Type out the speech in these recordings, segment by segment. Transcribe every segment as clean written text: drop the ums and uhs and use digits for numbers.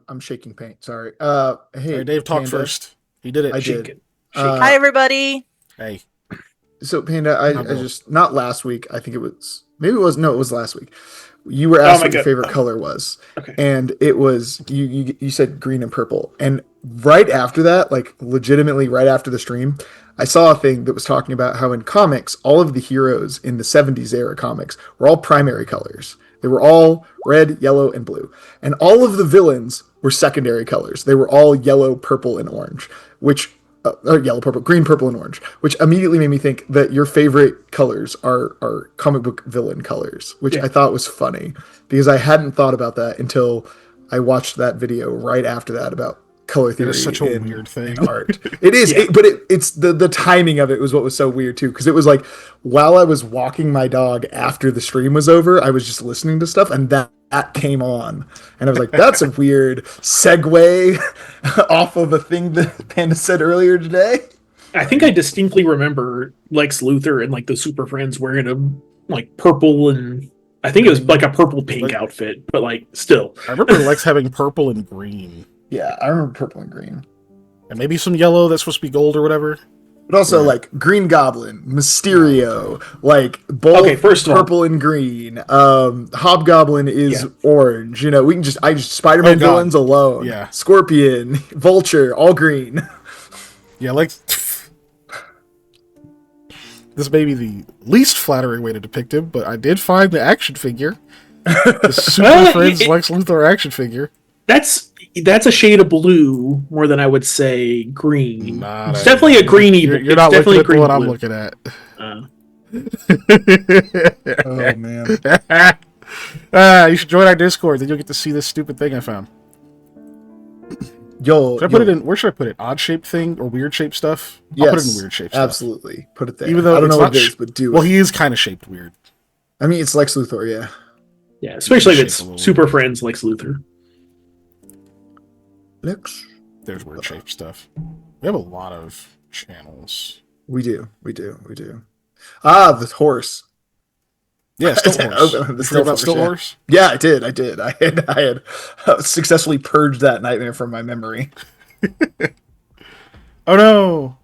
I'm shaking paint. Sorry. All Hey, right, Dave, talk Panda. first. He did I it. Shake did. it. Shake Uh, it. Hi, everybody. Hey, so Panda, now I go. just not last week. I think it was maybe it was no, it was last week. You were Oh asked my what your god. favorite color was, Okay. and it was you said green and purple. And right after that, like legitimately right after the stream, I saw a thing that was talking about how in comics, all of the heroes in the '70s era comics were all primary colors. They were all red, yellow, and blue. And all of the villains were secondary colors. They were all yellow, purple, and orange, which yellow, purple, green, purple, and orange, which immediately made me think that your favorite colors are comic book villain colors, which Yeah. I thought was funny because I hadn't thought about that until I watched that video right after that about color It is theory such a weird in thing. art. It is, Yeah. but it's the timing of it was what was so weird too, because it was like while I was walking my dog after the stream was over, I was just listening to stuff, and that came on, and I was like, "That's a weird segue off of a thing that Panda said earlier today." I think I distinctly remember Lex Luthor and like the Super Friends wearing a like purple and I think it was like a purple pink Like- outfit, but like still. I remember Lex having purple and green, Yeah, I remember purple and green, and maybe some yellow that's supposed to be gold or whatever. but also Yeah. like Green Goblin, Mysterio, like both Okay, first of all- purple and green. Hobgoblin is Yeah. orange. You know, we can just Spider-Man Oh, God. villains alone. Yeah. Scorpion, Vulture, all green. Yeah, like this may be the least flattering way to depict him, but I did find the action figure, the Super Friends Lex Luthor action figure. That's a shade of blue more than I would say green. Not It's a- definitely a greeny. You're not it's looking definitely at the green one I'm blue. looking at. Uh, Oh man, You should join our Discord, then you'll get to see this stupid thing I found. yo, Should I put it in? Where should I put it? Odd shaped thing or weird shaped stuff? I'll Yes, put it in weird shaped stuff. absolutely. Put it there. Even though I don't it's know what not it is, but do well, it. he is kind of shaped weird. I mean, it's Lex Luthor, yeah. yeah, especially if Shape it's a little Super Friends Lex Luthor. Lex. There's weird shaped stuff. We have a lot of channels. We do. Ah, the horse. Yeah, Still Horse. Oh, the You Still forgot about Horse, Still yeah. Horse? Yeah, I did. I had successfully purged that nightmare from my memory. Oh no!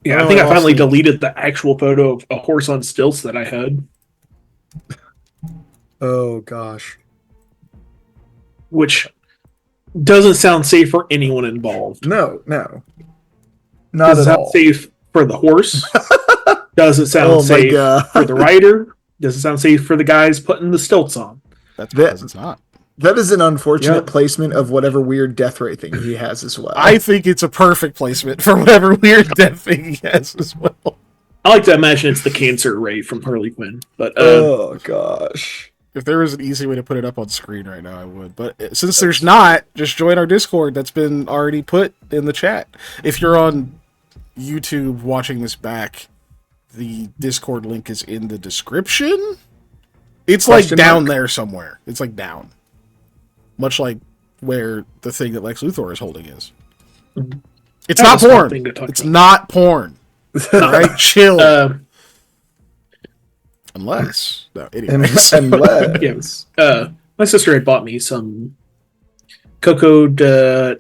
Yeah, Oh, I think I lost finally it. deleted the actual photo of a horse on stilts that I had, Oh gosh. which doesn't sound safe for anyone involved. No. Not Doesn't at sound all. safe for the horse. Doesn't sound Oh my safe god. for the rider. Doesn't sound safe for the guys putting the stilts on. That's That- because it's not. That is an unfortunate Yep. placement of whatever weird death ray thing he has as well. I think it's a perfect placement for whatever weird death thing he has as well. I like to imagine it's the cancer ray from Harley Quinn, but Oh gosh. If there was an easy way to put it up on screen right now, I would. But since there's not, just join our Discord that's been already put in the chat. If you're on YouTube watching this back, the Discord link is in the description. It's like Question down mark? there somewhere. It's like down. Much like where the thing that Lex Luthor is holding is. Mhm. It's That not was a fun porn. thing to talk It's about. not porn. Alright, chill. Unless. No, anyways. Unless. My sister had bought me some cocoa.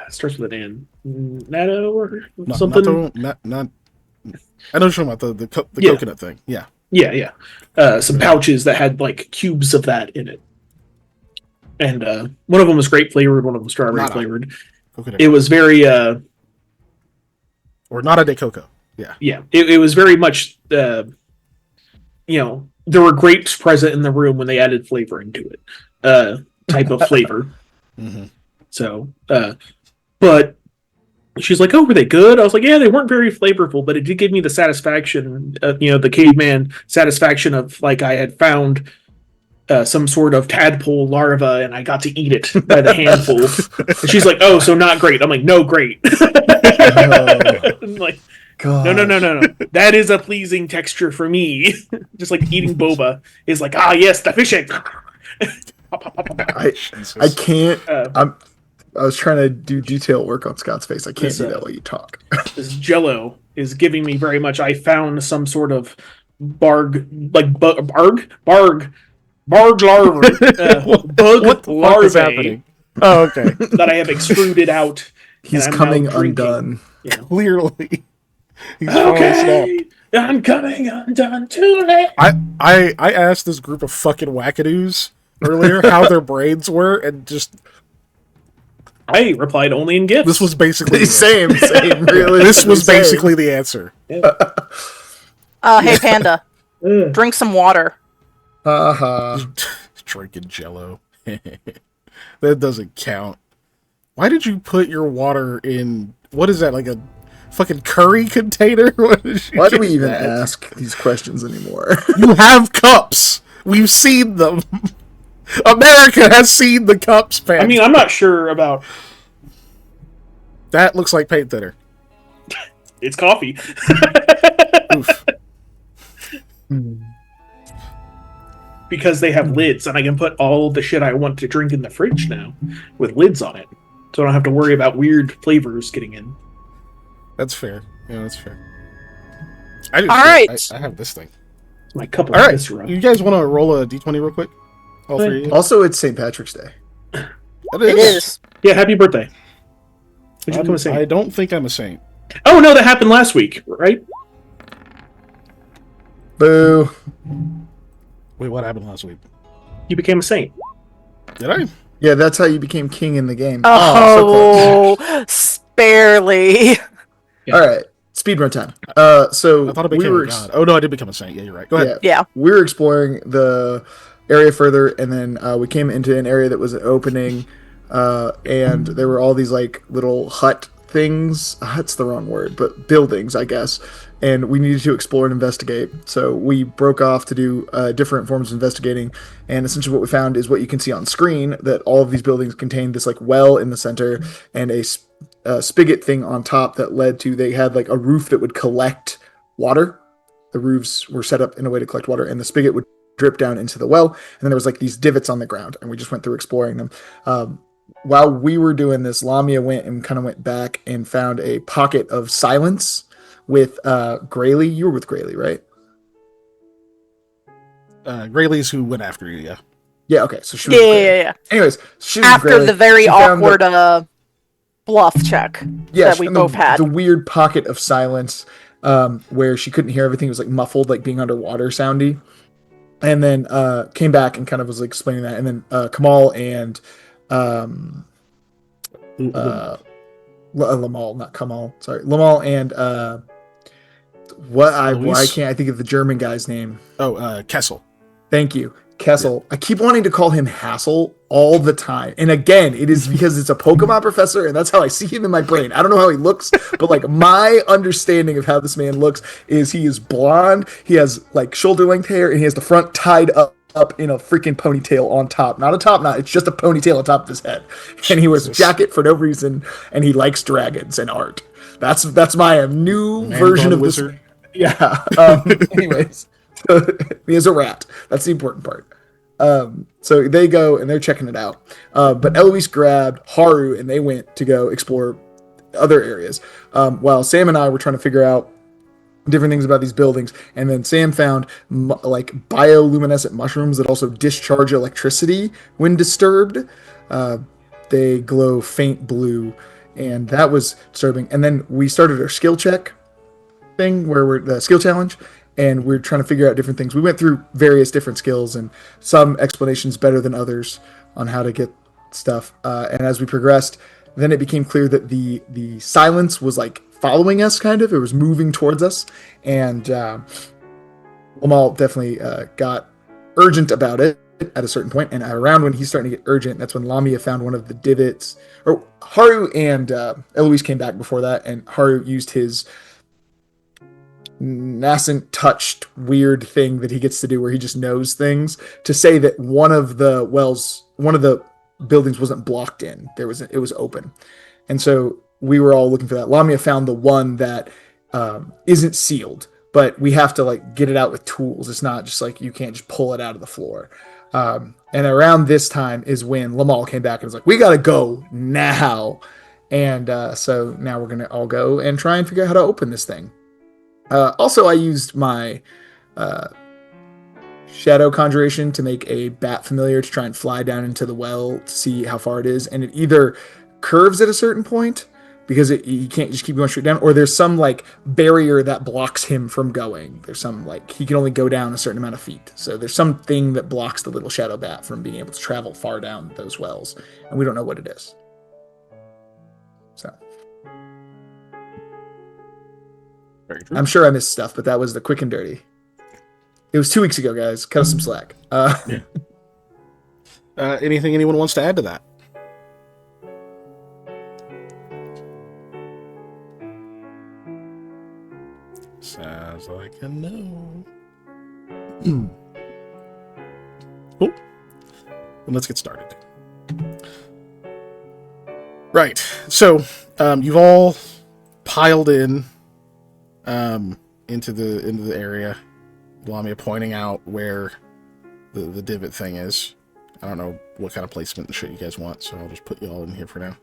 Starts with an N. Natto or Not, something. not, I know what you're talking about the Yeah. coconut thing. Yeah. Yeah. Some pouches that had like cubes of that in it. And one of them was grape flavored, one of them was strawberry Nada. flavored. Coconut. It was very, Or Nada de Coco. Yeah. it was very much, there were grapes present in the room when they added flavoring to it, type of flavor. Mm-hmm. So, but she's like, "Oh, were they good?" I was like, "Yeah, they weren't very flavorful, but it did give me the satisfaction, the caveman satisfaction of like I had found some sort of tadpole larva and I got to eat it by the handful." And she's like, "Oh, so not great." I'm like, "No, great." I'm like, God. no. That is a pleasing texture for me. Just like eating boba is like, ah, yes, the fish egg. I can't. Uh, I was trying to do detail work on Scott's face. I can't This, do that while you talk. This Jello is giving me very much. I found some sort of barg, like barg barge larvae, bug what the fuck is larvae happening? Oh, okay. that I have extruded out. He's and I'm coming now drinking, undone. You know. Clearly, he's falling asleep. Okay, I'm coming undone too late. I asked this group of fucking wackadoos earlier how their brains were, and just I replied only in gifts. this was basically the answer. Same, really. This was basically the answer. Hey, Panda, drink some water. Haha. Drinking Jello. That doesn't count. Why did you put your water in? What is that? Like a fucking curry container? Why do we even ask these questions anymore? You have cups. We've seen them. America has seen the cups, Panda. I mean, I'm not sure about. That looks like paint thinner. It's coffee. Oof. Because they have lids, and I can put all the shit I want to drink in the fridge now with lids on it, so I don't have to worry about weird flavors getting in. That's fair. Yeah, that's fair. I do. All right. I have this thing. It's my cup of All right. viscera. You guys want to roll a d20 real quick? All three of you? Also, it's St. Patrick's Day. It is. Yeah, happy birthday. Did you become a saint? I don't think I'm a saint. Oh no, that happened last week, right? Boo. Wait, what happened last week? You became a saint. Did I? Yeah, that's how you became king in the game. So Oh, sparely. Yeah. All right, speedrun time. So I thought I became a god. Oh no, I did become a saint. Yeah, you're right. Go ahead. Yeah. we were exploring the area further, and then we came into an area that was an opening, and there were all these like little hut things. Hut's the wrong word, but buildings, I guess. And we needed to explore and investigate. So we broke off to do different forms of investigating. And essentially, what we found is what you can see on screen: that all of these buildings contained this like well in the center and a spigot thing on top that led to they had like a roof that would collect water. The roofs were set up in a way to collect water, and the spigot would drip down into the well. And then there was like these divots on the ground, and we just went through exploring them. While we were doing this, Lamia went back and found a pocket of silence with Grayley. You were with Grayley, right? Grayley's who went after you. Yeah. Yeah. Okay. So she was Yeah. Anyways, she was with After Grayley. the very She found awkward bluff check that we and both had. The weird pocket of silence where she couldn't hear everything. It was like muffled, like being underwater soundy. And then came back and kind of was like explaining that. And then Kamal and Lamal, not Kamal. Sorry, Lamal and why can't I think of the German guy's name? Oh, Kessel. Thank you, Kessel. Yeah. I keep wanting to call him Hassel all the time, and again, it is because it's a Pokemon professor, and that's how I see him in my brain. I don't know how he looks, but like my understanding of how this man looks is he is blonde, he has like shoulder length hair, and he has the front tied up in a freaking ponytail on top. Not a top knot, it's just a ponytail on top of his head. And he wears a jacket for no reason, and he likes dragons and art. That's my new version of wizard. This. Yeah. Anyways, he has a rat. That's the important part. So they go and they're checking it out. But Eloise grabbed Haru and they went to go explore other areas. While Sam and I were trying to figure out different things about these buildings. And then Sam found like bioluminescent mushrooms that also discharge electricity when disturbed. They glow faint blue, and that was disturbing. And then we started our skill check thing where we're the skill challenge, and we're trying to figure out different things. We went through various different skills and some explanations better than others on how to get stuff. And as we progressed, then it became clear that the silence was like following us, kind of. It was moving towards us, and Lamal definitely got urgent about it at a certain point. And around when he's starting to get urgent, that's when Lamia found one of the divots. Or Haru and Eloise came back before that, and Haru used his nascent touched weird thing that he gets to do where he just knows things to say that one of the buildings wasn't blocked in. It was open. And so we were all looking for that. Lamia found the one that isn't sealed, but we have to like get it out with tools. It's not just like you can't just pull it out of the floor. And around this time is when Lamal came back and was like, we got to go now. And so now we're going to all go and try and figure out how to open this thing. Also, I used my shadow conjuration to make a bat familiar to try and fly down into the well to see how far it is, and it either curves at a certain point because he can't just keep going straight down, or there's some like barrier that blocks him from going. There's some like he can only go down a certain amount of feet, so there's something that blocks the little shadow bat from being able to travel far down those wells, and we don't know what it is. So I'm sure I missed stuff, but that was the quick and dirty. It was 2 weeks ago, guys. Cut us some slack. Anything anyone wants to add to that? Sounds like a no. Cool. Then let's get started. Right. So, you've all piled in into the area. Lamia pointing out where the divot thing is. I don't know what kind of placement and shit you guys want, so I'll just put you all in here for now.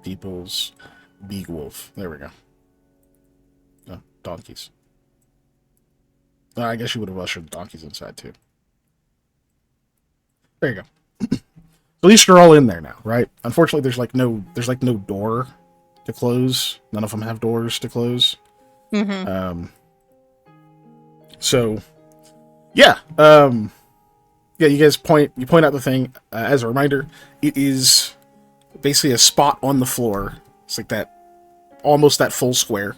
People's Big Wolf. There we go. Oh, donkeys. I guess you would have ushered donkeys inside too. There you go. At least you're all in there now, right? Unfortunately, there's no door to close. None of them have doors to close. Mm-hmm. So, yeah. You guys point out the thing. As a reminder, it is basically a spot on the floor. It's like that, almost that full square,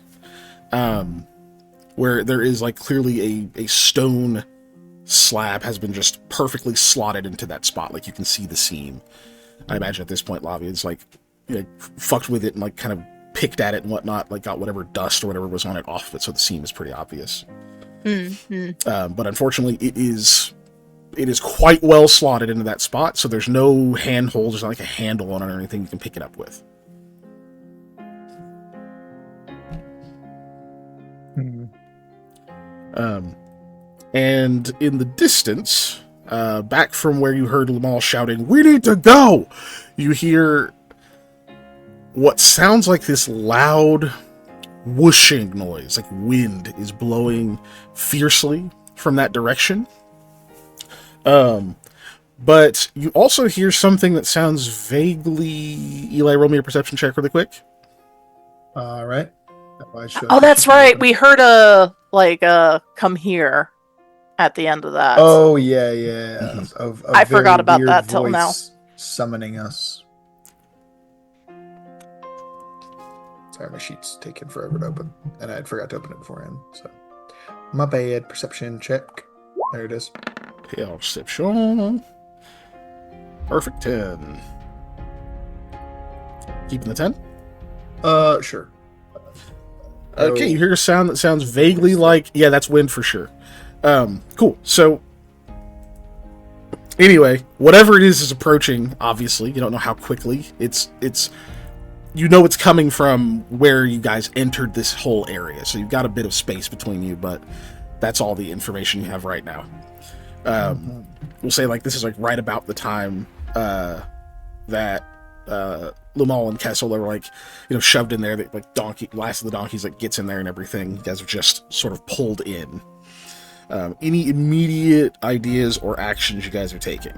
where there is like clearly a stone slab has been just perfectly slotted into that spot. Like you can see the seam. I imagine at this point, Lavi is like, fucked with it and like kind of picked at it and whatnot, like got whatever dust or whatever was on it off of it, so the seam is pretty obvious. Mm-hmm. But unfortunately, it is quite well slotted into that spot, so there's no handholds, there's not like a handle on it or anything you can pick it up with. And in the distance, back from where you heard Lamal shouting, "We need to go!" you hear what sounds like this loud whooshing noise, like wind is blowing fiercely from that direction. But you also hear something that sounds vaguely... Eli, roll me a perception check really quick. All right. Oh, that's right. We heard a come here at the end of that. Oh yeah. Mm-hmm. I forgot about that till now. Summoning us. Sorry, my sheet's taking forever to open, and I forgot to open it beforehand. So, my bad. Perception check. There it is. Perception. Perfect 10. Keeping the 10? Sure. Okay, you hear a sound that sounds vaguely like... Yeah, that's wind for sure. Cool. So, anyway, whatever it is approaching, obviously. You don't know how quickly. It's you know it's coming from where you guys entered this whole area. So you've got a bit of space between you, but that's all the information you have right now. We'll say like this is like right about the time that Lumal and Kessel are like, shoved in there. That like last of the donkeys like gets in there and everything. You guys are just sort of pulled in. Any immediate ideas or actions you guys are taking?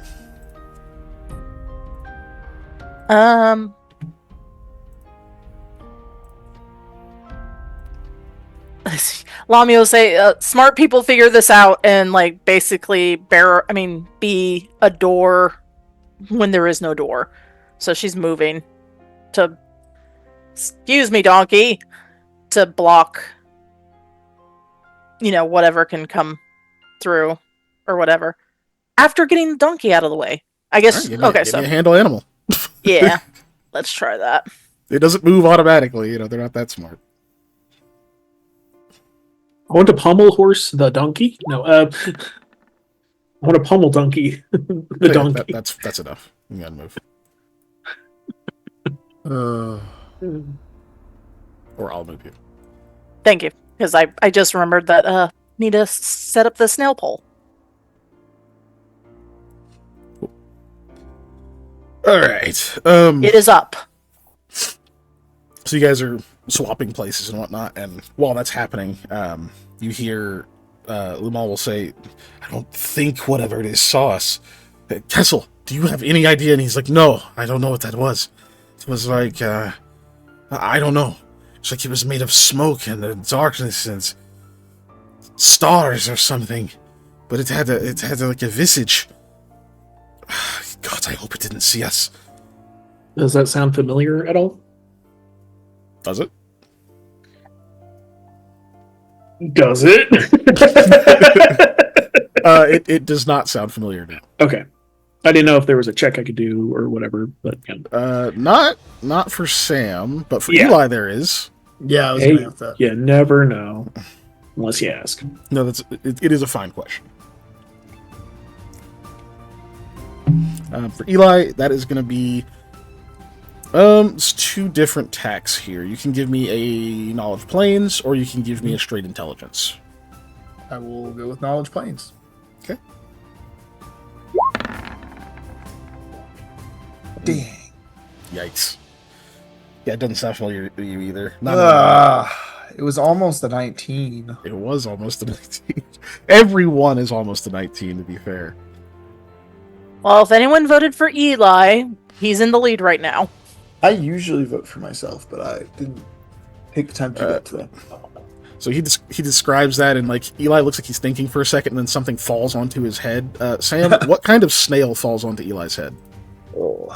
Lamia will say, smart people figure this out and like basically be a door when there is no door. So she's moving to, excuse me, donkey, to block, whatever can come through or whatever. After getting the donkey out of the way, I guess. Right, give me a handle animal. Yeah, let's try that. It doesn't move automatically. They're not that smart. I want to pommel horse the donkey. No, I want to pommel donkey the donkey. That's enough. You gotta move. Or I'll move you. Thank you, because I just remembered that need to set up the snail pole. All right. It is up. So you guys are swapping places and whatnot. And while that's happening, you hear Lumal will say, "I don't think whatever it is saw us." Kessel, do you have any idea? And he's like, "No, I don't know what that was. It was like, I don't know. It's like it was made of smoke and darkness and stars or something. But it had like a visage. God, I hope it didn't see us." Does that sound familiar at all? Does it? Does it? It does not sound familiar now. Okay. I didn't know if there was a check I could do or whatever, but yeah. Not for Sam, but for Yeah. Eli there is. Yeah, I was Hey, gonna have that. you never know unless you ask. No, it is a fine question. For Eli, that is going to be it's 2 different tacks here. You can give me a knowledge planes, or you can give me a straight intelligence. I will go with knowledge planes. Okay. Dang. Yikes. Yeah, it doesn't sound familiar to you either. Not It was almost a 19. it was almost a 19. Everyone is almost a 19, to be fair. Well, if anyone voted for Eli, he's in the lead right now. I usually vote for myself, but I didn't take the time to do that today. So he describes that, and like Eli looks like he's thinking for a second, and then something falls onto his head. Sam, what kind of snail falls onto Eli's head? Oh.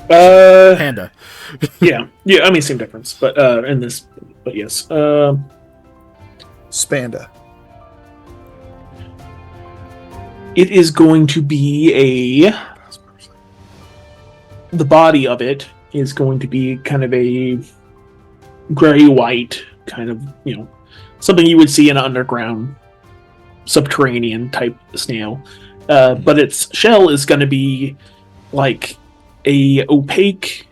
Panda. Yeah. I mean, same difference, but in this, but yes. Spanda. It is going to be the body of it is going to be kind of a gray-white kind of, something you would see in an underground subterranean type snail. But its shell is going to be like a opaque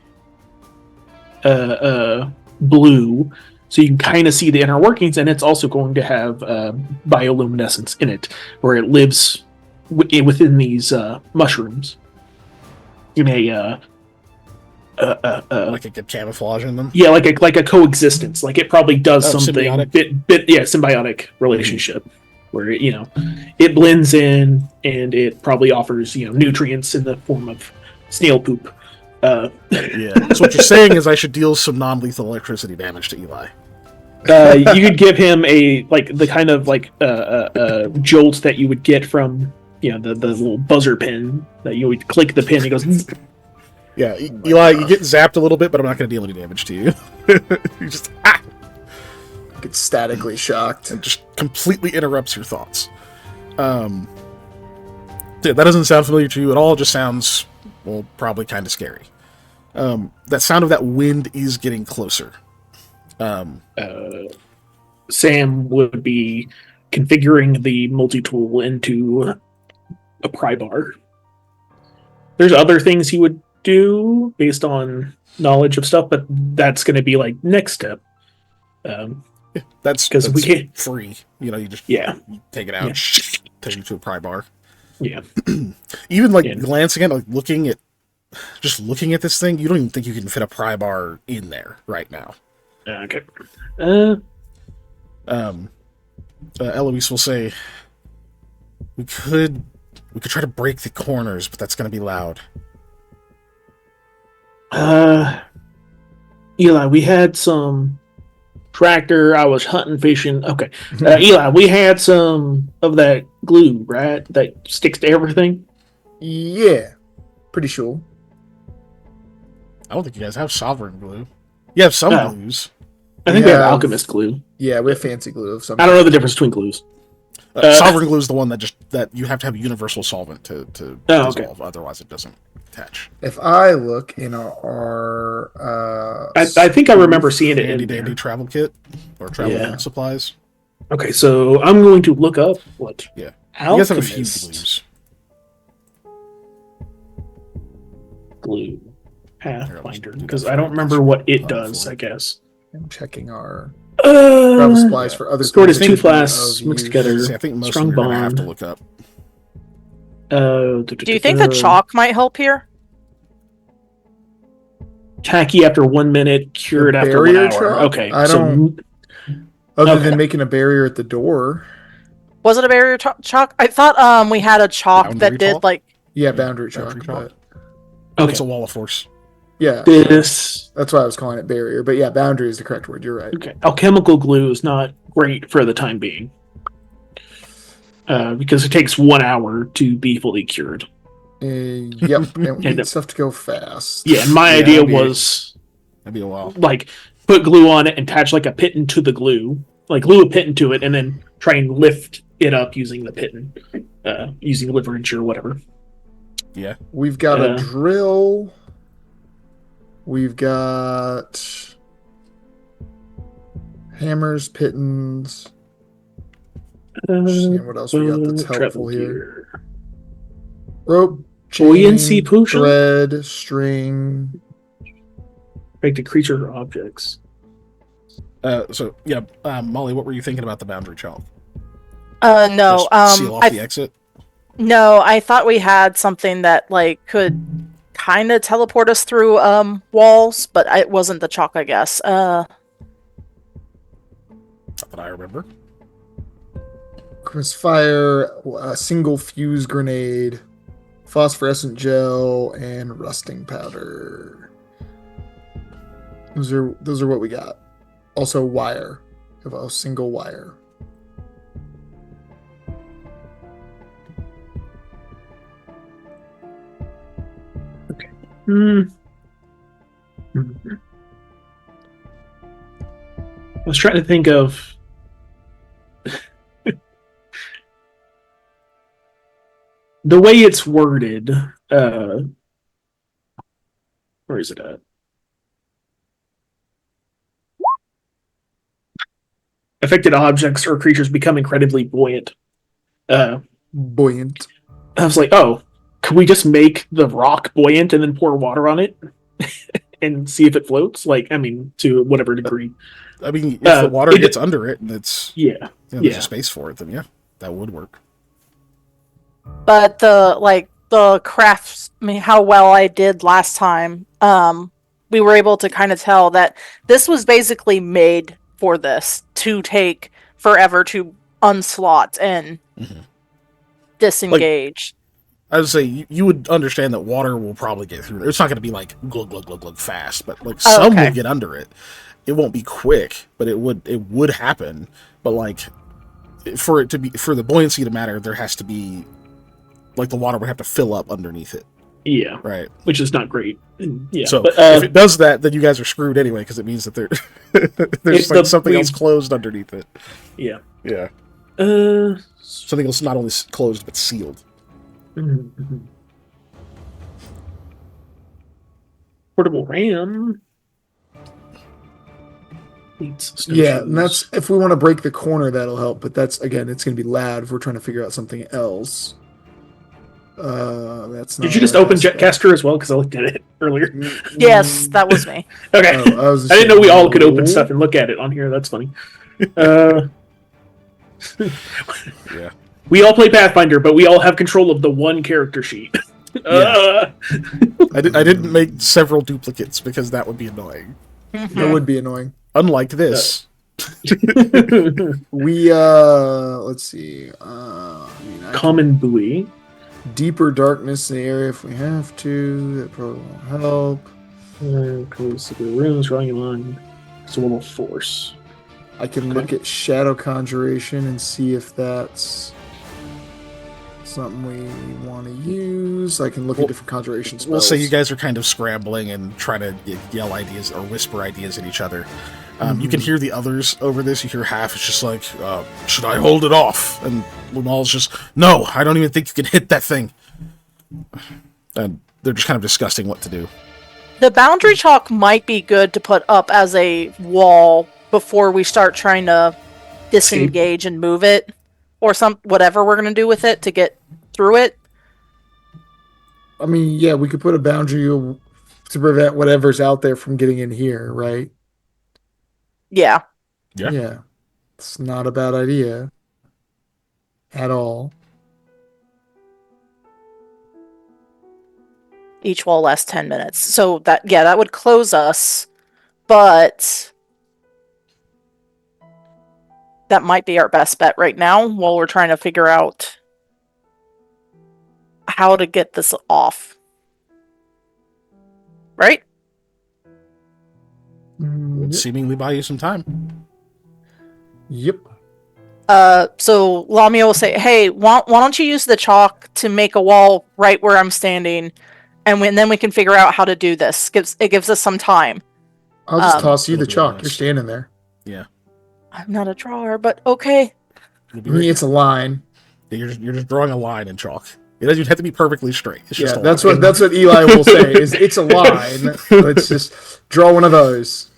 blue, so you can kind of see the inner workings, and it's also going to have bioluminescence in it, where it lives within these mushrooms in a Like it could camouflage in them. yeah, like a coexistence. Like it probably does something symbiotic. symbiotic relationship where it blends in and it probably offers nutrients in the form of snail poop. Yeah. So what you're saying is I should deal some non-lethal electricity damage to Eli. You could give him the kind of jolt that you would get from the little buzzer pin that you would click the pin. He goes. Yeah, Eli, you get zapped a little bit, but I'm not going to deal any damage to you. You just Get statically shocked. and just completely interrupts your thoughts. Yeah, that doesn't sound familiar to you at all. It just sounds, well, probably kind of scary. That sound of that wind is getting closer. Sam would be configuring the multi-tool into a pry bar. There's other things he would do based on knowledge of stuff, but that's going to be like next step. That's 'Cause we can't- free. You just Yeah. you take it out, take it to a pry bar. Yeah. Even Yeah. glancing at, looking at this thing, you don't even think you can fit a pry bar in there right now. Okay. Eloise will say, we could try to break the corners, but that's going to be loud. Eli, we had some tractor. I was hunting, fishing. Okay. Eli, we had some of that glue, right? That sticks to everything. Yeah, pretty sure. I don't think you guys have sovereign glue. You have some Oh. glues. I think we have Yeah. alchemist glue. Yeah, we have fancy glue of some. I don't know the difference between glues. Sovereign glue is the one that you have to have a universal solvent to Oh, okay. dissolve. Otherwise, it doesn't attach. If I look in our I think I remember seeing it Handy in there. dandy travel kit or travel Yeah. supplies. Okay, so I'm going to look up what. Yeah. You guys have a few Alchemist glues. glue Here, I'll Pathfinder, just do because that I for don't remember what it for does. it. I guess. I'm checking our travel supplies for other Stored as things two that flasks of mixed use. together. See, I think most Strong of them you're gonna have to bond. look up. Do you think the chalk might help here? Tacky after 1 minute, cured The after 1 barrier hour. chalk? Okay, I so don't. Other okay. than making a barrier at the door. Was it a barrier chalk? I thought we had a chalk Boundary that did chalk? like Yeah, Yeah, boundary boundary chalk. chalk. But Makes a Okay, wall of force. yeah, so this that's why I was calling it barrier. But yeah, boundary is the correct word. You're right. okay. Alchemical glue is not great for the time being because it takes 1 hour to be fully cured. Yep, and we And need stuff to go fast. yeah, and my Yeah, idea that'd be- was That'd be a while. like put glue on it and attach like a piton to the glue, like glue a piton to it, and then try and lift it up using the piton, using leverage or whatever. Yeah. We've got a drill. We've got hammers, pitons. Just seeing what else we got that's Travel helpful here. gear. Rope, chain, Buoyancy potion? thread, string. Affected creature or objects. So yeah, Molly, what were you thinking about the boundary chalk? no. Just seal off the exit. No, I thought we had something that like could kind of teleport us through walls, but it wasn't the chalk, I guess. Not that I remember. Christmas fire, a single fuse grenade, phosphorescent gel, and rusting powder. Those are what we got. Also wire. We have a single wire. I was trying to think of the way it's worded. Where is it at? Affected objects or creatures become incredibly buoyant. Buoyant. I was like, oh, could we just make the rock buoyant and then pour water on it and see if it floats? Like, I mean, to whatever degree. I mean, if the water it- gets under it and it's Yeah. there's Yeah. a space for it, then yeah, that would work. But the crafts, I mean, how well I did last time, we were able to kind of tell that this was basically made for this to take forever to unslot and disengage. I would say you would understand that water will probably get through there. It's not going to be like glug glug glug glug fast, but like some okay. will get under it. It won't be quick, but it would happen. But like for the buoyancy to matter, there has to be like the water would have to fill up underneath it, Yeah. right? Which is not great. And, yeah. So but, if it does that, then you guys are screwed anyway because it means that there's like something else closed underneath it. yeah. Yeah, Uh, something else not only closed but sealed. mhm. Portable RAM. Yeah, and that's if we want to break the corner, that'll help. But that's again, it's going to be loud if we're trying to figure out something else. That's not. Did you just open Jetcaster as well? Because I looked at it earlier. Yes, that was me. Okay. Oh, I didn't know we all could open stuff and look at it on here. That's funny. Yeah. We all play Pathfinder, but we all have control of the one character sheet. I didn't make several duplicates because that would be annoying. That would be annoying. Unlike this. We let's see. I mean, Common buoy. deeper darkness in the area if we have to. That probably won't help. Close the rooms, drawing a line. It's a little force. I can look at shadow conjuration and see if that's something we want to use. I can look at different conjuration spells. We'll say you guys are kind of scrambling and trying to yell ideas or whisper ideas at each other. You can hear the others over this. You hear half. It's just like, should I hold it off? And Lumal's just, no, I don't even think you can hit that thing. And they're just kind of discussing what to do. The boundary chalk might be good to put up as a wall before we start trying to disengage and move it, or whatever we're gonna do with it to get through it. I mean, yeah, we could put a boundary to prevent whatever's out there from getting in here, right? Yeah. Yeah. It's not a bad idea at all. Each wall lasts 10 minutes. So that would close us, but that might be our best bet right now while we're trying to figure out how to get this off. Right? Yep. Seemingly buy you some time. Yep. So Lamia will say, "Hey, why don't you use the chalk to make a wall right where I'm standing, and then we can figure out how to do this. It gives us some time." I'll just Um, toss you the It'll be chalk. nice. You're standing there. Yeah. I'm not a drawer, but okay. You'll I be mean, right it's a there. line. You're just drawing a line in chalk. It doesn't even have to be perfectly straight. It's just Yeah, a that's line. what Eli will say. Is it's a line. Let's just draw one of those.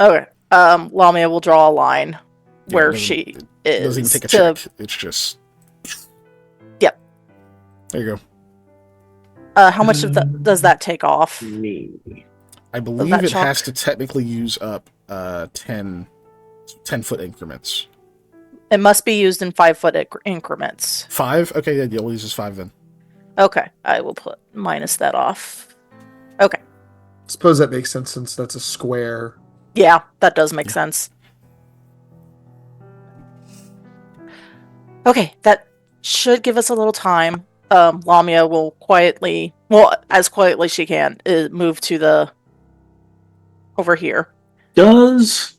Okay. Lamia will draw a line Yeah, where it doesn't- she it doesn't even is take a to. check. It's just. Yep. There you go. How much does that take off? Me. I believe that it chalk? has to technically use up 10-foot increments. It must be used in 5-foot increments. 5? Okay, yeah, we'll use this 5 then. Okay, I will put minus that off. Okay. Suppose that makes sense since that's a square. Yeah, that does make sense. Okay, that should give us a little time. Lamia will as quietly as she can, move to the over here. Does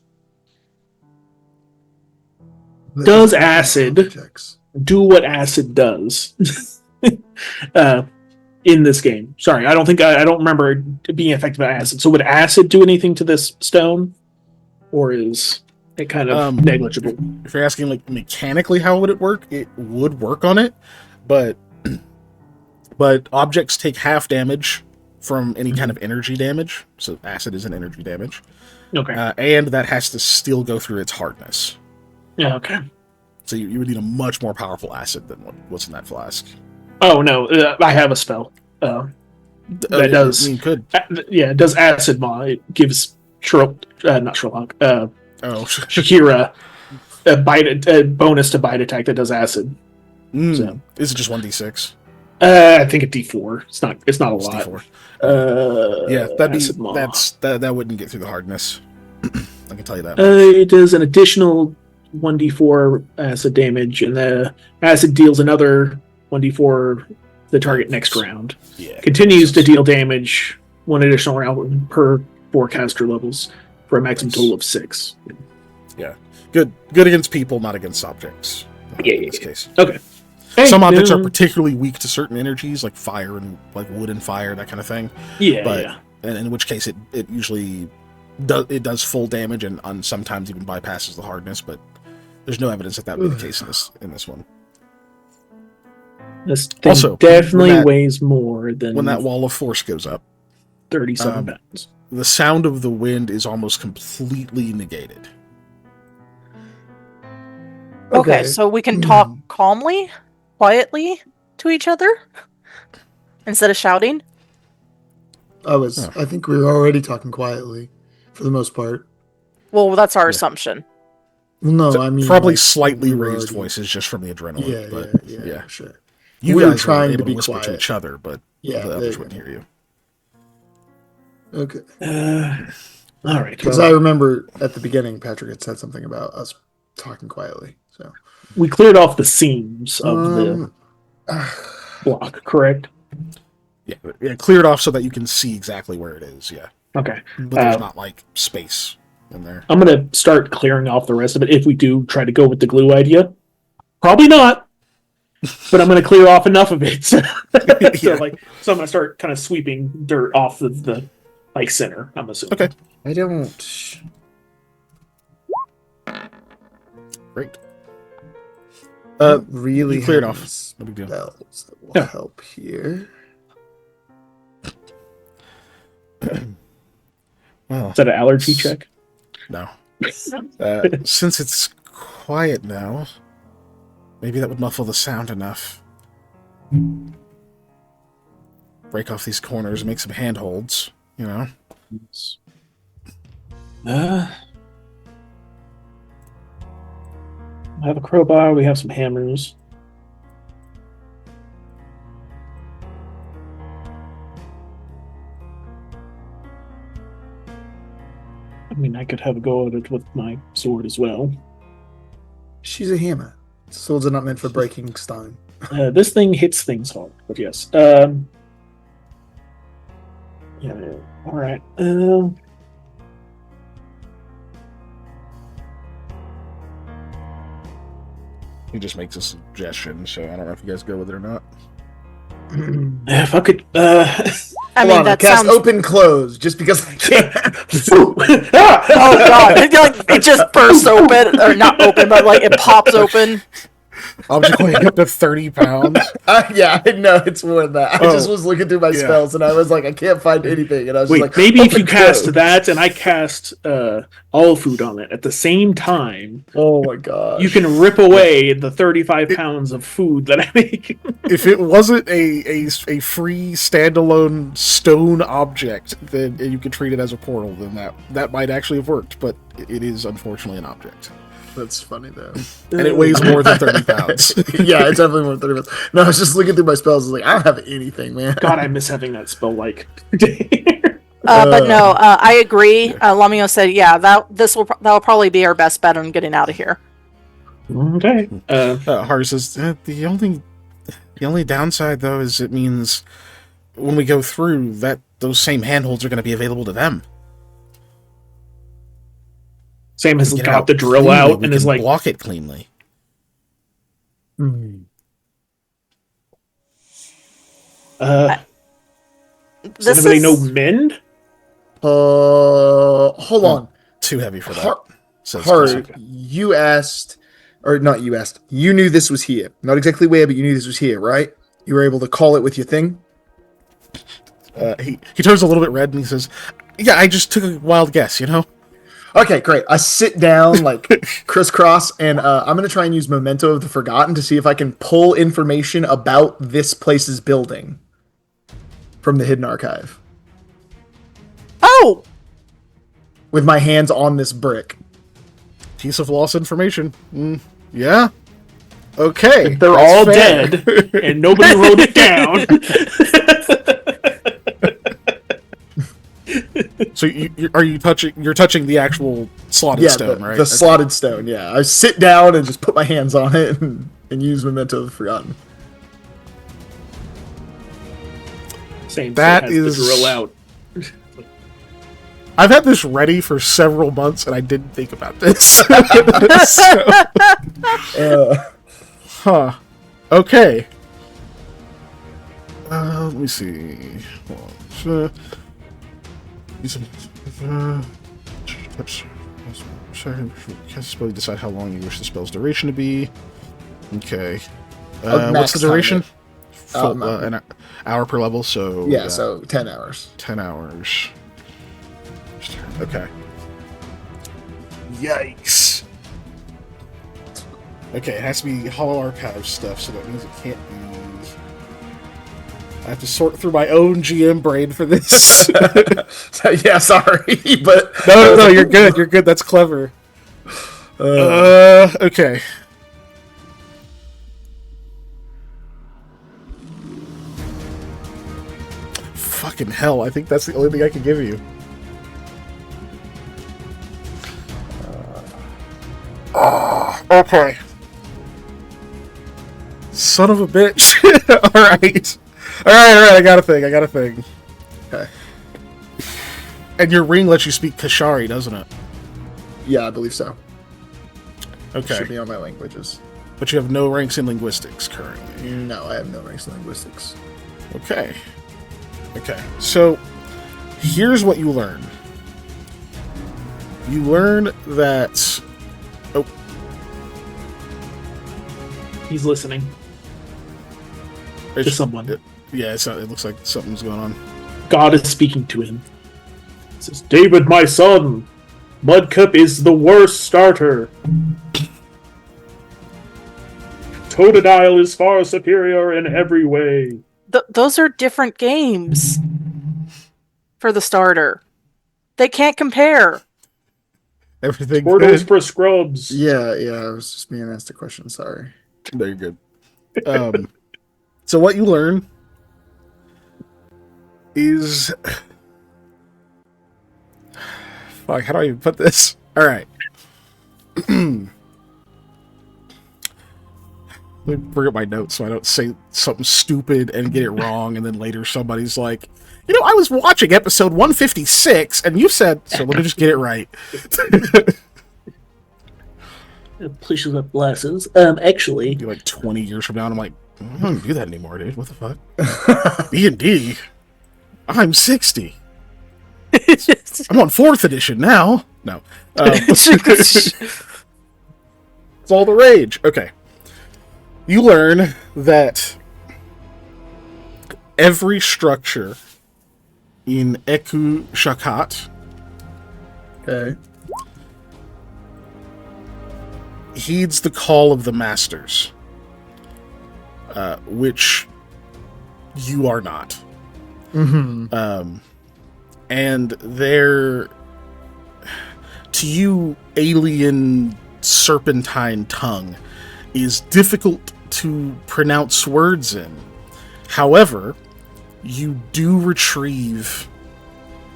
acid Objects. do what acid does in this game? Sorry, I don't remember it being affected by acid. So would acid do anything to this stone, or is it kind of negligible? If you're asking like mechanically how would it work, it would work on it, but objects take half damage from any kind of energy damage. So acid is an energy damage, Okay. and that has to still go through its hardness. Yeah. Okay. So you would need a much more powerful acid than what's in that flask. Oh no, I have a spell that does. You could. Yeah, it does acid mod. It gives not Sherlock. Oh, Shakira a bonus to bite attack that does acid. So. Is it just 1d6? I think a D4. It's not a It's lot. D4. Yeah, acid mod. that wouldn't get through the hardness. I can tell you that. It does an additional 1d4 acid damage, and the acid deals another 1d4 the target next round. Yeah. Continues to deal damage one additional round per 4 caster levels for a maximum total of 6. Yeah. Good against people, not against objects. In this case. Okay. Some objects are particularly weak to certain energies, like fire and like wood and fire, that kind of thing. Yeah, but yeah. and in which case it usually does full damage and sometimes even bypasses the hardness, but there's no evidence that would be the case in this one. This thing Also, definitely weighs more than when that wall of force goes up, 37 pounds. the sound of the wind is almost completely negated. Okay, so we can talk calmly, quietly to each other instead of shouting. I think we were already talking quietly, for the most part. Well, that's our assumption. No, So I mean probably like, slightly we were raised already- voices just from the adrenaline. but yeah, sure. You We were guys trying were to able be whisper to quiet. each other, but Yeah, the there others you wouldn't hear you. Okay. All right. Because I remember at the beginning, Patrick had said something about us talking quietly. So We cleared off the seams of the block, correct? Yeah, clear it off so that you can see exactly where it is. Yeah, Okay. but there's not like space in there. I'm going to start clearing off the rest of it if we do try to go with the glue idea. Probably not, but I'm going to clear off enough of it. So I'm going to start kind of sweeping dirt off of the center, I'm assuming. Okay, I don't. great. Really you cleared have off. No big deal. spells that will Yeah. help here. Well, Is that an allergy check? no. Since it's quiet now, maybe that would muffle the sound enough. Break off these corners, make some handholds, you know? I have a crowbar. We have some hammers. mean, I could have a go at it with my sword as well. She's a hammer. Swords are not meant for breaking stone. This thing hits things hard, but yes. Yeah. All right. He just makes a suggestion, so I don't know if you guys go with it or not. If I could. I Hold mean, on, I that cast sounds. open close just because I can. Oh god! It just bursts open, or not open, but like it pops open. Object weighing up to 30 pounds. Yeah, I know it's more than that. I just Oh, was looking through my yeah. spells and I was like, I can't find anything, and I was Wait, just like, maybe if you open cast close. that and I cast all food on it at the same time, Oh my god! you can rip away the 35 pounds of food that I make. If it wasn't a free standalone stone object, then you could treat it as a portal. Then that might actually have worked, but it is unfortunately an object, That's funny though. and it weighs more than 30 pounds. Yeah, it's definitely more than 30 pounds. No, I was just looking through my spells. I was like, I don't have anything, man. God, I miss having that spell like. But no, I agree. Lamio said, "Yeah, that'll probably be our best bet on getting out of here." Okay. Haru says the only downside though is it means when we go through that those same handholds are going to be available to them. Sam has Get got out the drill cleanly, out we and is can like, block it cleanly. Hmm. does This anybody is know mend? Hold on. Too heavy for that. Har- Says Haru, Kasaka. you asked, or not you asked, you knew this was here. Not exactly where, but you knew this was here, right? You were able to call it with your thing? He turns a little bit red and he says, "Yeah, I just took a wild guess, you know." Okay, great. I sit down, like, crisscross, and I'm going to try and use Memento of the Forgotten to see if I can pull information about this place's building from the Hidden Archive. oh, With my hands on this brick. Piece of lost information. Yeah. Okay. They're that's all fair. dead, and nobody wrote it down. So you're touching the actual slotted Yeah, stone, the, right? the slotted stone, yeah. I sit down and just put my hands on it and use Memento of the Forgotten. Same. That Sam has is- the drill out. I've had this ready for several months and I didn't think about this. Uh, Okay. Let me see. Hold on. So, cast a spell, decide how long you wish the spell's duration to be. Okay. What's max the time duration? it. An hour per level, so yeah, so 10 hours. 10 hours. Okay. Yikes. Okay, it has to be Hollow Archive stuff, so that means it can't be... I have to sort through my own GM brain for this. Yeah, sorry, but... No, you're good, you're good, that's clever. Okay. Fucking hell, I think that's the only thing I can give you. Okay. Son of a bitch. Alright. Alright, I got a thing. Okay. And your ring lets you speak Kashari, doesn't it? Yeah, I believe so. Okay. Should be on my languages. But you have no ranks in linguistics currently. No, I have no ranks in linguistics. Okay. So, here's what you learn. You learn that... Oh, He's listening to it's, someone. yeah, it looks like something's going on. God is speaking to him. He says, "David, my son, Mudcup is the worst starter. Totodile is far superior in every way." those are different games for the starter. They can't compare. Everything Portals good? for scrubs. Yeah, I was just being asked a question, sorry. No, you're good. So what you learn is Fuck, how do I even put this? All right. Let me bring up my notes so I don't say something stupid and get it wrong, and then later somebody's like, I was watching episode 156, and you said, so let me just get it right. Please use my glasses. Actually, Be like 20 years from now, and I'm like, I don't do that anymore, dude. What the fuck? D&D. I'm 60. I'm on 4th edition now. No. It's all the rage. Okay. You learn that every structure in Eku Shakat Okay. heeds the call of the masters, which you are not. Mm-hmm. And they're, to you, alien serpentine tongue is difficult to pronounce words in. However, you do retrieve,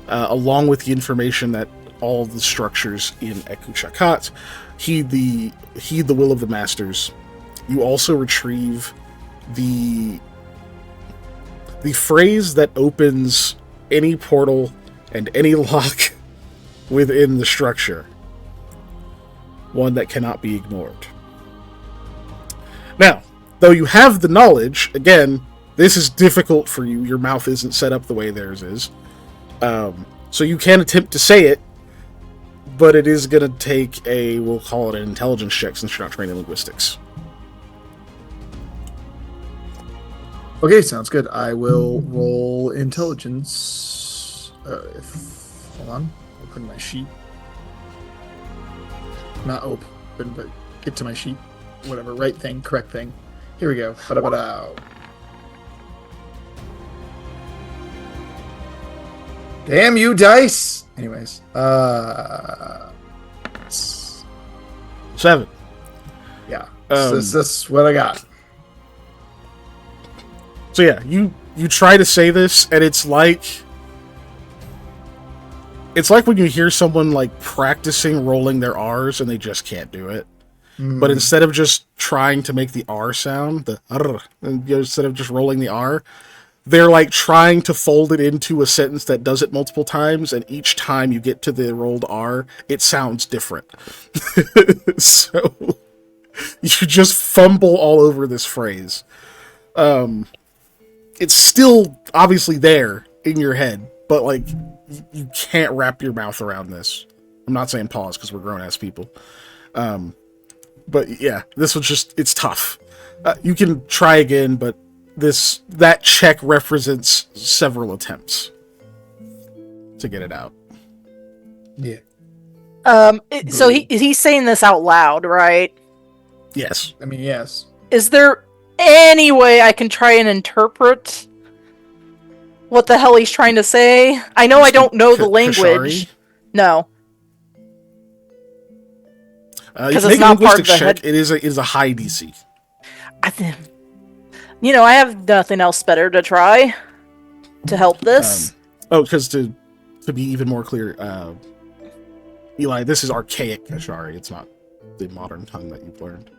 along with the information that all the structures in Eku Shakat heed the will of the masters, you also retrieve the phrase that opens any portal and any lock within the structure. One that cannot be ignored. Now, though you have the knowledge, again, this is difficult for you. Your mouth isn't set up the way theirs is. So you can attempt to say it, but it is going to take we'll call it an intelligence check since you're not trained in linguistics. Okay, sounds good. I will roll intelligence. Hold on. Open my sheet. Not open, but get to my sheet. Whatever. Right thing. Correct thing. Here we go. Ba-da-ba-da. Damn you, dice! Anyways. 7. Yeah. This is what I got. So yeah, you try to say this, and it's like when you hear someone like practicing rolling their R's and they just can't do it. But instead of just trying to make the R sound, instead of just rolling the R, they're like trying to fold it into a sentence that does it multiple times, and each time you get to the rolled R, it sounds different. So you just fumble all over this phrase. It's still obviously there in your head, but like you can't wrap your mouth around this. I'm not saying pause because we're grown-ass people. But yeah, this was it's tough. You can try again, but that check represents several attempts to get it out. Yeah. So he's saying this out loud, right? Yes. I mean, yes. Is there any way I can try and interpret what the hell he's trying to say? I know I don't know the language. Kashari? No. Because it's not part of the check. It is a high DC. I have nothing else better to try to help this. Because to be even more clear, Eli, this is archaic Kashari. It's not the modern tongue that you've learned.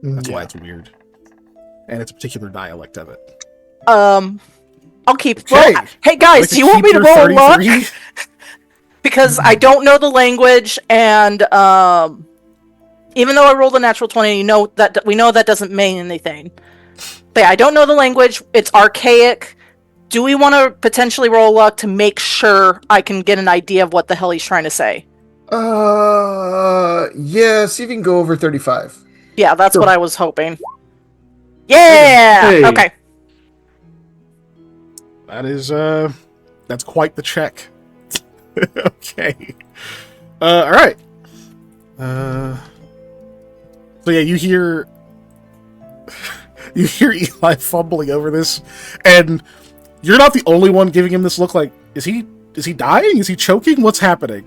That's why it's weird. And it's a particular dialect of it. I'll keep. Okay. Well, hey guys, do you want me to roll luck? Because I don't know the language, and even though I rolled a natural 20, we know that doesn't mean anything. But yeah, I don't know the language. It's archaic. Do we want to potentially roll luck to make sure I can get an idea of what the hell he's trying to say? Yeah. See if you can go over 35. Yeah, that's what I was hoping. Yeah. Hey. Okay. That is that's quite the check. Okay. All right. So yeah, you hear Eli fumbling over this, and you're not the only one giving him this look. Like, is he dying? Is he choking? What's happening?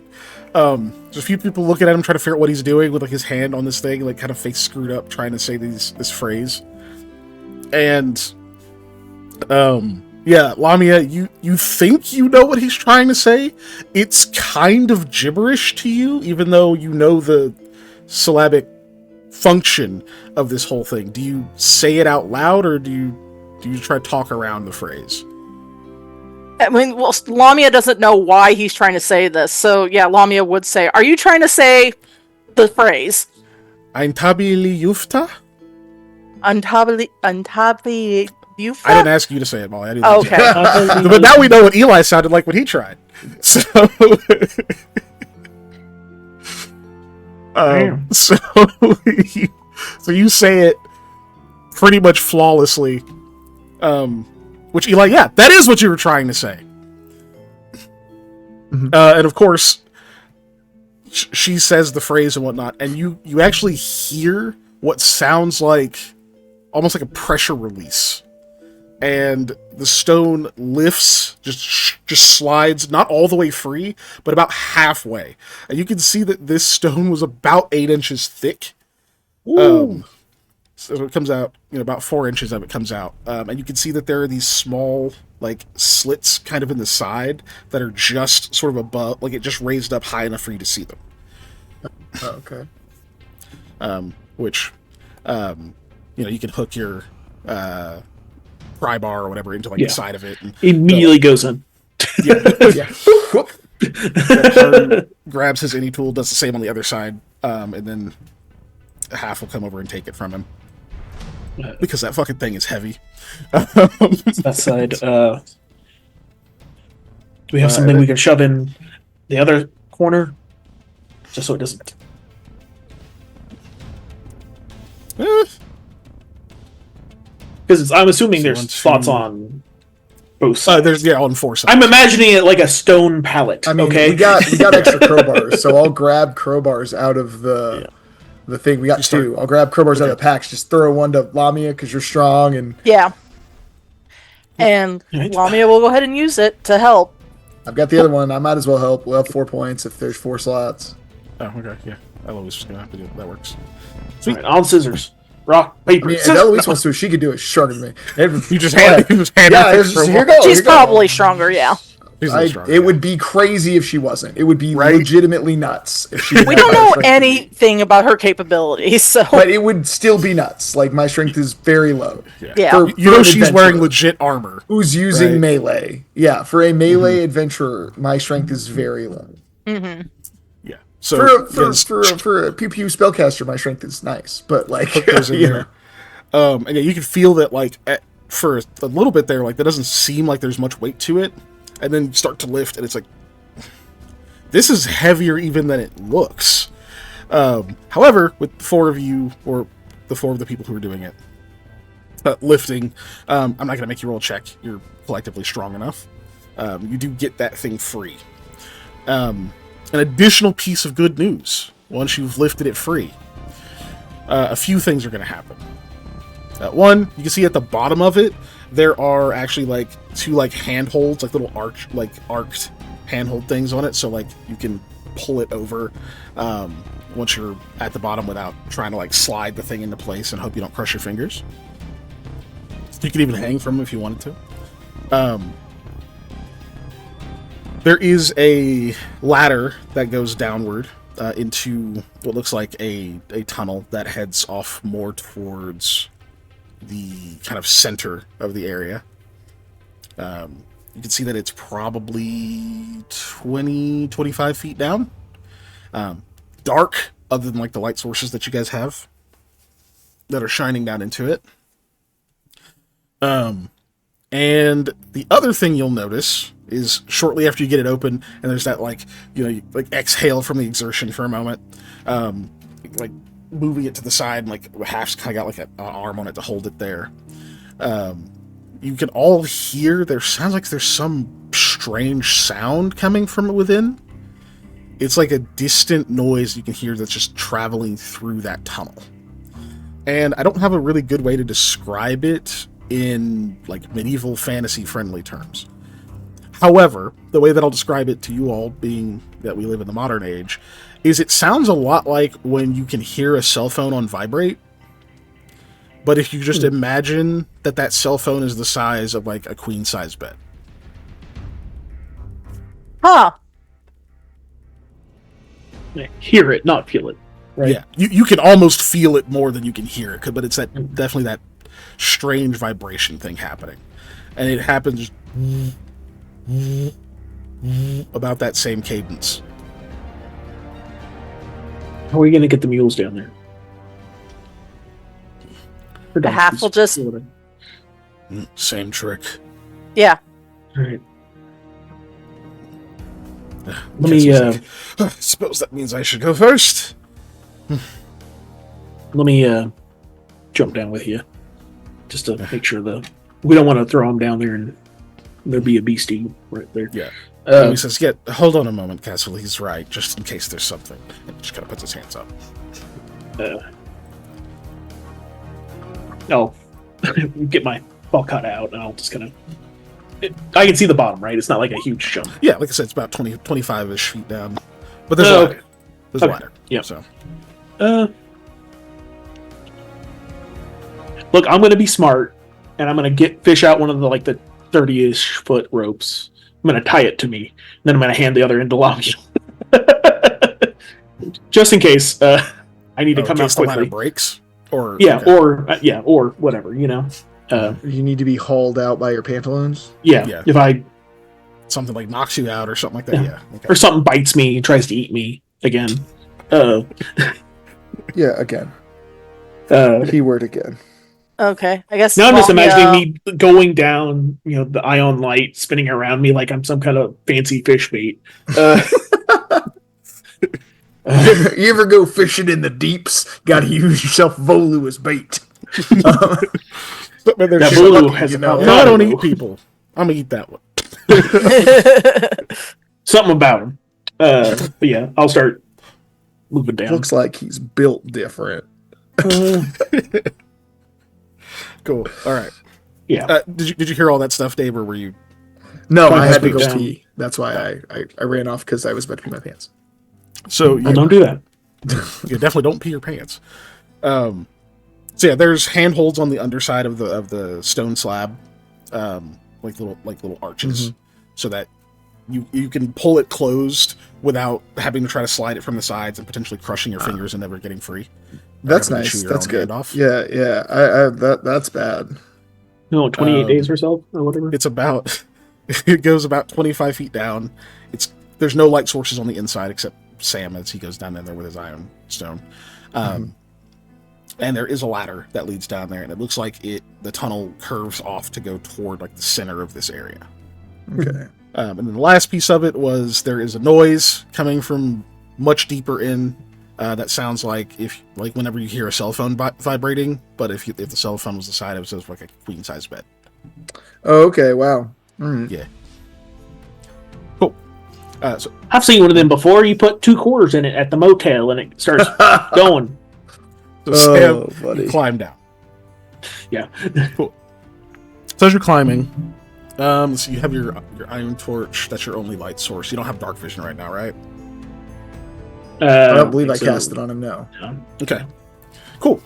There's a few people looking at him trying to figure out what he's doing with like his hand on this thing, like kind of face screwed up, trying to say this phrase. And Yeah, Lamia, you think you know what he's trying to say. It's kind of gibberish to you, even though you know the syllabic function of this whole thing. Do you say it out loud, or do you try to talk around the phrase? I mean, well, Lamia doesn't know why he's trying to say this, so yeah, Lamia would say, "Are you trying to say the phrase?" Ein tabili yufta? Untabili I didn't ask you to say it, Molly. I didn't Okay. But now we know what Eli sounded like when he tried. So, so you say it pretty much flawlessly. Which Eli, yeah, that is what you were trying to say. Mhm. And of course, she says the phrase and whatnot, and you actually hear what sounds like almost like a pressure release. And the stone lifts, just slides, not all the way free, but about halfway. And you can see that this stone was about 8 inches thick. So it comes out, about 4 inches of it comes out. And you can see that there are these small, like, slits kind of in the side that are just sort of above, like it just raised up high enough for you to see them. Oh, okay. Which, you can hook your pry bar or whatever into, like, the side of it. And Immediately goes in. Yeah. Whoop. Harden grabs his any tool, does the same on the other side, and then half will come over and take it from him. Because that fucking thing is heavy. That side. Do we have something we can shove in the other corner? Just so it doesn't. Because I'm assuming there's spots on both sides. There's on 4 sides. I'm imagining it like a stone pallet. I mean, okay? we got extra crowbars, so I'll grab crowbars out of the thing. We got 2. I'll grab crowbars out of the packs. Just throw one to Lamia because you're strong, and Yeah. And Lamia will go ahead and use it to help. I've got the other one. I might as well help. We'll have 4 points if there's 4 slots. Oh, okay, yeah. Eloise is gonna have to do it. That works. All right, on scissors. Rock, paper, I mean, if scissors. Eloise wants to, she could do it stronger than me. You just hand Yeah, her it's the just, here crowbar. go. She's here go. probably stronger, yeah. She's a little strong, It would be crazy if she wasn't. It would be Right? legitimately nuts if she. We didn't don't have know strength. anything about her capabilities, so But it would still be nuts. Like, my strength is very low. yeah. For You know an she's wearing adventurer legit armor. who's using right? melee. Yeah, for a melee adventurer, my strength is very low. Yeah. So For a pew pew spellcaster, my strength is nice. But like, put those in you there. know. And yeah, you can feel that, like, for a little bit there, like, that doesn't seem like there's much weight to it. And then you start to lift, and it's like, this is heavier even than it looks. However, with 4 of you, or the 4 of the people who are doing it, lifting, I'm not going to make you roll a check. You're collectively strong enough. You do get that thing free. An additional piece of good news, once you've lifted it free, a few things are going to happen. One, you can see at the bottom of it, there are actually, like, 2, like, handholds, like little arced handhold things on it, so, like, you can pull it over once you're at the bottom without trying to, like, slide the thing into place and hope you don't crush your fingers. You can even hang from them if you wanted to. There is a ladder that goes downward into what looks like a tunnel that heads off more towards the kind of center of the area. You can see that it's probably 20-25 feet down. Dark, other than, like, the light sources that you guys have that are shining down into it. And the other thing you'll notice is shortly after you get it open, and there's that, like, you like, exhale from the exertion for a moment, like, moving it to the side, and, like, half's kind of got, like, an arm on it to hold it there. You can all hear, there sounds like there's some strange sound coming from within. It's like a distant noise you can hear that's just traveling through that tunnel. And I don't have a really good way to describe it in, like, medieval fantasy friendly terms. However, the way that I'll describe it to you all, being that we live in the modern age, is it sounds a lot like when you can hear a cell phone on vibrate, But if you just imagine that cell phone is the size of like a queen size bed. Huh. Hear it, not feel it. Right? Yeah, you can almost feel it more than you can hear it, but it's definitely that strange vibration thing happening, and it happens about that same cadence. How are we going to get the mules down there? The half will just... Same trick. Yeah. All right. Let me I suppose that means I should go first. let me jump down with you, just to make sure we don't want to throw him down there and there be a beastie right there. Yeah. And he says, "Yeah, hold on a moment, Castle. He's right. Just in case there's something." And just kind of puts his hands up. I'll get my ball cut out, and I'll just kind of. I can see the bottom, right? It's not like a huge jump. Yeah, like I said, it's about 25-ish feet down. But there's a ladder. Okay. There's a ladder. Yeah. So. Look, I'm going to be smart, and I'm going to fish out one of the 30-ish foot ropes. I'm going to tie it to me, and then I'm going to hand the other end to Lamio. Just in case I need to come out the ladder quickly. breaks? Or Yeah, okay. or whatever, You need to be hauled out by your pantaloons. Yeah. If I something like knocks you out or something like that. Yeah. Okay. or something bites me and tries to eat me again. Yeah, again. Keyword again. Okay. I guess Now I'm just Lamia- imagining me going down, the ion light spinning around me like I'm some kind of fancy fish bait. You ever go fishing in the deeps? Got to use yourself Volu as bait. But there's That just- Volu has a know. No, I don't Volu. eat people. I'm gonna eat that one. Something about him. But yeah, I'll start moving down. Looks like he's built different. Cool. All right. Yeah. Did you hear all that stuff, Dave, or were you? No, Trying I to had to speak go down. pee. That's why I ran off because I was about to pee my pants. So Well, don't do that. you definitely don't pee your pants. So yeah, there's handholds on the underside of the stone slab, like little arches, so that you can pull it closed without having to try to slide it from the sides and potentially crushing your fingers and never getting free. That's Having to nice. chew your That's own good. hand off. Yeah. That's bad. No, 28 days or so, or whatever. It's about it goes about 25 feet down. There's no light sources on the inside except Sam as he goes down in there with his iron stone. And there is a ladder that leads down there, and it looks like the tunnel curves off to go toward the center of this area. Okay. And then the last piece of it was there is a noise coming from much deeper in that sounds like whenever you hear a cell phone vibrating, but if the cell phone was the side of it, so it's like a queen size bed. Oh, okay. Wow. Mm. Yeah. Cool. So I've seen one of them before. You put 2 quarters in it at the motel and it starts going. Sam, buddy. you climb down. Yeah. Cool. So as you're climbing, so you have your iron torch. That's your only light source. You don't have dark vision right now, right? I don't believe I so. cast it on him now. Okay. Cool.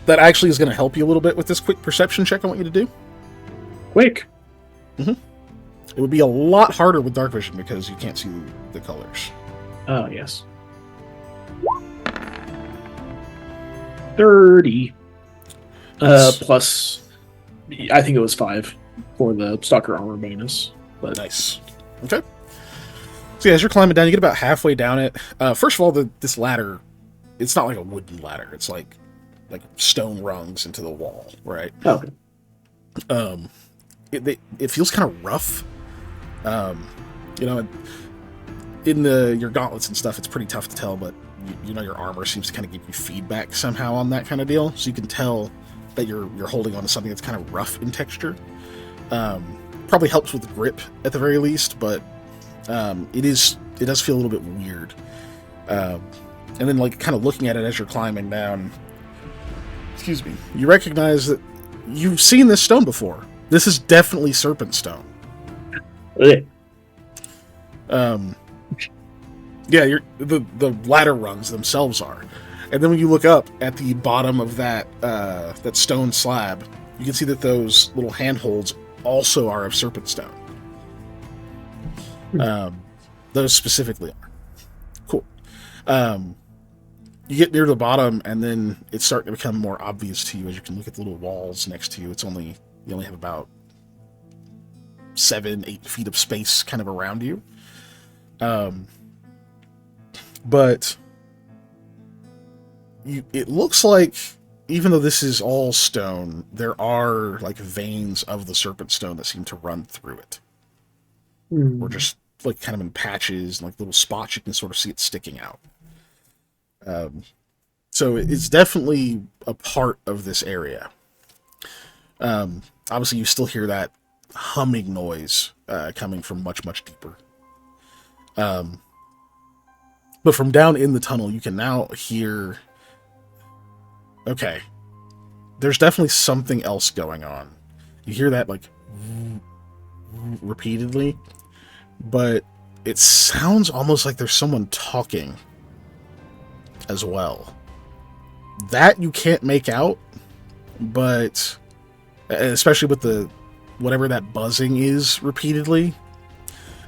That actually is going to help you a little bit with this quick perception check I want you to do. Quick. It would be a lot harder with dark vision because you can't see the colors. Oh, yes. 30. Plus, I think it was 5 for the Stalker armor bonus. But Nice. Okay. So yeah, as you're climbing down, you get about halfway down it. First of all, this ladder, it's not like a wooden ladder. It's like stone rungs into the wall, right? okay. It feels kind of rough. In your gauntlets and stuff, it's pretty tough to tell, but your armor seems to kind of give you feedback somehow on that kind of deal. So you can tell that you're holding on to something that's kind of rough in texture. Probably helps with grip at the very least, but it does feel a little bit weird. And then kind of looking at it as you're climbing down, excuse me, you recognize that you've seen this stone before. This is definitely serpent stone. Okay. Yeah, the ladder rungs themselves are, And then when you look up at the bottom of that stone slab, you can see that those little handholds also are of serpent stone. Those specifically are. Cool. You get near the bottom, and then it's starting to become more obvious to you as you can look at the little walls next to you. You only have about 7-8 feet of space kind of around you. But it looks like, even though this is all stone, there are like veins of the serpent stone that seem to run through it. Or just like kind of in patches and like little spots you can sort of see it sticking out. So it's definitely a part of this area. Obviously, you still hear that humming noise coming from much, much deeper. But from down in the tunnel, you can now hear... Okay. There's definitely something else going on. You hear that, like, repeatedly, but it sounds almost like there's someone talking as well. That you can't make out, but especially with the whatever that buzzing is repeatedly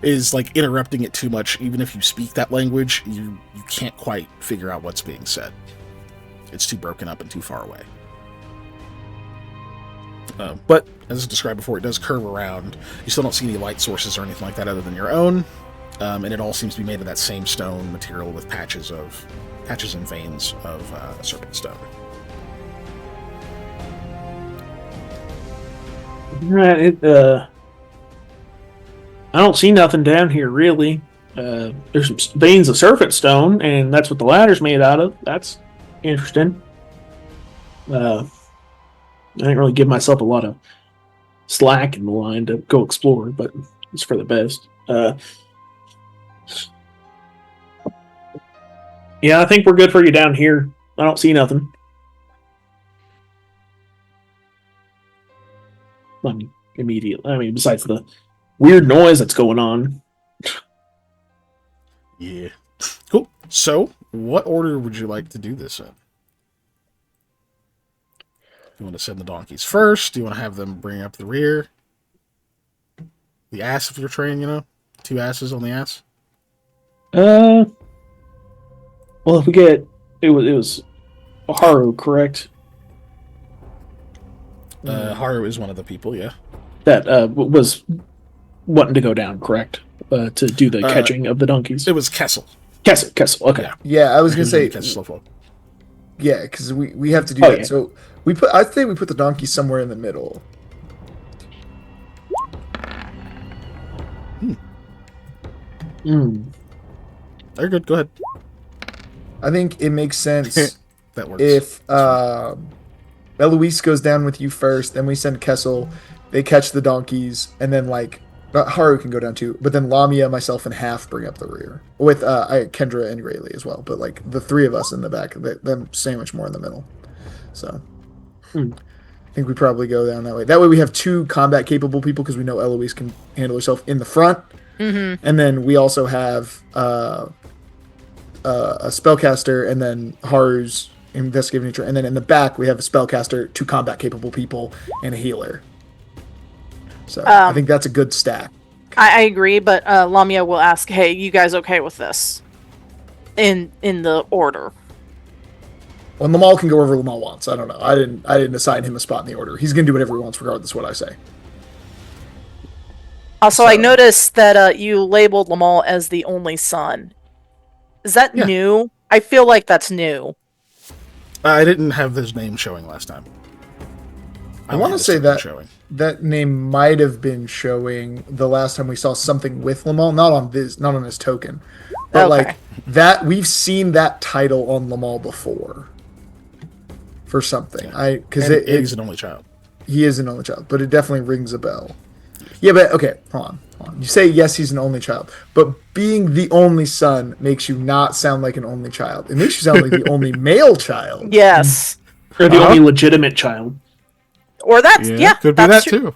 is like interrupting it too much. Even if you speak that language, you can't quite figure out what's being said. It's too broken up and too far away. But as described before, it does curve around. You still don't see any light sources or anything like that other than your own, and it all seems to be made of that same stone material with patches and veins of serpent stone. Right. I don't see nothing down here really. There's some veins of serpent stone, and that's what the ladder's made out of. That's interesting. I didn't really give myself a lot of slack in the line to go explore, but it's for the best. Yeah, I think we're good for you down here. I don't see nothing. Immediately. Besides the weird noise that's going on. Yeah. Cool. So, what order would you like to do this in? Do you want to send the donkeys first? Do you want to have them bring up the rear? The ass of your train, 2 asses on the ass? Well, if we get... It was Haru, correct? Haru is one of the people, yeah. That was wanting to go down, correct? To do the catching of the donkeys. It was Kessel. Kessel. Okay. Yeah, I was gonna say. Kessel. Yeah, because we have to do that. Yeah. So I'd say we put the donkey somewhere in the middle. Very good. Go ahead. I think it makes sense that works. If Eloise goes down with you first, then we send Kessel. They catch the donkeys, and then Haru can go down too. But then Lamia, myself, and Half bring up the rear with Kendra and Rayleigh as well. But the 3 of us in the back, them sandwich more in the middle. So I think we probably go down that way. That way we have 2 combat capable people because we know Eloise can handle herself in the front, and then we also have a spellcaster, and then Haru's investigative nature, and then in the back we have a spellcaster, 2 combat capable people, and a healer. So I think that's a good stack. I agree, but Lamia will ask, "Hey, you guys okay with this?" In the order. Well, Lamal can go wherever Lamal wants. I don't know. I didn't assign him a spot in the order. He's gonna do whatever he wants, regardless of what I say. Also, I noticed that you labeled Lamal as the only son. Is that new? I feel like that's new. I didn't have his name showing last time. I want to say that name might have been showing the last time we saw something with Lamal, not on his token, but that we've seen that title on Lamal before for something. Because he's an only child. He is an only child, but it definitely rings a bell. Yeah, but okay, hold on. You say yes, he's an only child, but being the only son makes you not sound like an only child. It makes you sound like the only male child. Yes. Or the only legitimate child. Or that's could be that too.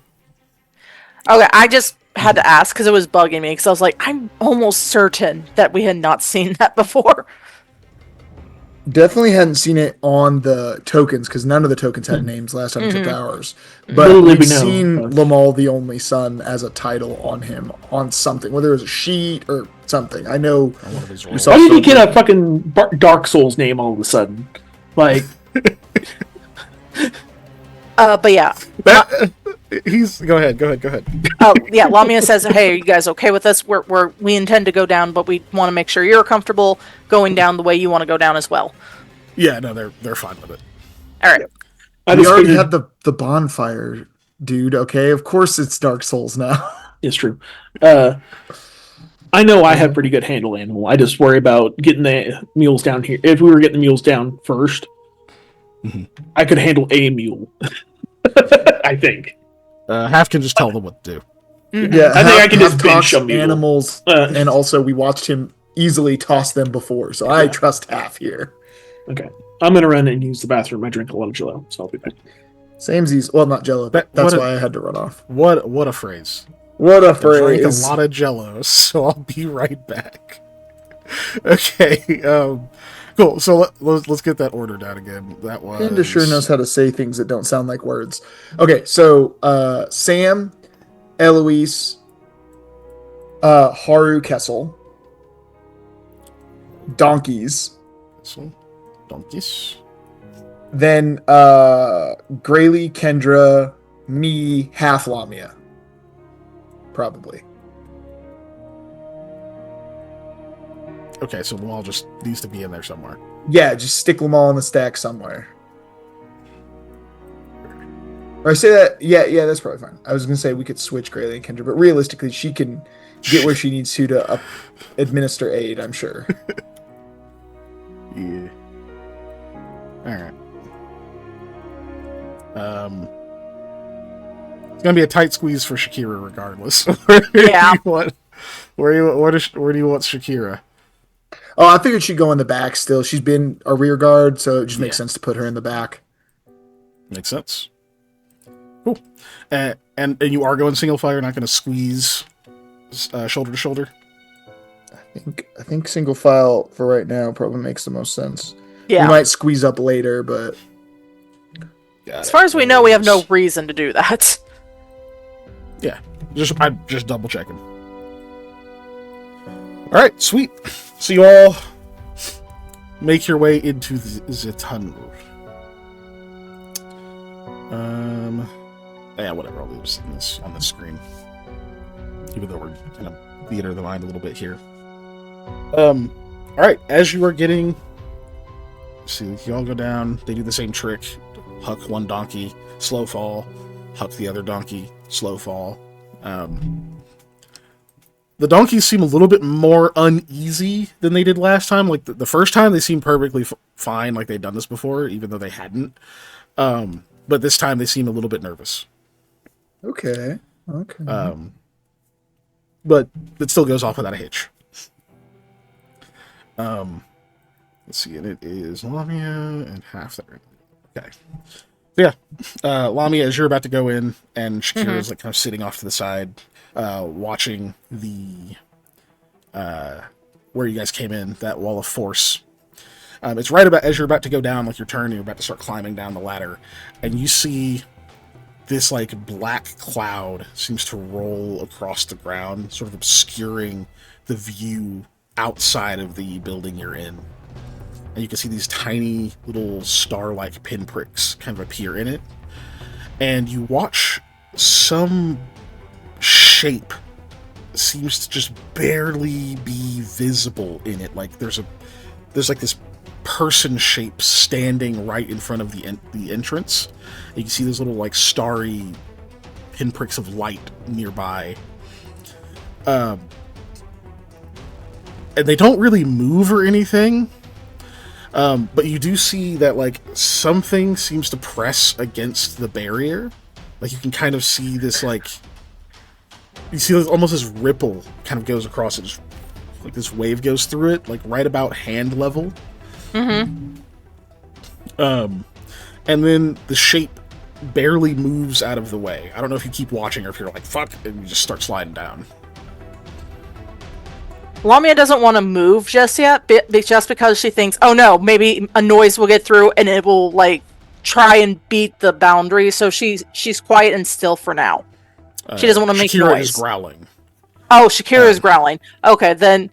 Okay, I just had to ask because it was bugging me because I was like, I'm almost certain that we had not seen that before. Definitely hadn't seen it on the tokens because none of the tokens had names last time except Mhm. ours. Little But did we've we know, seen but- Lamal the Only Son as a title on him on something, whether it was a sheet or something. I know On one of his we rolls. saw Why did he something. get a fucking Dark Souls name all of a sudden? Like, But yeah. That, he's go ahead. Oh yeah, Lamia says, "Hey, are you guys okay with this? We intend to go down, but we want to make sure you're comfortable going down the way you want to go down as well." Yeah, no, they're fine with it. All right. I We just already figured had the bonfire, dude. Okay, of course it's Dark Souls now. it's true. I know I have pretty good handle animal. I just worry about getting the mules down here. If we were getting the mules down 1st, I could handle a mule. I think. Half can just tell them what to do. Yeah, I think I can Half just bench talks a mule. animals, and also we watched him easily toss them before, so I trust Half here. Okay. I'm gonna run and use the bathroom. I drink a lot of Jello, so I'll be back. Samesies, well, not Jello. That- That's what a- why I had to run off. What a phrase. What a I drank a phrase! lot of Jello, so I'll be right back. Okay, cool. So let's get that order down again. That was Panda sure knows how to say things that don't sound like words. Okay, so Sam, Eloise, Haru Kessel, donkeys, So, donkeys. then Graylee, Kendra, me, Half Lamia. Probably. Okay, so Lamal just needs to be in there somewhere. Yeah, just stick them all in the stack somewhere. Or I say that, yeah, that's probably fine. I was gonna say we could switch Graylee and Kendra, but realistically, she can get where she needs to administer aid. I'm sure. Yeah. All right. It's gonna be a tight squeeze for Shakira, regardless. Yeah. Where do you want Shakira? Oh, I figured she'd go in the back still. She's been a rear guard, so it just makes Yeah. sense to put her in the back. Makes sense. Cool. And you are going single file. You're not going to squeeze shoulder to shoulder. I think single file for right now probably makes the most sense. Yeah. We might squeeze up later, but As far as we know, we have no reason to do that. Yeah, I'm just double checking. All right, sweet. So you all make your way into the tunnel. Yeah, whatever. I'll leave this on the screen, even though we're kind of theater of the mind a little bit here. All right. As you are getting, see, you all go down. They do the same trick: huck one donkey, slow fall, huck the other donkey, slow fall. The donkeys seem a little bit more uneasy than they did last time. Like the first time, they seemed perfectly fine, like they'd done this before, even though they hadn't. But this time, they seem a little bit nervous. okay. But it still goes off without a hitch. Let's see, and it is Lamia and half there. Okay. So yeah, Lamia, as you're about to go in, and Shakira's like kind of sitting off to the side, watching the where you guys came in, that wall of force. It's right about as you're about to go down, like your turn, you're about to start climbing down the ladder, and you see this like black cloud seems to roll across the ground, sort of obscuring the view outside of the building you're in. And you can see these tiny little star-like pinpricks kind of appear in it. And you watch some shape seems to just barely be visible in it. Like there's like this person shape standing right in front of the entrance. And you can see those little like starry pinpricks of light nearby. And they don't really move or anything. But you do see that like something seems to press against the barrier. Like you can kind of see this like you see almost this ripple kind of goes across it, just like this wave goes through it, like right about hand level. And then the shape barely moves out of the way. I don't know if you keep watching or if you're like fuck and you just start sliding down. Lamia doesn't want to move just yet, just because she thinks, oh no, maybe a noise will get through and it will like try and beat the boundary. So she's quiet and still for now. She doesn't want to make Shakira noise. is growling. Oh, Shakira is growling. Okay, then.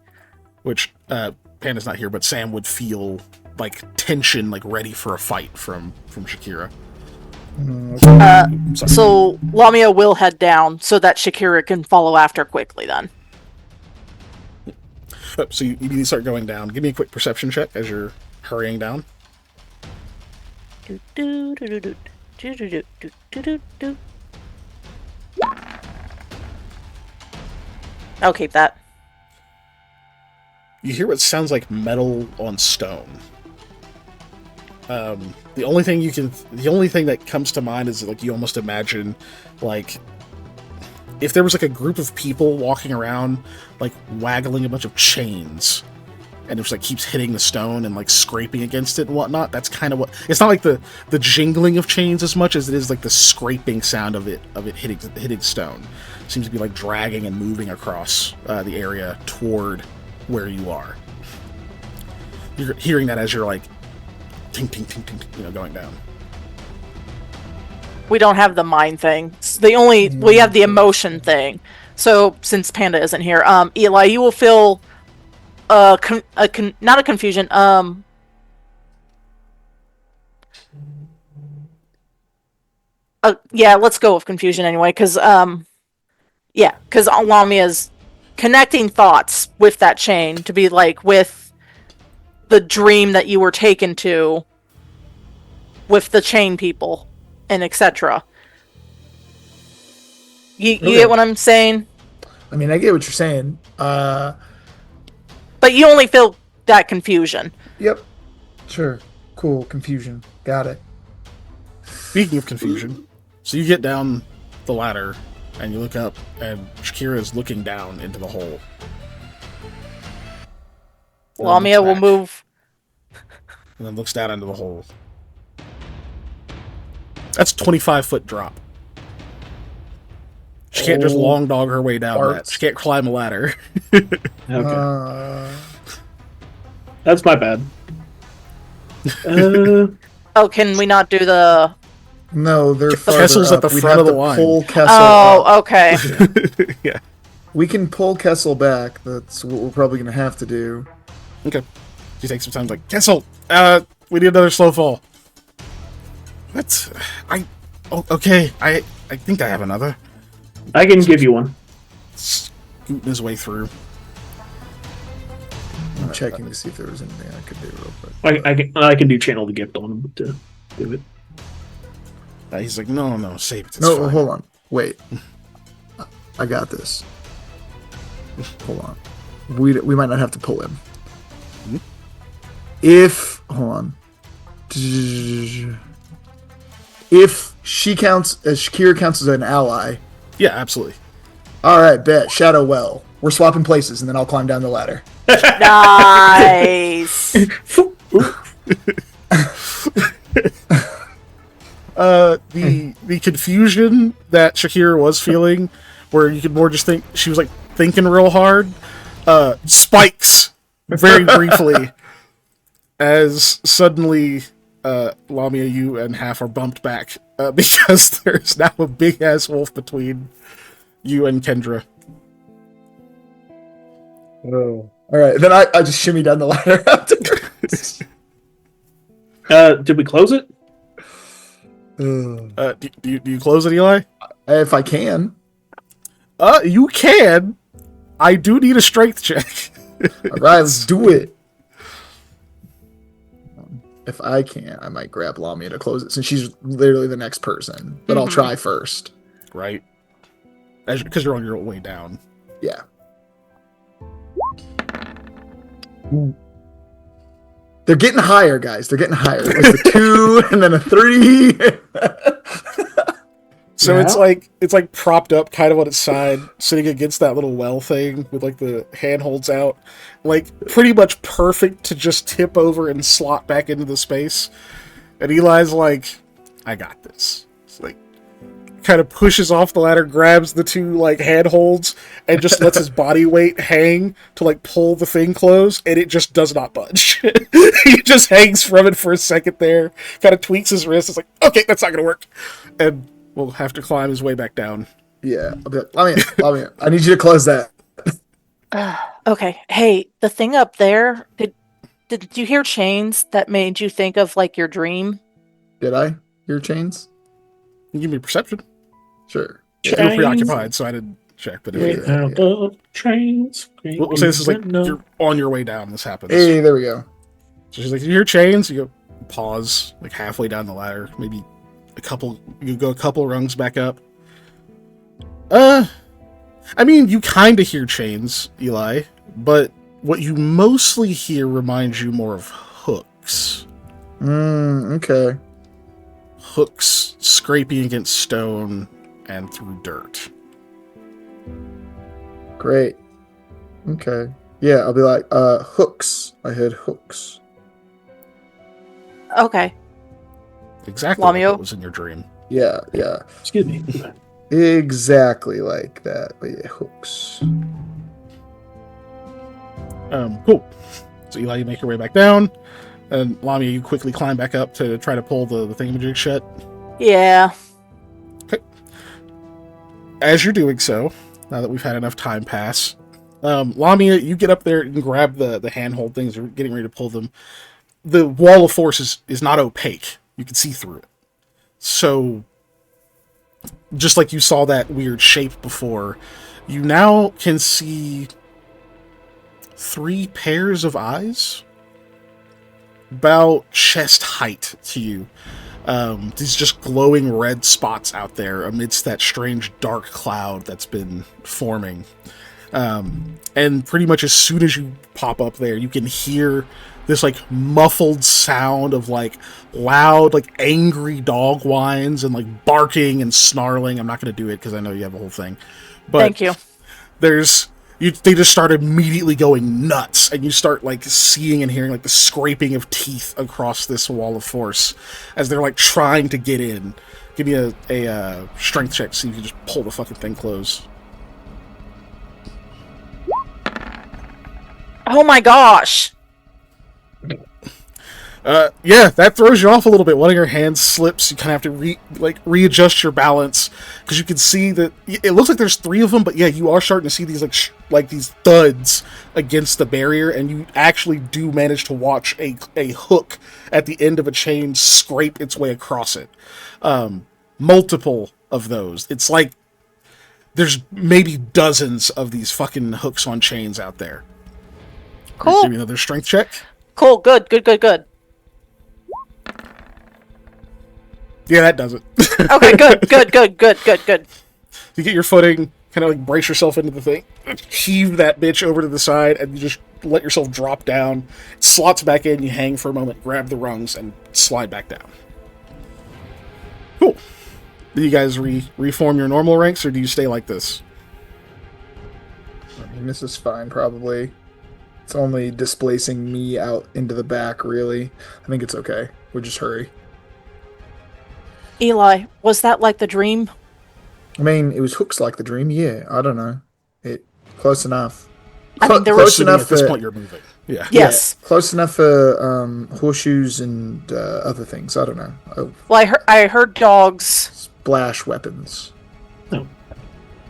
Which Panda's not here, but Sam would feel like tension, like ready for a fight from Shakira. Sorry. So Lamia will head down so that Shakira can follow after quickly. Then. So you need to start going down. Give me a quick perception check as you're hurrying down. I'll keep that. You hear what sounds like metal on stone. The only thing that comes to mind is like you almost imagine like if there was like a group of people walking around like waggling a bunch of chains and it just like keeps hitting the stone and like scraping against it and whatnot. That's kind of what it's not like the jingling of chains as much as it is like the scraping sound of it hitting stone. It seems to be like dragging and moving across the area toward where you are. You're hearing that as you're like ting ting ting ting, going down. We don't have the mind thing. We have the emotion thing. So since Panda isn't here, Eli, you will feel not a confusion. Yeah, let's go with confusion anyway, because Lamia's connecting thoughts with that chain to be like with the dream that you were taken to with the chain people and etc. You get what I'm saying? I mean, I get what you're saying. But you only feel that confusion. Yep. Sure. Cool. Confusion. Got it. Speaking of confusion, so you get down the ladder and you look up, and Shakira is looking down into the hole. Lamia will move. And then looks down into the hole. That's a 25-foot drop. She can't just long dog her way down that. She can't climb a ladder. Okay. That's my bad. Oh, can we not do the... No, they're farther Kessel's up. at the We'd front have of the to line. pull Kessel up. Oh, okay. Yeah. We can pull Kessel back. That's what we're probably going to have to do. Okay. She takes some time, like, Kessel, we need another slow fall. What? Okay, I think I have another. I can give you one. Scooting his way through. I'm checking to see if there was anything I could do real quick. I can do channel the gift on him to do it. He's like, no, save it. No, hold on. Wait. I got this. Hold on. We might not have to pull him. Hmm? If... Hold on. If she counts... as Shakira counts as an ally... Yeah, absolutely. Alright, bet. Shadow well. We're swapping places, and then I'll climb down the ladder. Nice. The confusion that Shakira was feeling, where you could more just think she was like thinking real hard, spikes very briefly as suddenly Lamia, you and Half are bumped back because there's now a big ass wolf between you and Kendra. Oh. Alright, then I just shimmy down the ladder afterwards. Did we close it? Do you close it, Eli? If I can. You can. I do need a strength check. Alright, let's do it. If I can, I might grab Lamia to close it, since she's literally the next person. But I'll try first. Right. Because you're on your way down. Yeah. They're getting higher, guys. They're getting higher. It's a 2 and then a 3. So it's like propped up kind of on its side, sitting against that little well thing with like the handholds out. Like pretty much perfect to just tip over and slot back into the space. And Eli's like, I got this. It's like, kind of pushes off the ladder, grabs the two like handholds, and just lets his body weight hang to like pull the thing close, and it just does not budge. He just hangs from it for a second there, kind of tweaks his wrist. It's like, okay, that's not gonna work, and we'll have to climb his way back down. Yeah. I'll be like, let me. I need you to close that. Okay. Hey, the thing up there, did you hear chains that made you think of like your dream? Did I hear chains? You give me a perception. Sure. You were preoccupied, so I didn't check. But if Yeah. Out of trains. we'll say this is like you're on your way down. This happens. Hey, there we go. So she's like, "You hear chains?" You go, pause, like halfway down the ladder, maybe a couple. You go a couple rungs back up. I mean, you kind of hear chains, Eli, but what you mostly hear reminds you more of hooks. Okay. Hooks scraping against stone and through dirt. Great. Okay. Yeah, I'll be like, hooks. I heard hooks. Okay. Exactly like Lamio? what was in your dream. Yeah. Excuse me. Exactly like that. But yeah, hooks. Cool. So Eli, you make your way back down, and Lamia, you quickly climb back up to try to pull the thingamajig shut. Yeah. As you're doing so, now that we've had enough time pass, Lamia, you get up there and grab the handhold things. You're getting ready to pull them. The wall of force is not opaque. You can see through it. So, just like you saw that weird shape before, you now can see 3 pairs of eyes about chest height to you. These just glowing red spots out there amidst that strange dark cloud that's been forming. And pretty much as soon as you pop up there, you can hear this like muffled sound of like loud, like angry dog whines and like barking and snarling. I'm not going to do it because I know you have a whole thing. But Thank you. they just start immediately going nuts, and you start like seeing and hearing like the scraping of teeth across this wall of force as they're like trying to get in. Give me a strength check, see if you can just pull the fucking thing close. Oh my gosh. Yeah, that throws you off a little bit. One of your hands slips. You kind of have to readjust your balance because you can see that it looks like there's 3 of them, but yeah, you are starting to see these like these thuds against the barrier, and you actually do manage to watch a hook at the end of a chain scrape its way across it. Multiple of those. It's like there's maybe dozens of these fucking hooks on chains out there. Cool. Give me another strength check. Cool. Good. Yeah, that does it. Okay, good. You get your footing, kind of like brace yourself into the thing, heave that bitch over to the side, and you just let yourself drop down. It slots back in, you hang for a moment, grab the rungs, and slide back down. Cool. Do you guys reform your normal ranks, or do you stay like this? I mean, this is fine, probably. It's only displacing me out into the back, really. I think it's okay. We'll just hurry. Eli, was that like the dream? I mean, it was hooks like the dream. Yeah, I don't know. Close enough. I mean, there Close was Assuming enough at this for, point you're moving. Yeah. Yes. Yeah, close enough for horseshoes and other things. I don't know. Well, I heard dogs. Splash weapons. No.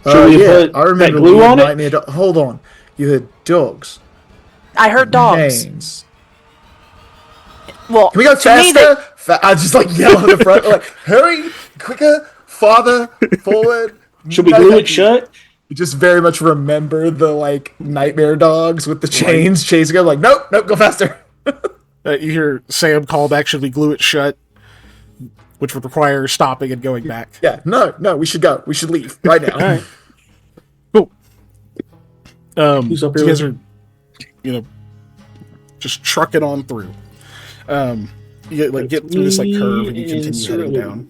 Should we Yeah, put I remember that glue on it? Nightmare Hold on. You heard dogs. I heard dogs. Chains. Well, Can we go to me, faster? I just like yell at the front, like, hurry, quicker, farther, forward. Should we No, glue thank it you. shut? You just very much remember the like nightmare dogs with the chains chasing them. Like, nope, go faster. You hear Sam call back, should we glue it shut? Which would require stopping and going back. Yeah, no, we should go. We should leave right now. All right. Cool. Who's up So you here guys with- are, just trucking on through. You get through this like curve and you continue heading down.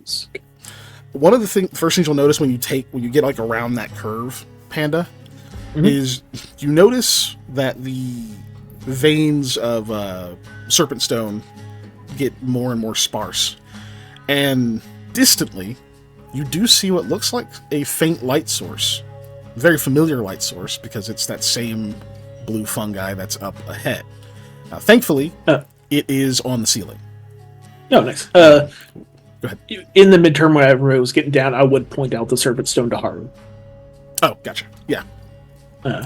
One of the first things you'll notice when you get like around that curve, Panda, is you notice that the veins of serpent stone get more and more sparse, and distantly, you do see what looks like a faint light source. Very familiar light source, because it's that same blue fungi that's up ahead. Now, thankfully, it is on the ceiling. Oh, nice. Go ahead. In the midterm, whenever it was getting down, I would point out the serpent stone to Haru. Oh, gotcha. Yeah.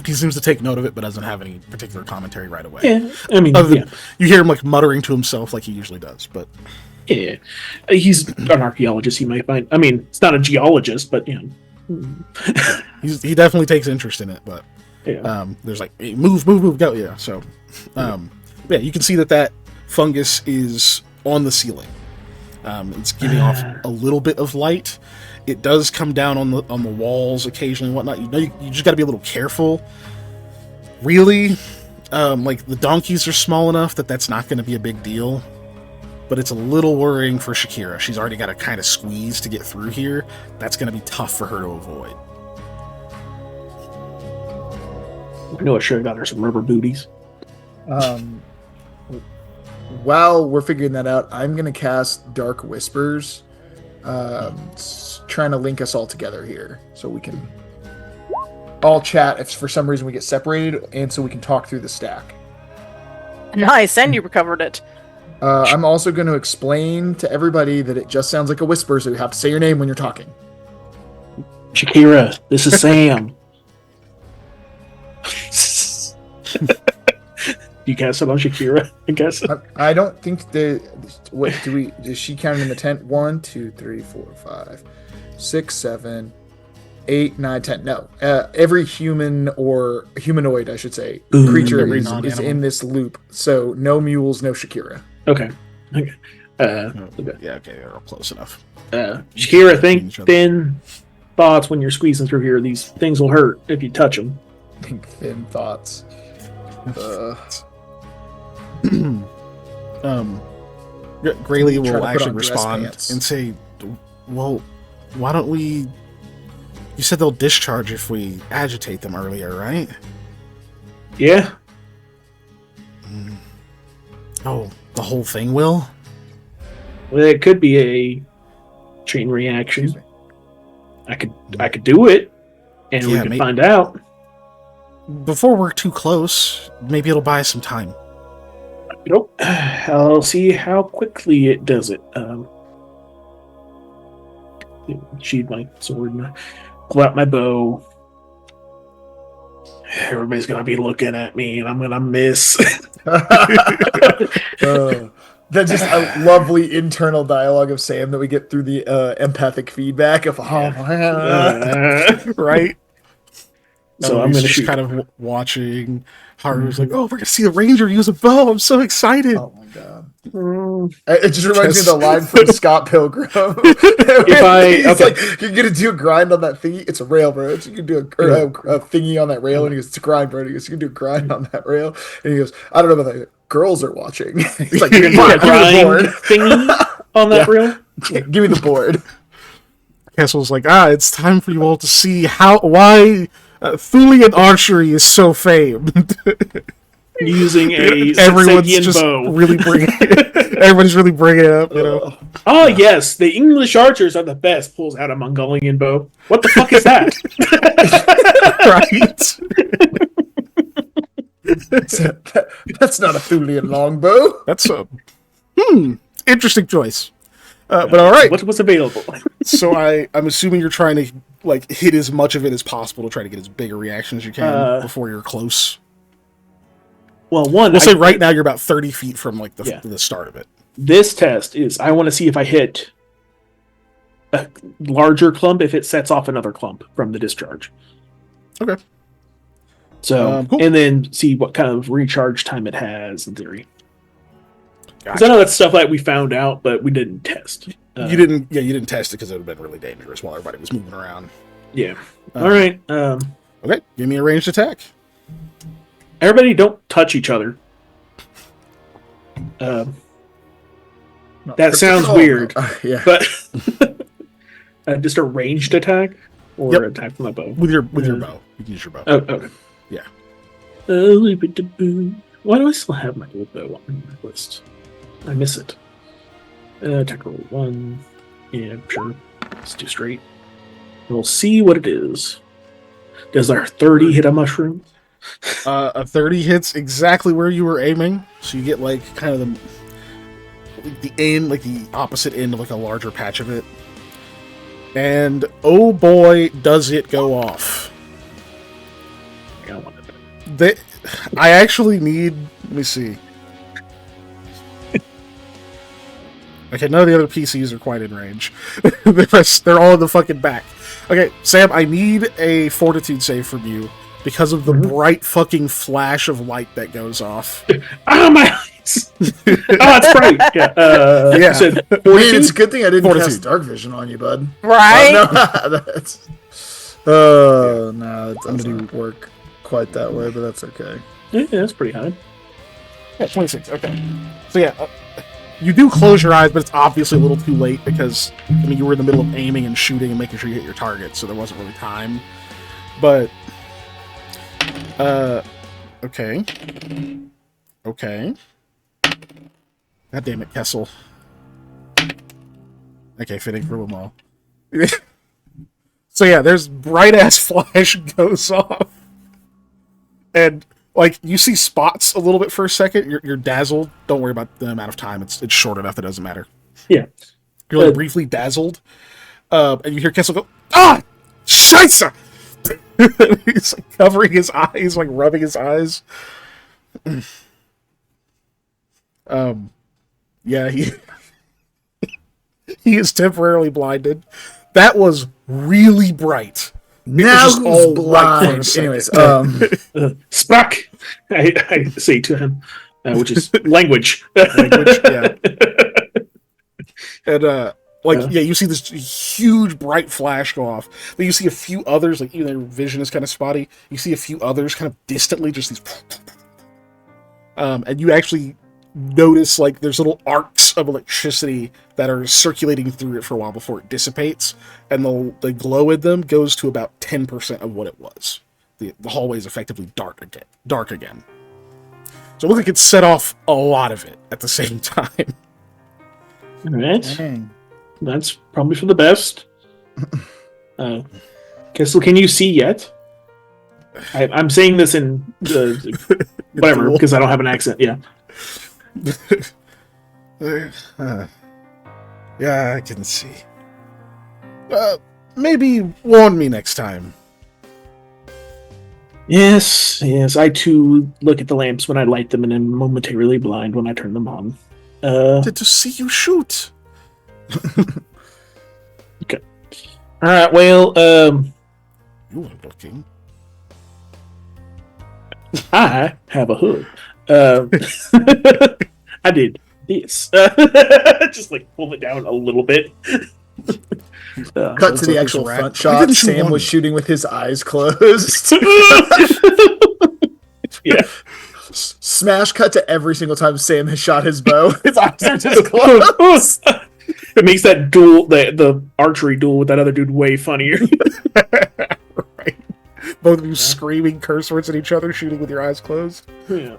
He seems to take note of it, but doesn't have any particular commentary right away. Yeah, I mean, Other than, you hear him like muttering to himself like he usually does, but yeah, he's an archaeologist. He might find. I mean, it's not a geologist, but you know, he definitely takes interest in it. But there's like, hey, move, go, yeah. So, yeah, you can see that fungus is on the ceiling. It's giving off a little bit of light. It does come down on the walls occasionally and whatnot. You know, you just got to be a little careful. Really, like the donkeys are small enough that's not going to be a big deal. But it's a little worrying for Shakira. She's already got to kind of squeeze to get through here. That's going to be tough for her to avoid. I know I should have got her some rubber booties. While we're figuring that out, I'm going to cast Dark Whispers, trying to link us all together here so we can all chat if for some reason we get separated, and so we can talk through the stack. Nice, and you recovered it. I'm also going to explain to everybody that it just sounds like a whisper, so you have to say your name when you're talking. Shakira, this is Sam. You cast it on Shakira, I guess. I don't think does she count in the tent? 1, 2, 3, 4, 5, 6, 7, 8, 9, 10. No. Every human or humanoid, I should say, creature is in this loop. So no mules, no Shakira. Okay. Okay. Yeah, okay, they're all close enough. Shakira, think thin thoughts when you're squeezing through here. These things will hurt if you touch them. Think thin thoughts. Grayley will actually respond and say, well, why don't we... You said they'll discharge if we agitate them earlier, right? Yeah. Oh, the whole thing will? Well, it could be a chain reaction. I could do it, and we can find out. Before we're too close, maybe it'll buy us some time. Nope. I'll see how quickly it does it. Sheathe my sword and pull out my bow. Everybody's gonna be looking at me, and I'm gonna miss. That's just a lovely internal dialogue of Sam that we get through the empathic feedback of right. So I'm gonna just shoot. kind of watching. Haru's like, "Oh, we're gonna see a ranger use a bow! I'm so excited!" Oh my god! It just reminds me of the line from Scott Pilgrim. Like, you're gonna do a grind on that thingy. It's a rail, bro. You can do a thingy on that rail, and he goes, "It's a grind, bro." And he goes, "You can do a grind on that rail," and he goes, "I don't know about that. Girls are watching." He's like, "You're gonna do a grind thingy on that rail? Give me the board." Castle's like, it's time for you all to see why Thulian archery is so famed. Using a everyone's Scythian just bow. Everybody's really bringing it up, you know. Oh yes, the English archers are the best. Pulls out a Mongolian bow. What the fuck is that? Right. That's not a Thulian longbow. That's a interesting choice. But all right. What's available? So I'm assuming you're trying to like hit as much of it as possible to try to get as big a reaction as you can before you're close. Well, we'll say right now you're about 30 feet from like the start of it. This test is I want to see if I hit a larger clump if it sets off another clump from the discharge. Okay. So cool. And then see what kind of recharge time it has in theory. Because Gotcha. I know that's stuff that we found out, but we didn't test. You didn't test it because it would have been really dangerous while everybody was moving around. Yeah. All right. Okay, give me a ranged attack. Everybody, don't touch each other. That sounds weird. Yeah. But just a ranged attack or attack from a bow with your bow. You can use your bow. Oh, okay. Yeah. Why do I still have my old bow on my list? I miss it. Attack roll 1. Yeah, sure. Let's do straight. We'll see what it is. Does our 30 hit a mushroom? A 30 hits exactly where you were aiming, so you get like kind of the end, like the opposite end of like a larger patch of it. And oh boy, does it go off. I actually need. Let me see. Okay, none of the other PCs are quite in range. They're all in the fucking back. Okay, Sam, I need a fortitude save from you because of the bright fucking flash of light that goes off. Oh, my eyes! Oh, that's bright. Yeah. Yeah. So, Man, 42? it's a good thing I didn't Fortitude. cast dark vision on you, bud. Right? No, that's. Oh no, it doesn't work quite that way, but that's okay. Yeah, that's pretty high. Yeah, 26. Okay. So yeah, you do close your eyes, but it's obviously a little too late because I mean you were in the middle of aiming and shooting and making sure you hit your target, so there wasn't really time. But okay. Okay. God damn it, Kessel. Okay, fitting for them all. So yeah, there's bright ass flash goes off, and like you see spots a little bit for a second. You're dazzled. Don't worry about the amount of time. It's short enough that it doesn't matter. Yeah. You're like briefly dazzled, and you hear Kessel go, "Ah, Scheiße!" He's like covering his eyes, like rubbing his eyes. Yeah, he is temporarily blinded. That was really bright. Now just who's all white for a blind? second. Anyways, Spock! I say to him, which is language. Language, yeah. And you see this huge bright flash go off. Then you see a few others, like even their vision is kind of spotty. You see a few others kind of distantly, just these. And you actually notice like there's little arcs of electricity that are circulating through it for a while before it dissipates, and the glow in them goes to about 10% of what it was. The hallway is effectively dark again. So it looks like it set off a lot of it at the same time. All right. dang. That's probably for the best. Kessel, can you see yet? I'm saying this in whatever, because I don't have an accent. Yeah. Yeah, I can see. Maybe warn me next time. Yes, I too look at the lamps when I light them and am momentarily blind when I turn them on. To see you shoot. Okay. All right. Well, You are looking. I have a hood. I did this. Just like pull it down a little bit. Cut to the actual rat. front Why shot. didn't you Sam warn was me? shooting with his eyes closed. Yeah. Smash cut to every single time Sam has shot his bow. His eyes are just closed. It makes that duel, the archery duel with that other dude, way funnier. Right. Both of you screaming curse words at each other, shooting with your eyes closed. Yeah.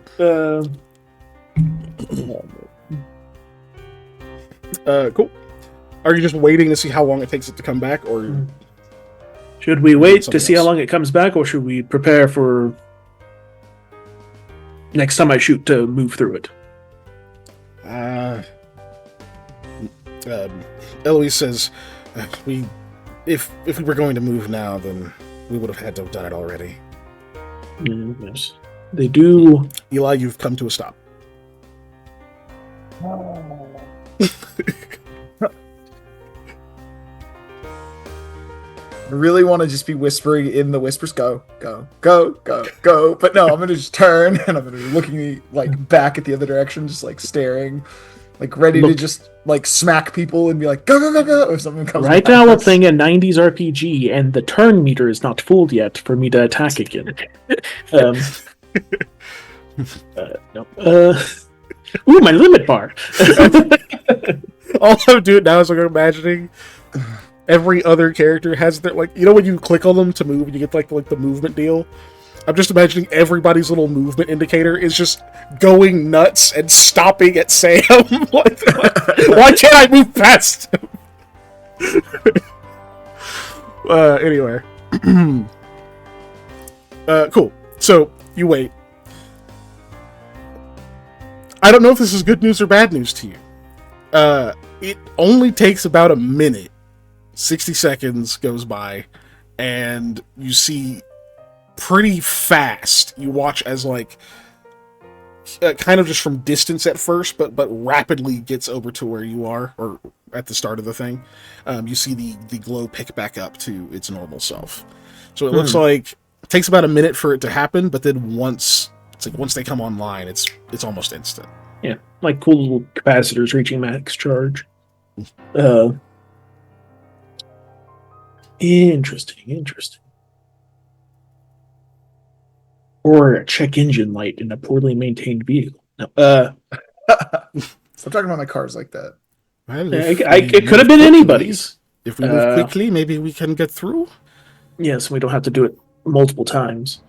Cool. Are you just waiting to see how long it takes it to come back, or Should we wait to Something see how else. long it comes back, or should we prepare for next time I shoot to move through it? Eloise says, if we were going to move now, then we would have had to have done it already. Yes. They do. Eli, you've come to a stop. I really want to just be whispering in the whispers, go, go, go, go, go. But no, I'm going to just turn and I'm going to be looking like back at the other direction, just like staring, like ready to Look. just like smack people and be like, go, go, go, go, if something comes Right behind now, we're us. playing a 90s RPG, and the turn meter is not full yet for me to attack again. No. Ooh, my limit bar. All I'm doing now is like imagining every other character has their, like, you know when you click on them to move and you get like the movement deal? I'm just imagining everybody's little movement indicator is just going nuts and stopping at Sam. Why can't I move past him? Anyway. Cool. So, you wait. I don't know if this is good news or bad news to you. It only takes about a minute. 60 seconds goes by, and you see pretty fast. You watch as, like, kind of just from distance at first, but rapidly gets over to where you are, or at the start of the thing. You see the glow pick back up to its normal self. So it looks like it takes about a minute for it to happen, but then once they come online, it's almost instant. Yeah, like cool little capacitors reaching max charge. Interesting. Or a check engine light in a poorly maintained vehicle. No, Stop talking about my cars like that. Well, it could have been anybody's. If we move quickly, maybe we can get through. Yes, we don't have to do it multiple times.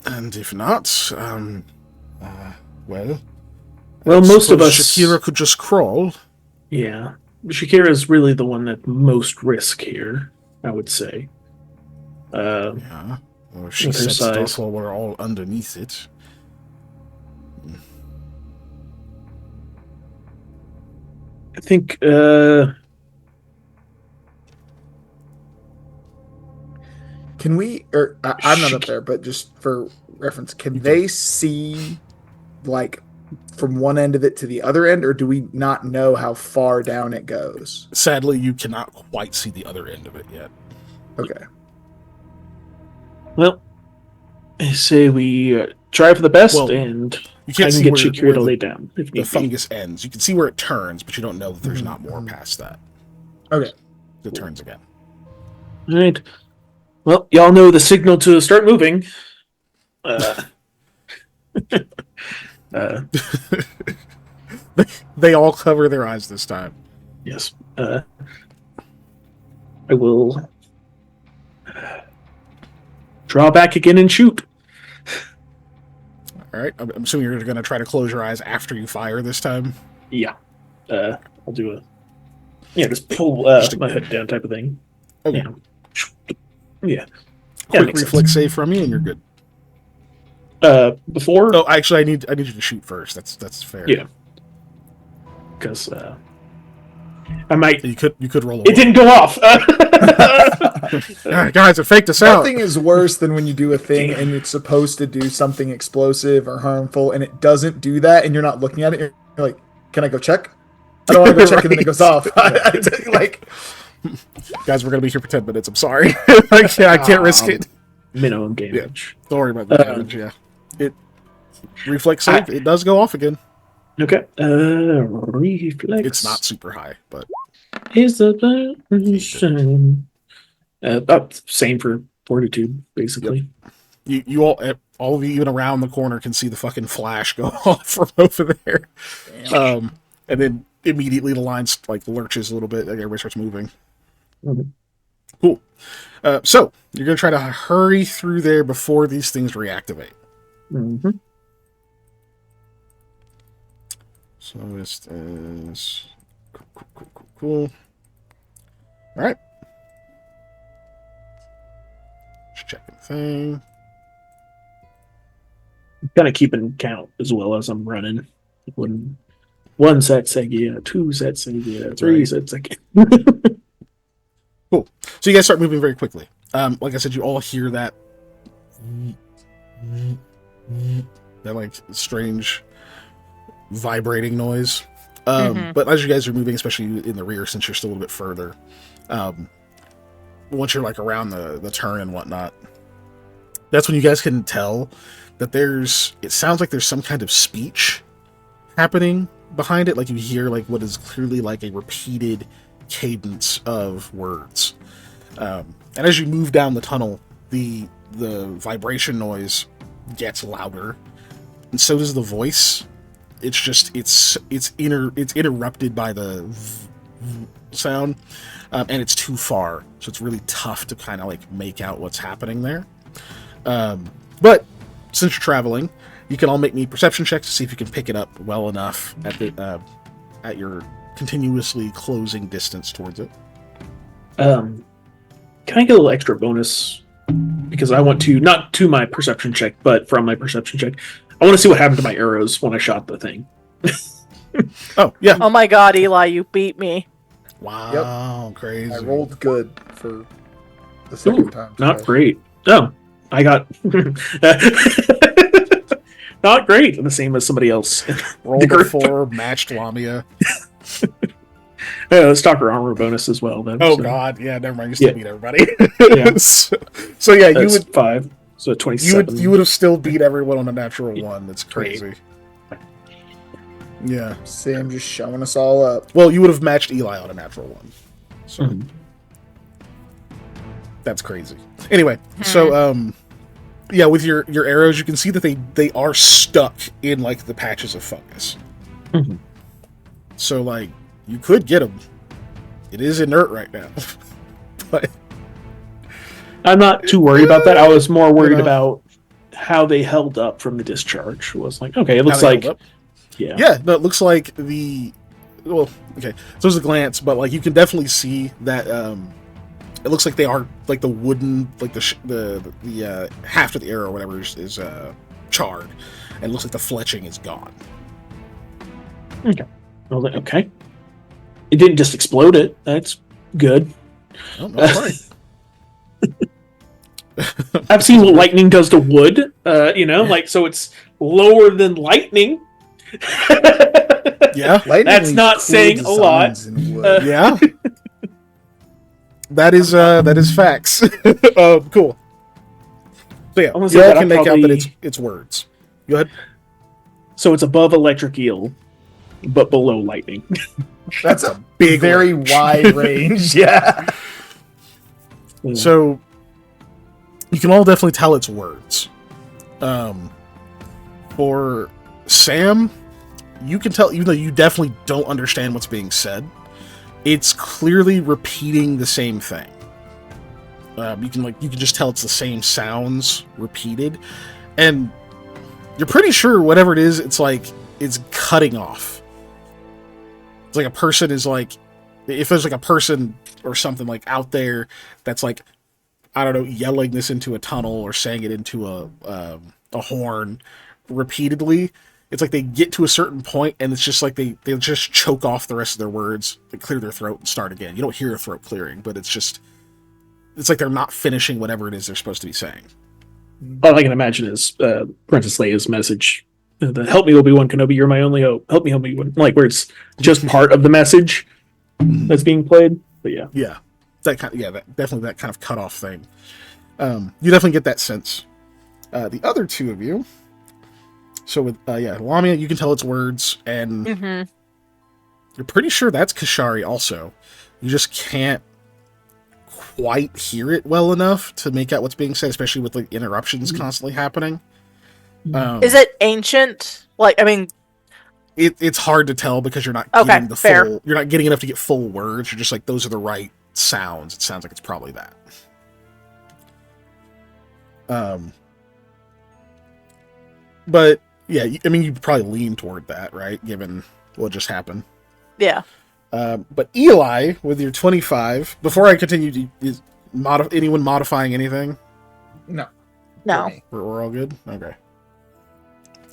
And if not, well, most of us. Shakira could just crawl. Yeah, Shakira is really the one at most risk here, I would say. Yeah. Or she With her sets it size. off while we're all underneath it. I think. Can we? Or I'm not up there, but just for reference, can they see, like, from one end of it to the other end, or do we not know how far down it goes? Sadly, you cannot quite see the other end of it yet. Okay. Well, I say we try for the best, Well, and You I can't can see get where Shakira to the, lay down if the need be. fungus ends. You can see where it turns, but you don't know that there's not more past that. Okay. It turns again. All right. Well, y'all know the signal to start moving. They all cover their eyes this time. Yes. I will draw back again and shoot. All right. I'm assuming you're going to try to close your eyes after you fire this time. Yeah. I'll do just pull my hood down type of thing. Okay. Yeah. Yeah. Quick makes reflex save from you, and you're good. Before? Oh, actually, I need you to shoot first. That's fair. Yeah. Because I might. You could roll. It didn't go off. Guys, it faked us out. Nothing is worse than when you do a thing and it's supposed to do something explosive or harmful, and it doesn't do that, and you're not looking at it. You're like, "Can I go check?" I don't want to go check, and then it goes off. Like, guys, we're gonna be here for 10 minutes. I'm sorry. I can't risk it. Minimum damage. Don't worry about the damage. Yeah, it reflex save. It does go off again. Okay. Reflex. It's not super high, but Is the same for fortitude, basically. you all of you even around the corner can see the fucking flash go off from over there. And then immediately the line like lurches a little bit. Like everybody starts moving. Mhm. Cool. So you're gonna try to hurry through there before these things reactivate. Mm-hmm. So this is cool. All right. Just checking the thing. Kind of keeping count as well as I'm running. When one set saying yeah, two sets saying yeah, three Right. sets like Cool. So you guys start moving very quickly. Like I said, you all hear that like strange vibrating noise. But as you guys are moving, especially in the rear, since you're still a little bit further, once you're like around the turn and whatnot, that's when you guys can tell that it sounds like there's some kind of speech happening behind it. Like you hear like what is clearly like a repeated cadence of words. And as you move down the tunnel, the vibration noise gets louder, and so does the voice. It's just it's interrupted by the sound, and it's too far, so it's really tough to kind of like make out what's happening there. But since you're traveling, you can all make me perception checks to see if you can pick it up well enough at your continuously closing distance towards it. can can I get a little extra bonus? Because I want to, not to my perception check, but from my perception check, I want to see what happened to my arrows when I shot the thing. Oh, yeah. Oh my god, Eli, you beat me. Wow, crazy. I rolled good for the second time. Not today. great. Oh, I got not great. The same as somebody else. Rolled a 4, matched Lamia. Stalker armor bonus as well. Then. Oh so. god, yeah, never mind. You still Yeah. beat everybody. Yeah. so yeah, you That's would 5. So 27. you would have still beat everyone on a natural 1. That's crazy. Yeah. Sam just showing us all up. Well, you would have matched Eli on a natural 1. So Mhm. that's crazy. Anyway, so yeah, with your arrows, you can see that they are stuck in like the patches of fungus. Mhm. So like you could get them. It is inert right now, but I'm not too worried about that. I was more worried You know. about how they held up from the discharge. Was like, okay, it looks how they like held up. yeah. Yeah, no, it looks like well, okay. So there's a glance, but like you can definitely see that it looks like they are like the wooden, like the haft of the arrow or whatever is charred, and it looks like the fletching is gone. I was like, okay. It didn't just explode it. That's good. Oh, no, right. I've seen what lightning does to wood. Like so it's lower than lightning. Yeah, Lightning That's leaves not cool saying a lot. designs in wood. yeah. That is facts. Cool. So yeah, I'm gonna you say all that can I make out that probably- it's words. Go ahead. So it's above electric eel, but below lightning. That's a Big very wide range. Yeah. So you can all definitely tell it's words. For Sam, you can tell, even though you definitely don't understand what's being said, it's clearly repeating the same thing. You can just tell it's the same sounds repeated, and you're pretty sure whatever it is, it's like it's cutting off. It's like a person is like, if there's like a person or something like out there that's like, I don't know, yelling this into a tunnel or saying it into a horn repeatedly. It's like they get to a certain point and it's just like they just choke off the rest of their words, they clear their throat and start again. You don't hear a throat clearing, but it's like they're not finishing whatever it is they're supposed to be saying. All I can imagine is Princess Leia's message. The "Help me, Obi-Wan Kenobi, you're my only hope. Help me, Obi-Wan." Like where it's just part of the message that's being played. But yeah. Yeah, definitely that kind of cutoff thing. You definitely get that sense. The other two of you, so with Lamia, you can tell it's words, and you're pretty sure that's Kashari also. You just can't quite hear it well enough to make out what's being said, especially with like interruptions constantly happening. Is it ancient? Like, I mean, It's hard to tell because you're not Okay, getting the fair. full. You're not getting enough to get full words. You're just like, those are the right sounds. It sounds like it's probably that. But yeah, I mean, you'd probably lean toward that, right? Given what just happened. yeah. But Eli, with your 25, before I continue, is anyone modifying anything? No. No. Okay. We're all good? Okay.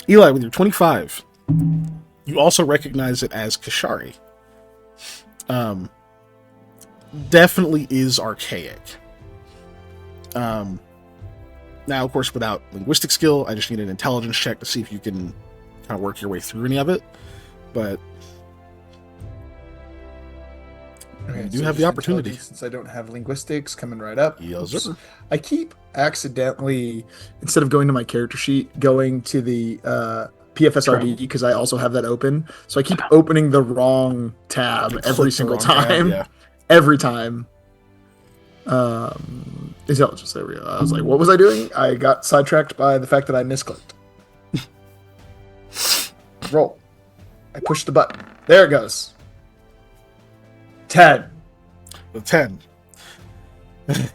Eli, with your 25, you also recognize it as Kashari. Definitely is archaic. Now, of course, without linguistic skill, I just need an intelligence check to see if you can kind of work your way through any of it. But Okay, you do so have the just opportunity. intelligence, since I don't have linguistics coming right up. Yes, Oops. sir. I keep accidentally, instead of going to my character sheet, going to the PFSRD because I also have that open. So I keep opening the wrong tab You every click the single wrong tab, time. yeah. Every time. Intelligence, there we go. I was like, what was I doing? I got sidetracked by the fact that I misclicked. Roll. I pushed the button. There it goes. 10. The 10.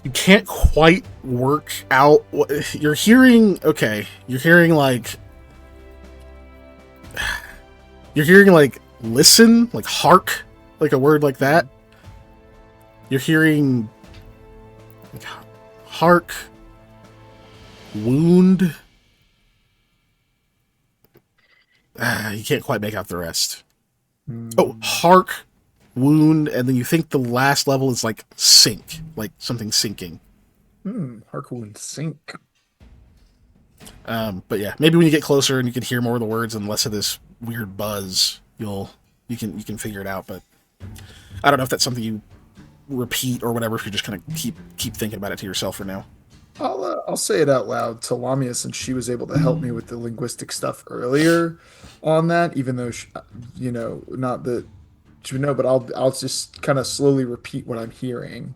You can't quite work out what you're hearing. Okay, you're hearing like listen, like hark, like a word like that. You're hearing Like, hark, wound. You can't quite make out the rest. Oh, hark, wound, and then you think the last level is like sink, like something sinking. Harkle and sink. But yeah, maybe when you get closer and you can hear more of the words and less of this weird buzz, you can figure it out. But I don't know if that's something you repeat or whatever. If you just kind of keep thinking about it to yourself for now. I'll say it out loud to Lamia since she was able to help me with the linguistic stuff earlier on that, even though not that she would know, but I'll just kind of slowly repeat what I'm hearing.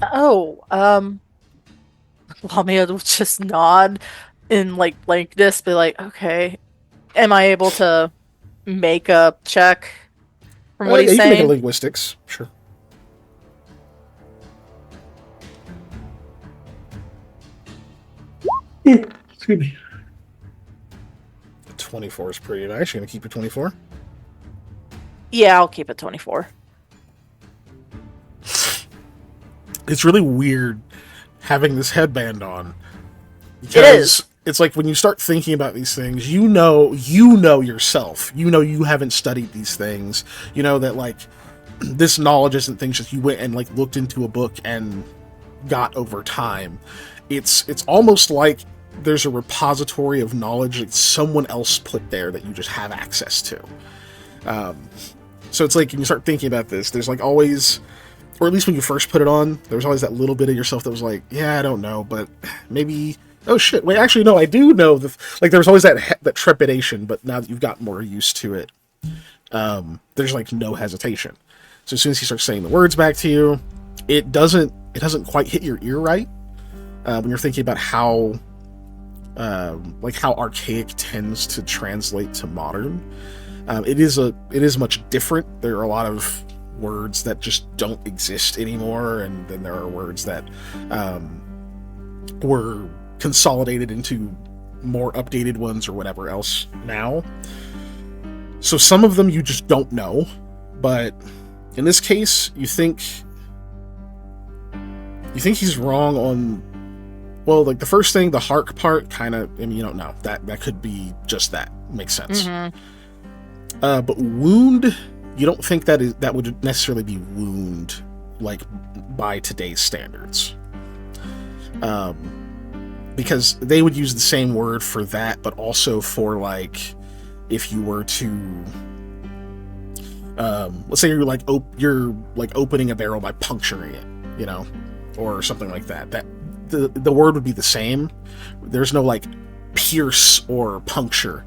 Oh, Lamia will just nod in like blankness, be like, okay, am I able to make a check from what Yeah, he's you can make a saying? linguistics, sure. Excuse me. 24 is pretty nice. You're gonna keep your 24. Yeah, I'll keep it 24. It's really weird having this headband on. It is. It's like when you start thinking about these things, you know yourself. You know you haven't studied these things. You know that like this knowledge isn't things that you went and like looked into a book and got over time. It's almost like there's a repository of knowledge that someone else put there that you just have access to. So it's like when you start thinking about this, there's like always, or at least when you first put it on, there was always that little bit of yourself that was like, yeah, I don't know, but maybe, oh shit, wait, actually, no, I do know. Like, there was always that trepidation, but now that you've got more used to it, there's like no hesitation. So as soon as he starts saying the words back to you, it doesn't quite hit your ear right when you're thinking about how archaic tends to translate to modern. It is much different. There are a lot of words that just don't exist anymore, and then there are words that were consolidated into more updated ones or whatever else now. So some of them you just don't know, but in this case, you think he's wrong on, well, like the first thing, the hark part, kind of, I mean, you don't know. That could be just that. Makes sense. Mm-hmm. But wound, you don't think that would necessarily be wound, like by today's standards, because they would use the same word for that, but also for like if you were to, let's say you're like opening a barrel by puncturing it, or something like that. That the word would be the same. There's no like pierce or puncture.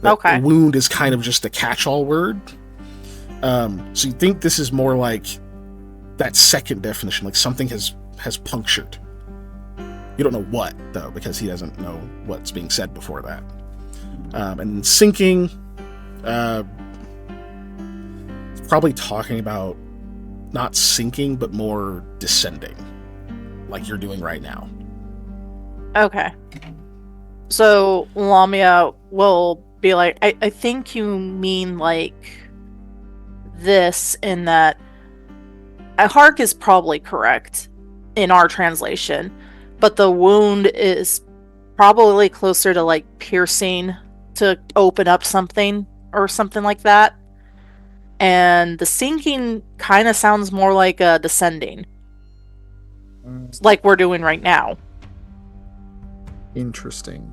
Okay. Wound is kind of just a catch-all word. So you think this is more like that second definition, like something has punctured. You don't know what, though, because he doesn't know what's being said before that. And sinking, probably talking about not sinking, but more descending, like you're doing right now. Okay. So Lamia will be like, I think you mean like this, in that hark is probably correct in our translation, but the wound is probably closer to like piercing to open up something or something like that. And the sinking kind of sounds more like a descending, like we're doing right now. Interesting.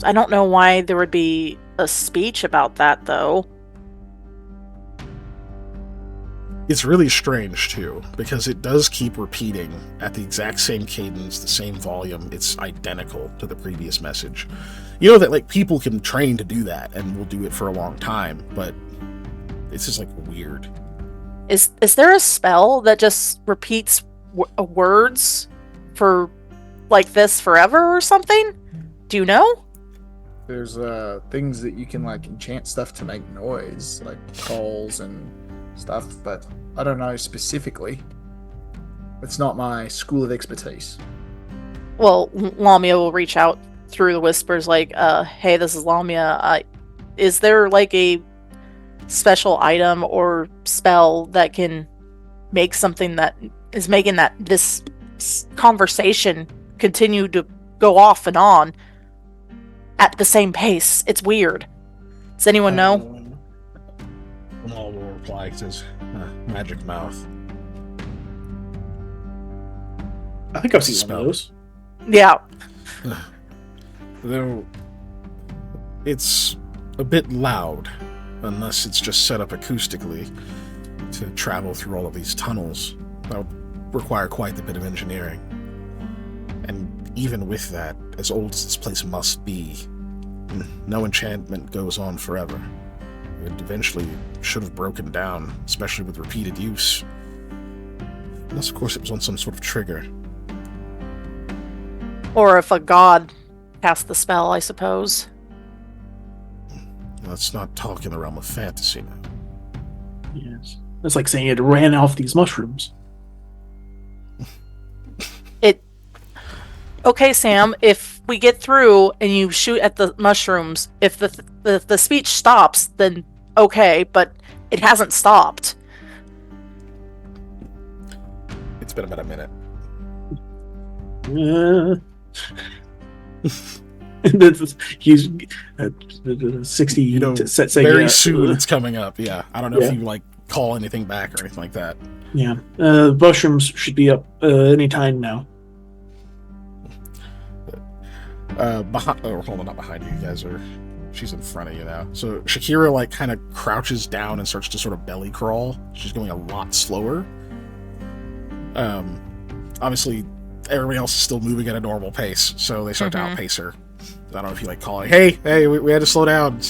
I don't know why there would be a speech about that, though. It's really strange, too, because it does keep repeating at the exact same cadence, the same volume. It's identical to the previous message. You know that, like, people can train to do that, and will do it for a long time, but it's just, like, weird. Is there a spell that just repeats words for, like, this forever or something? Do you know? There's things that you can like enchant stuff to make noise, like calls and stuff, but I don't know specifically. It's not my school of expertise. Well, Lamia will reach out through the whispers like, hey, this is Lamia. Is there like a special item or spell that can make something that is making that this conversation continue to go off and on at the same pace. It's weird. Does anyone know? All will reply. It says, magic mouth. I think I've seen one Spell. of those. Yeah. Though it's a bit loud, unless it's just set up acoustically to travel through all of these tunnels. That would require quite a bit of engineering. And even with that, as old as this place must be, no enchantment goes on forever. It eventually should have broken down, especially with repeated use. Unless, of course, it was on some sort of trigger. Or if a god cast the spell, I suppose. Let's not talk in the realm of fantasy now. Yes. It's like saying it ran off these mushrooms. Okay, Sam, if we get through and you shoot at the mushrooms, if the speech stops, then okay, but it hasn't stopped. It's been about a minute. He's 60. You know, say, very soon it's coming up. Yeah, I don't know if you like call anything back or anything like that. Yeah, mushrooms should be up any time now. Hold on, not behind you. You guys are. She's in front of you now. So Shakira like kind of crouches down and starts to sort of belly crawl. She's going a lot slower. Obviously, everybody else is still moving at a normal pace, so they start to outpace her. I don't know if you like calling, hey, we had to slow down,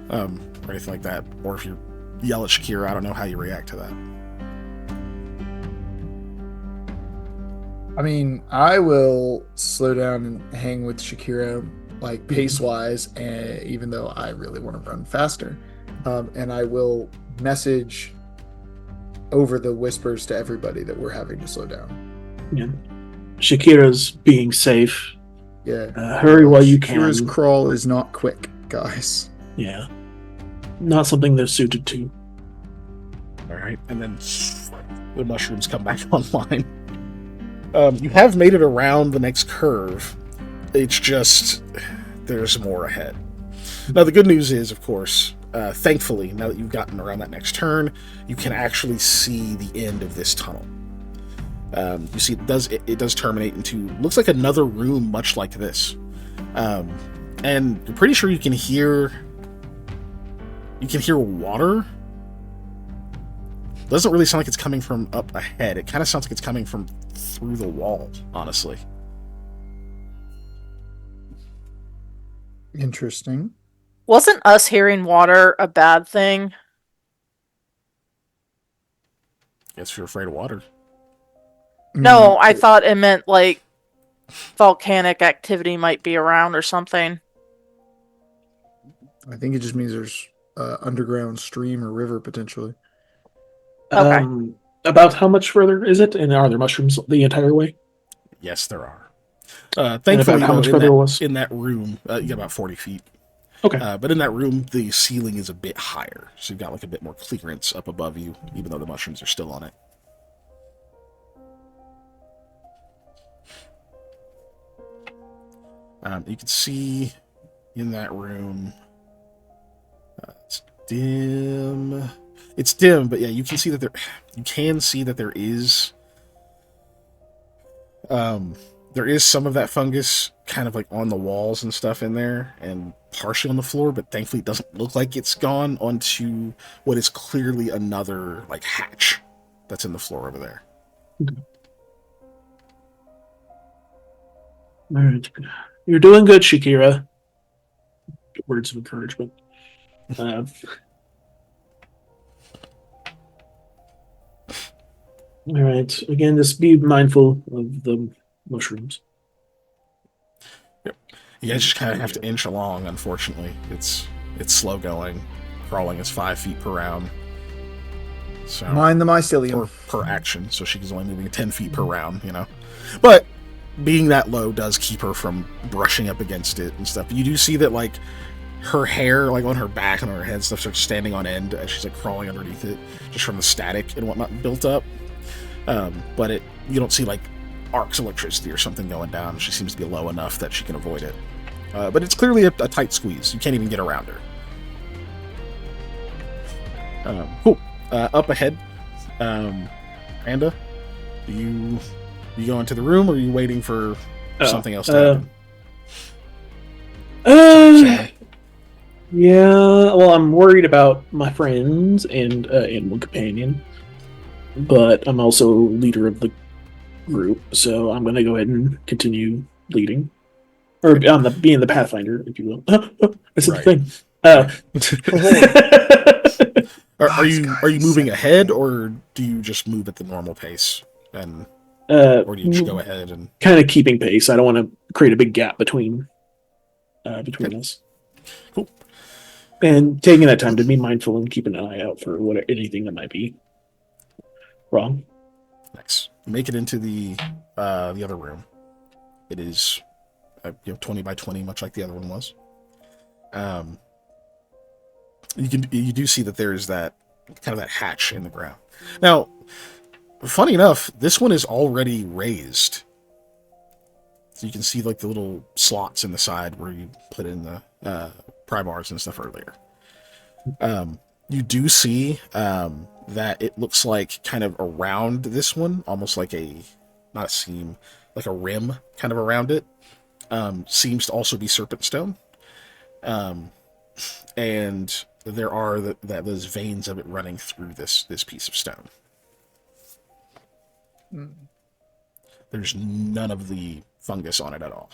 or anything like that, or if you yell at Shakira. I don't know how you react to that. I mean, I will slow down and hang with Shakira, like pace-wise, even though I really want to run faster. And I will message over the whispers to everybody that we're having to slow down. Yeah. Shakira's being safe. Yeah. Hurry while you can. Shakira's crawl is not quick, guys. Yeah. Not something they're suited to. All right, and then the mushrooms come back online. You have made it around the next curve. It's just there's more ahead. Now, the good news is, of course, thankfully, now that you've gotten around that next turn, you can actually see the end of this tunnel. You see, it does terminate into looks like another room, much like this, and you're pretty sure you can hear water. Doesn't really sound like it's coming from up ahead. It kind of sounds like it's coming from through the wall, honestly. Interesting. Wasn't us hearing water a bad thing? Guess you're afraid of water. No, I thought it meant like volcanic activity might be around or something. I think it just means there's underground stream or river potentially. Okay. About how much further is it? And are there mushrooms the entire way? Yes, there are. Thankfully, how much though, further it was? in that room, you get about 40 feet. Okay. But in that room, the ceiling is a bit higher, so you've got like a bit more clearance up above you, even though the mushrooms are still on it. You can see in that room. It's dim. It's dim, but yeah, you can see that there. You can see that there is. There is some of that fungus kind of like on the walls and stuff in there, and partially on the floor, but thankfully it doesn't look like it's gone onto what is clearly another like hatch that's in the floor over there. Okay. All right. You're doing good, Shakira. Words of encouragement. All right. Again, just be mindful of the mushrooms. Yep. You guys just kind of have to inch along. Unfortunately, it's slow going. Crawling is 5 feet per round. So Mind the mycelium. per action, so she's only moving 10 feet per round. You know, but being that low does keep her from brushing up against it and stuff. You do see that like her hair, like on her back and on her head, stuff starts standing on end as she's like crawling underneath it, just from the static and whatnot built up. But you don't see like arcs of electricity or something going down. She seems to be low enough that she can avoid it. But it's clearly a tight squeeze. You can't even get around her. Cool. Up ahead, Anda, do you go into the room, or are you waiting for something else to happen? Yeah. Well, I'm worried about my friends and animal companion, but I'm also leader of the group, so I'm going to go ahead and continue leading, or being the pathfinder, if you will. I said the thing. Are you moving ahead, or do you just move at the normal pace, or do you just go ahead and kind of keeping pace? I don't want to create a big gap between us. Cool. And taking that time to be mindful and keeping an eye out for anything that might be wrong. Nice. You make it into the other room. It is 20 by 20, much like the other one was. You do see that there's that kind of that hatch in the ground. Now, funny enough, this one is already raised. So you can see like the little slots in the side where you put in the pry bars and stuff earlier. You do see that it looks like kind of around this one, almost like not a seam, like a rim kind of around it, seems to also be serpent stone. And there are those veins of it running through this piece of stone. There's none of the fungus on it at all.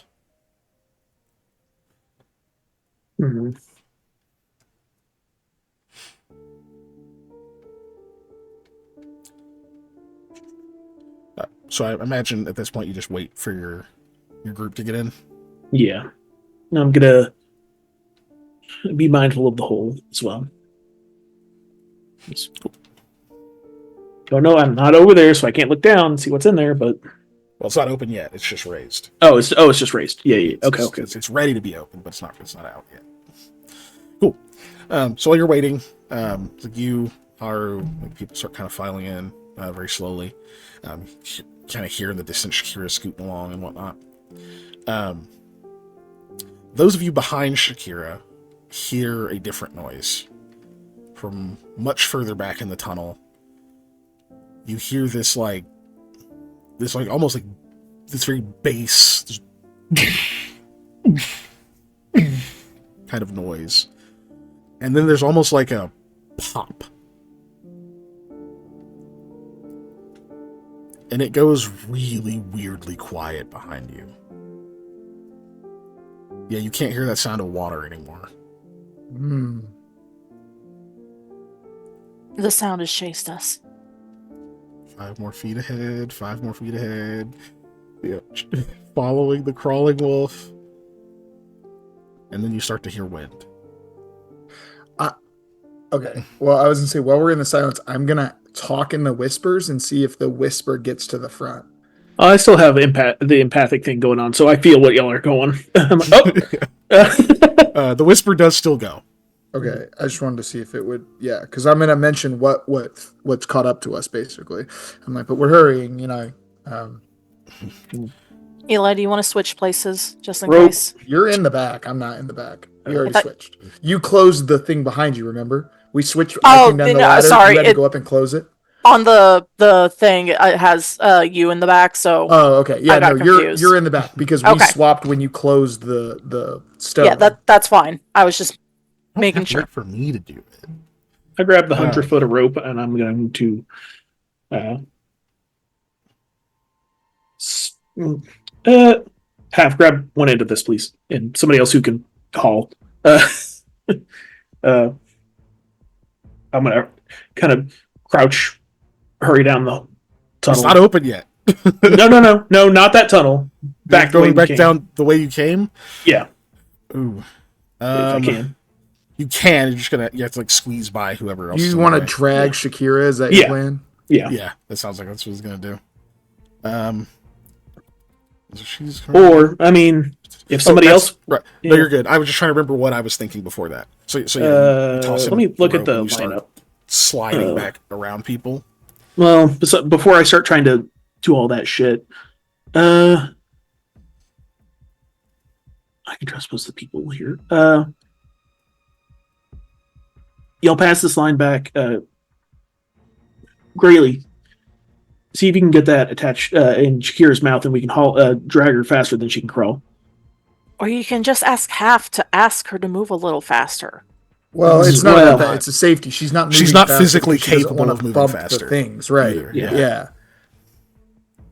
Mm-hmm. So I imagine at this point you just wait for your group to get in. Yeah. I'm gonna be mindful of the hole as well. Cool. Don't know, I'm not over there, so I can't look down and see what's in there, but well, it's not open yet. It's just raised. It's just raised. Yeah. Okay. It's ready to be open, but it's not out yet. Cool. So while you're waiting, you are people start kind of filing in very slowly. Kind of hear in the distance Shakira scooting along and whatnot. Those of you behind Shakira hear a different noise from much further back in the tunnel. You hear this almost like this very bass kind of noise, and then there's almost like a pop, and it goes really weirdly quiet behind you. Yeah, you can't hear that sound of water anymore. The sound has chased us. 5 more feet ahead, 5 more feet ahead. Yeah, following the crawling wolf. And then you start to hear wind. Okay. Well, I was going to say, while we're in the silence, I'm going to talk in the whispers and see if the whisper gets to the front. I still have the empathic thing going on, so I feel what y'all are going. The whisper does still go. Okay, I just wanted to see if it would, because I'm going to mention what's caught up to us, basically. I'm like, but we're hurrying, Eli, do you want to switch places just in case? You're in the back. I'm not in the back. We already switched. You closed the thing behind you, remember? We switched. I came down the ladder. Sorry. You had to go up and close it. On the thing, it has you in the back, so... Oh, okay. Yeah, no, confused. you're in the back, because we swapped when you closed the stone. Yeah, that's fine. I was just making sure. For me to do it. I grabbed the 100-foot of rope, and I'm going to grab one end of this, please, and somebody else who can haul. I'm gonna kind of crouch, hurry down the tunnel. It's not open yet. No, not that tunnel. Going back down the way you came. Yeah. Ooh. If I can. You can. You're just you have to squeeze by whoever else. You want to drag Shakira? Is that your plan? Yeah. That sounds like that's what he's gonna do. If somebody else, right? yeah. No, you're good. I was just trying to remember what I was thinking before that. So yeah, you toss him let me look rope at the and you start lineup. sliding back around people. Well, before I start trying to do all that shit, I can trust most of the people here. Y'all pass this line back. Grayley, see if you can get that attached in Shakira's mouth, and we can drag her faster than she can crawl. Or you can just ask Half to ask her to move a little faster. Well, it's not Well, about that. It's a safety. She's not. She's moving not faster physically because she doesn't capable wanna of moving bump faster The things, right? either, Yeah.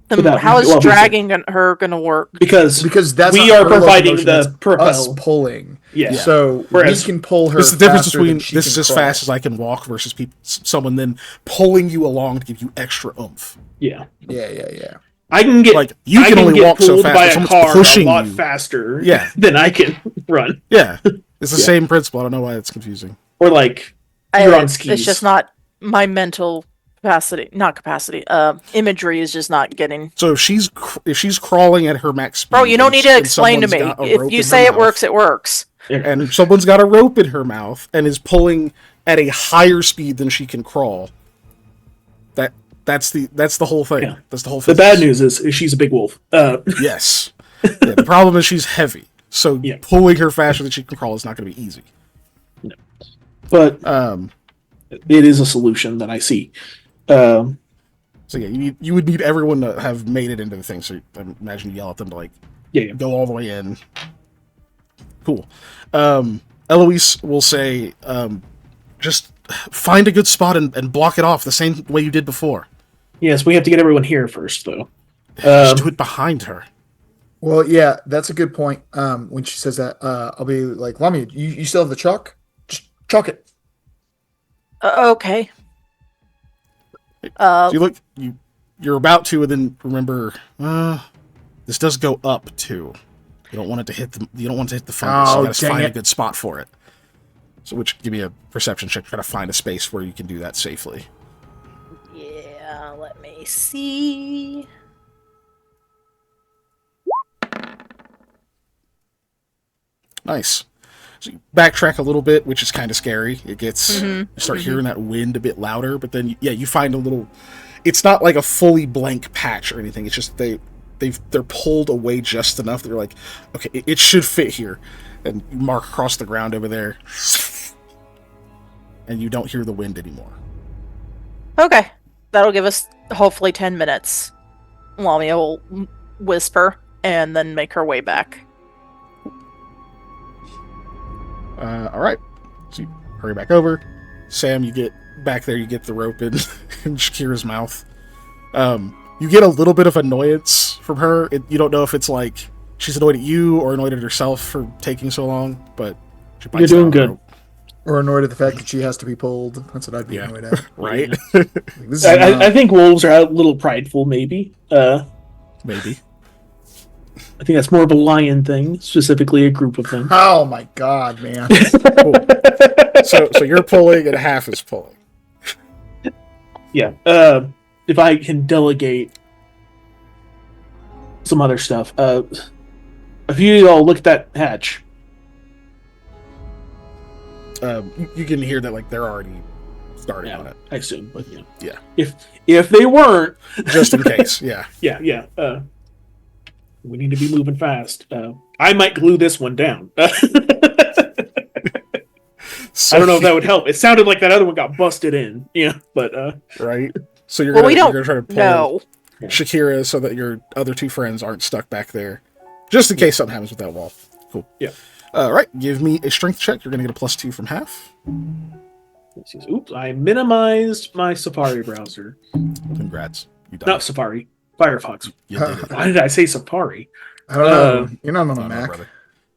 Then Without- how is well, dragging her going to work? Because That's we not are her providing locomotion, the it's propel. us pulling. Yeah. So Whereas- we can pull her. This is the difference faster between than she this is can as crawl. fast as I can walk versus someone then pulling you along to give you extra oomph. Yeah. Yeah. I can get Like, you I can only get walk so pulled fast, by if a someone's car pushing a lot you. faster Yeah. than I can run. Yeah, it's the Yeah. same principle. I don't know why it's confusing. Or like you're on It's skis. just not my mental capacity. Imagery is just not getting. So if she's crawling at her max speed, Bro, you don't and need to and explain to me. someone's got a If rope you in her say it mouth, works, it works. and someone's got a rope in her mouth and is pulling at a higher speed than she can crawl, that's the whole thing. Yeah. That's the whole. The bad news is she's a big wolf. Yes. Yeah, the problem is she's heavy, so Yeah. pulling her faster than she can crawl is not going to be easy. But it is a solution that I see. So yeah, you would need everyone to have made it into the thing. So I imagine you yell at them to Yeah. go all the way in. Cool. Eloise will say, just find a good spot and block it off the same way you did before. Yes, we have to get everyone here first, though. Just do it behind her. Well, yeah, that's a good point. When she says that, I'll be like, Lamia, you still have the chalk? Just chalk it. Okay. So you're about to, and then remember, this does go up too. You don't want it to hit the. You don't want it to hit the fungus. Oh, You gotta dang find a it. good spot for it. So, give me a perception check. Try to find a space where you can do that safely. Yeah, let me see. Nice. So you backtrack a little bit, which is kind of scary. It gets Mhm, you start hearing that wind a bit louder, but then you find a little. It's not like a fully blank patch or anything. It's just they're pulled away just enough that you're like, okay, it should fit here, and you mark across the ground over there, and you don't hear the wind anymore. Okay. That'll give us hopefully 10 minutes. Lamia will whisper and then make her way back. All right, so you hurry back over. Sam, you get back there. You get the rope in Shakira's mouth. You get a little bit of annoyance from her. You don't know if it's like she's annoyed at you or annoyed at herself for taking so long, but she bites You're out doing on the good. rope. Or annoyed at the fact that she has to be pulled. That's what I'd be Yeah. annoyed at. Right? Like, this is I think wolves are a little prideful, maybe. Maybe. I think that's more of a lion thing, specifically a group of them. Oh my god, man. Cool. So you're pulling and half is pulling. Yeah. If I can delegate some other stuff. If you all look at that hatch. You can hear that like they're already starting on it, I assume, but Yeah. If they weren't, just in case. Yeah. yeah. We need to be moving fast. I might glue this one down. I So, don't know if that would help. It sounded like that other one got busted in. Yeah, but right. So you're Well, gonna, we you're don't gonna try to pull know. Shakira so that your other two friends aren't stuck back there, just in case something happens with that wall. Cool. Yeah. All right. Give me a strength check. You're gonna get a +2 from half. oops, I minimized my Safari browser. Congrats. You done Not it. Safari, Firefox. You did it. Why did I say Safari? I don't know. You're not on I a don't know, Mac. brother.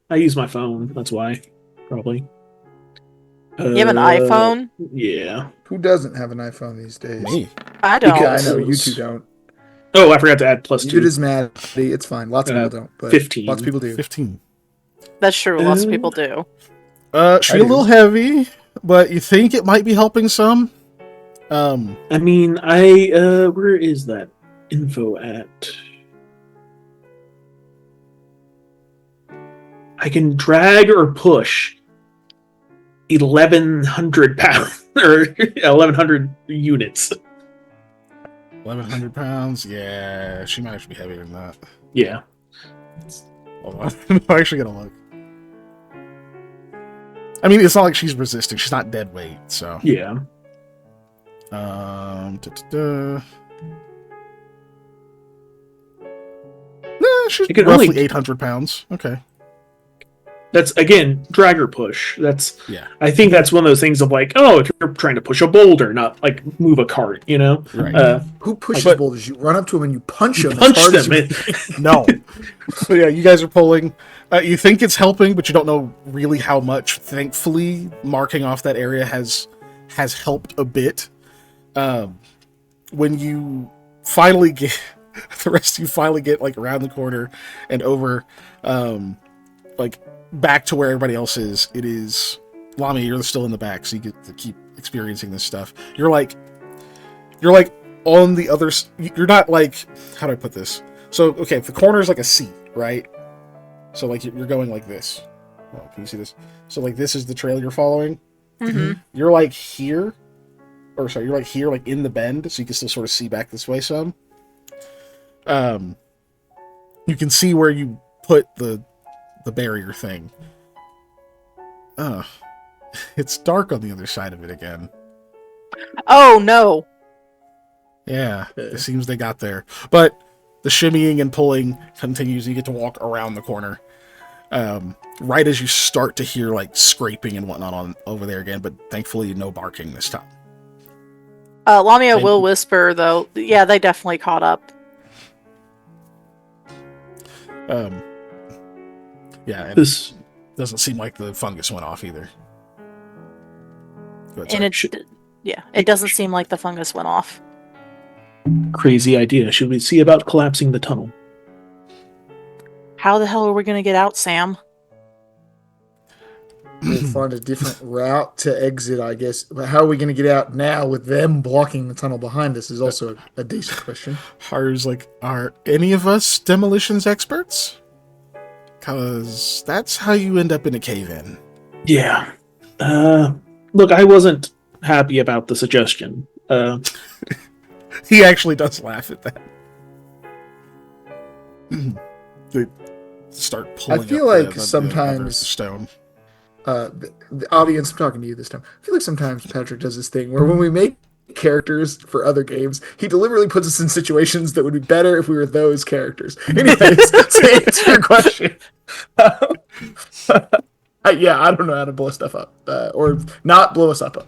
I use my phone. That's why, probably. You have an iPhone? Yeah. Who doesn't have an iPhone these days? Me. I don't. I know you two don't. Oh, I forgot to add +2. You just Maddie. It's fine. Lots of people don't, but 15. lots of people do. 15. That's true. Lots of people do. She's a little heavy, but you think it might be helping some. I mean, where is that info at? I can drag or push 1,100 pounds or 1,100 units. 1,100 pounds? Yeah, she might actually be heavier than that. Yeah. Hold on. I'm actually gonna look. I mean, it's not like she's resisting. She's not dead weight, so. Yeah. Nah, she's It can roughly only- 800 pounds. Okay. That's again drag or push. That's Yeah. I think that's one of those things of like, oh, if you're trying to push a boulder, not like move a cart, you know. Right. Who pushes But- boulders? You run up to them and you punch them. Punch as hard them. As you No. So yeah, you guys are pulling. You think it's helping, but you don't know really how much. Thankfully, marking off that area has helped a bit. When you finally get the rest, of you finally get like around the corner and over, like back to where everybody else is. It is Lamia. You're still in the back, so you get to keep experiencing this stuff. You're like on the other. You're not like, how do I put this? So okay, if the corner is like a C, right? So like you're going like this. Oh, can you see this? So like this is the trail you're following. Mm-hmm. You're like here, or sorry, you're like here, like in the bend, so you can still sort of see back this way some. You can see where you put the barrier thing. It's dark on the other side of it again. Oh no! Yeah, it seems they got there. But the shimmying and pulling continues. You get to walk around the corner. Right as you start to hear like scraping and whatnot on over there again, but thankfully no barking this time. Lamia Thank will you. whisper though. Yeah, they definitely caught up. Yeah, and This doesn't seem like the fungus went off either. Go ahead, And sorry. it doesn't seem like the fungus went off. crazy idea. Should we see about collapsing the tunnel? How the hell are we gonna get out, Sam? we'll find a different route to exit, I guess. But how are we going to get out now with them blocking the tunnel behind us is also a decent question. Haru's like, are any of us demolitions experts? Because that's how you end up in a cave-in. Yeah. Look, I wasn't happy about the suggestion. He actually does laugh at that. They start pulling. I feel up like the other sometimes- stone. The audience, I'm talking to you this time. I feel like sometimes Patrick does this thing where when we make characters for other games, he deliberately puts us in situations that would be better if we were those characters. Anyways, to answer your question, yeah, I don't know how to blow stuff up or not blow us up.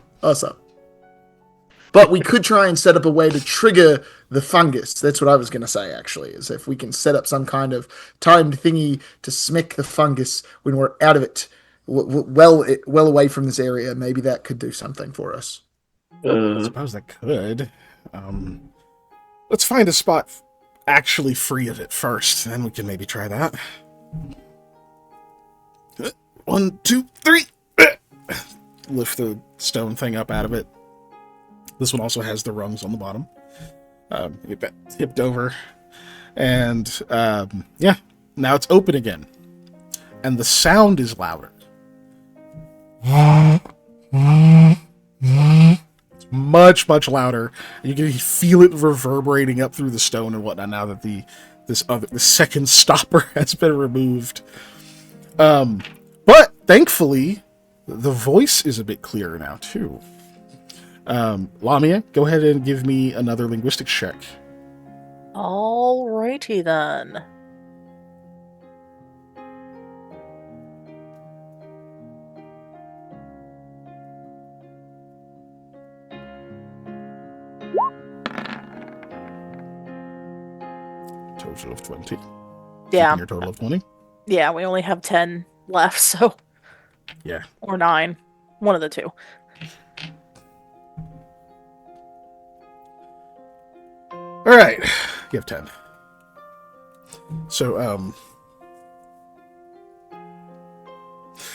But we could try and set up a way to trigger the fungus. That's what I was going to say, actually, is if we can set up some kind of timed thingy to smack the fungus when we're out of it, well away from this area, maybe that could do something for us. I suppose that could. Let's find a spot actually free of it first, then we can maybe try that. 1, 2, 3. Lift the stone thing up out of it. This one also has the rungs on the bottom. Get that tipped over. And, yeah, now it's open again. And the sound is louder. It's much, much louder. You can feel it reverberating up through the stone and whatnot now that the second stopper has been removed. But thankfully, the voice is a bit clearer now, too. Lamia, go ahead and give me another linguistics check. Alrighty then. Total of 20. Yeah. Keeping your total of 20. Yeah, we only have 10 left, so. Yeah. Or 9. One of the two. All right. You have 10. So,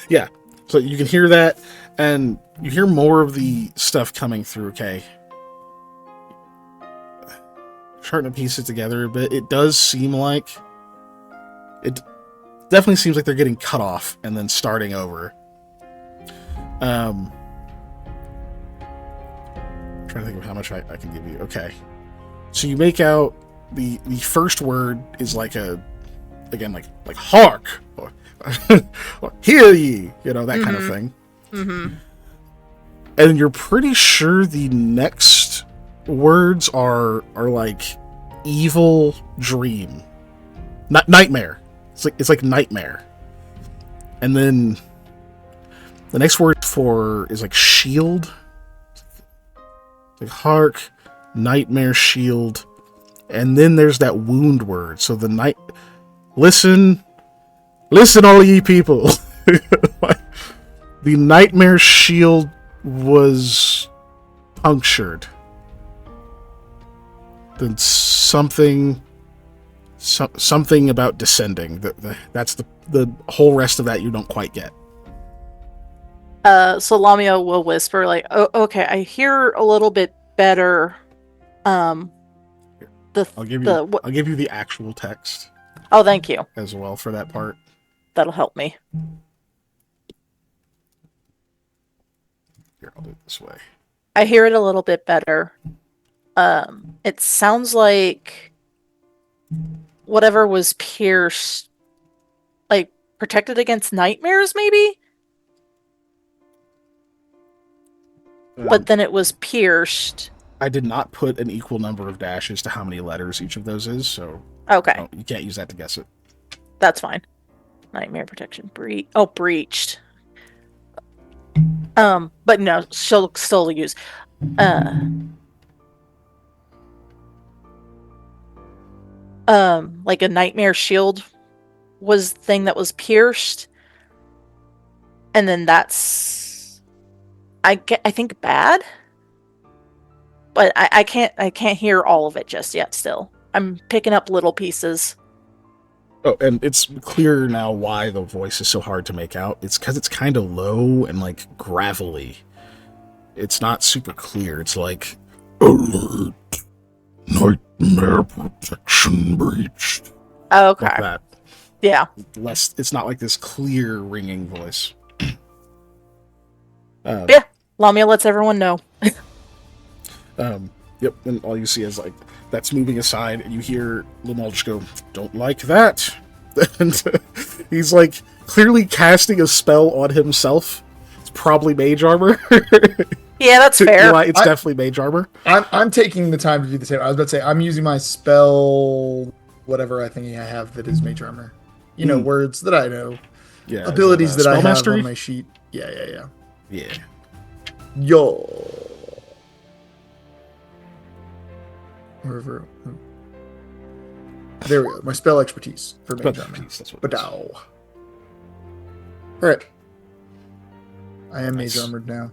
yeah. So you can hear that, and you hear more of the stuff coming through, okay? Starting to piece it together a bit. It does seem like definitely seems like they're getting cut off and then starting over. I'm trying to think of how much I can give you. Okay. So you make out the first word is like hark or, or hear ye, that kind of thing. Mm-hmm. And you're pretty sure the next words are like evil dream, nightmare. It's like nightmare. And then the next word is like shield. It's like hark, nightmare, shield. And then there's that wound word. So listen, all ye people. The nightmare shield was punctured. Then something about descending. That's the whole rest of that you don't quite get. So Lamia will whisper like, "Oh, okay, I hear a little bit better." I'll give you the actual text. Oh, thank you. As well for that part. That'll help me. Here, I'll do it this way. I hear it a little bit better. It sounds like whatever was pierced, like protected against nightmares, maybe? But then it was pierced. I did not put an equal number of dashes to how many letters each of those is, so okay, you can't use that to guess it. That's fine. Nightmare protection breached. But no, she'll still use like a nightmare shield was the thing that was pierced, and then that's I think bad, but I can't hear all of it just yet. Still, I'm picking up little pieces. Oh, and it's clear now why the voice is so hard to make out. It's because it's kind of low and like gravelly. It's not super clear. It's like alert, nightmare protection breached. Oh, okay. Like that. Yeah. It's not like this clear ringing voice. Yeah. Lamia lets everyone know. Yep. And all you see is like that's moving aside, and you hear Limal just go, "Don't like that." And he's like clearly casting a spell on himself. It's probably mage armor. Yeah, that's fair. It's definitely mage armor. I'm taking the time to do the same. I was about to say I'm using my spell, whatever I think I have that is mage armor. Words that I know, abilities that I have mastery? on my sheet. Yeah. Yo. Wherever. There we go. My spell expertise for mage armor. That's what Badow. Alright. I am mage armored now.